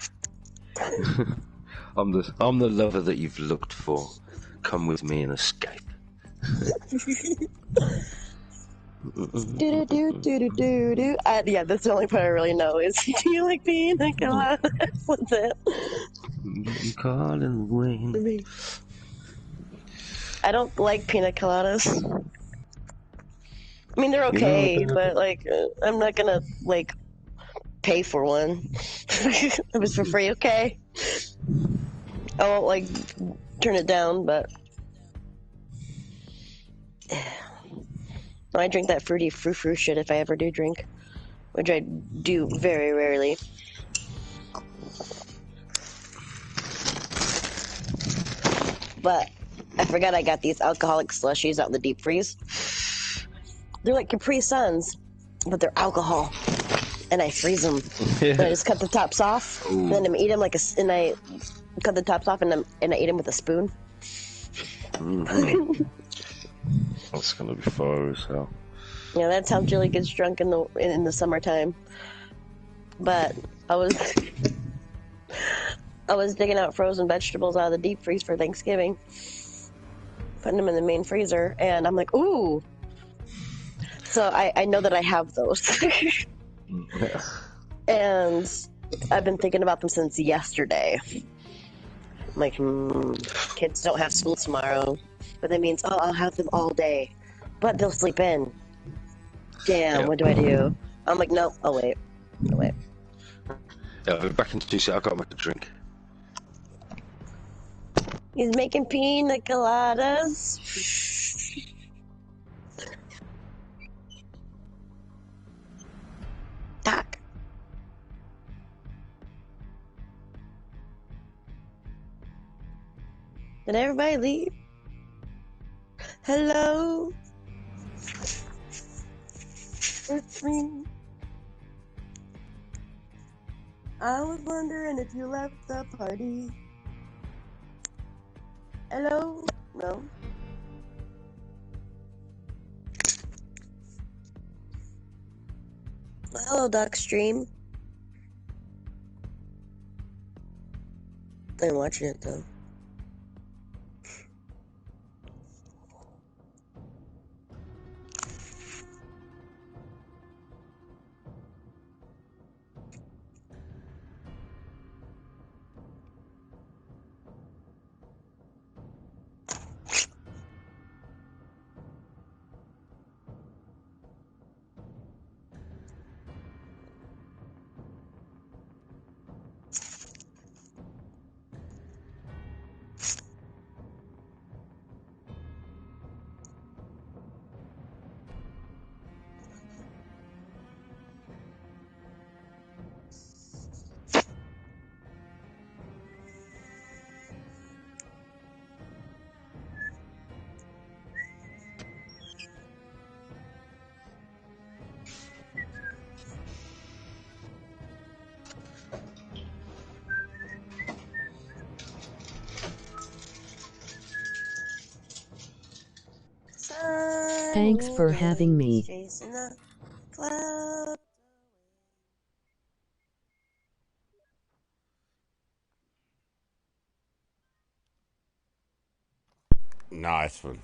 I'm the lover that you've looked for. Come with me and escape. Yeah, that's the only part I really know is do you like pina coladas? What's it? You calling the wind. I don't like pina coladas. I mean, they're okay, but like, I'm not gonna like pay for one. If it's for free, okay. I won't like turn it down, but I drink that fruity frou-frou shit if I ever do drink, which I do very rarely. But I forgot I got these alcoholic slushies out in the deep freeze. They're like Capri Suns, but they're alcohol, and I freeze them. And I just cut the tops off, and then I eat them and I cut the tops off, and I eat them with a spoon. That's gonna be fire as hell. Yeah, that's how Jilly gets drunk in the summertime. But I was digging out frozen vegetables out of the deep freeze for Thanksgiving, putting them in the main freezer, and I'm like, ooh. So I know that I have those. And I've been thinking about them since yesterday. I'm like, kids don't have school tomorrow, but that means, I'll have them all day. But they'll sleep in. Damn, what do I do? I'm like, no, I'll wait. Yeah, I'll be back in 2 seconds. I've got to make a drink. He's making pina coladas. Doc. Did everybody leave? Hello? It's me. I was wondering if you left the party. Hello? No? Hello, Doc Stream. I'm watching it though. Thanks for having me. Nice one.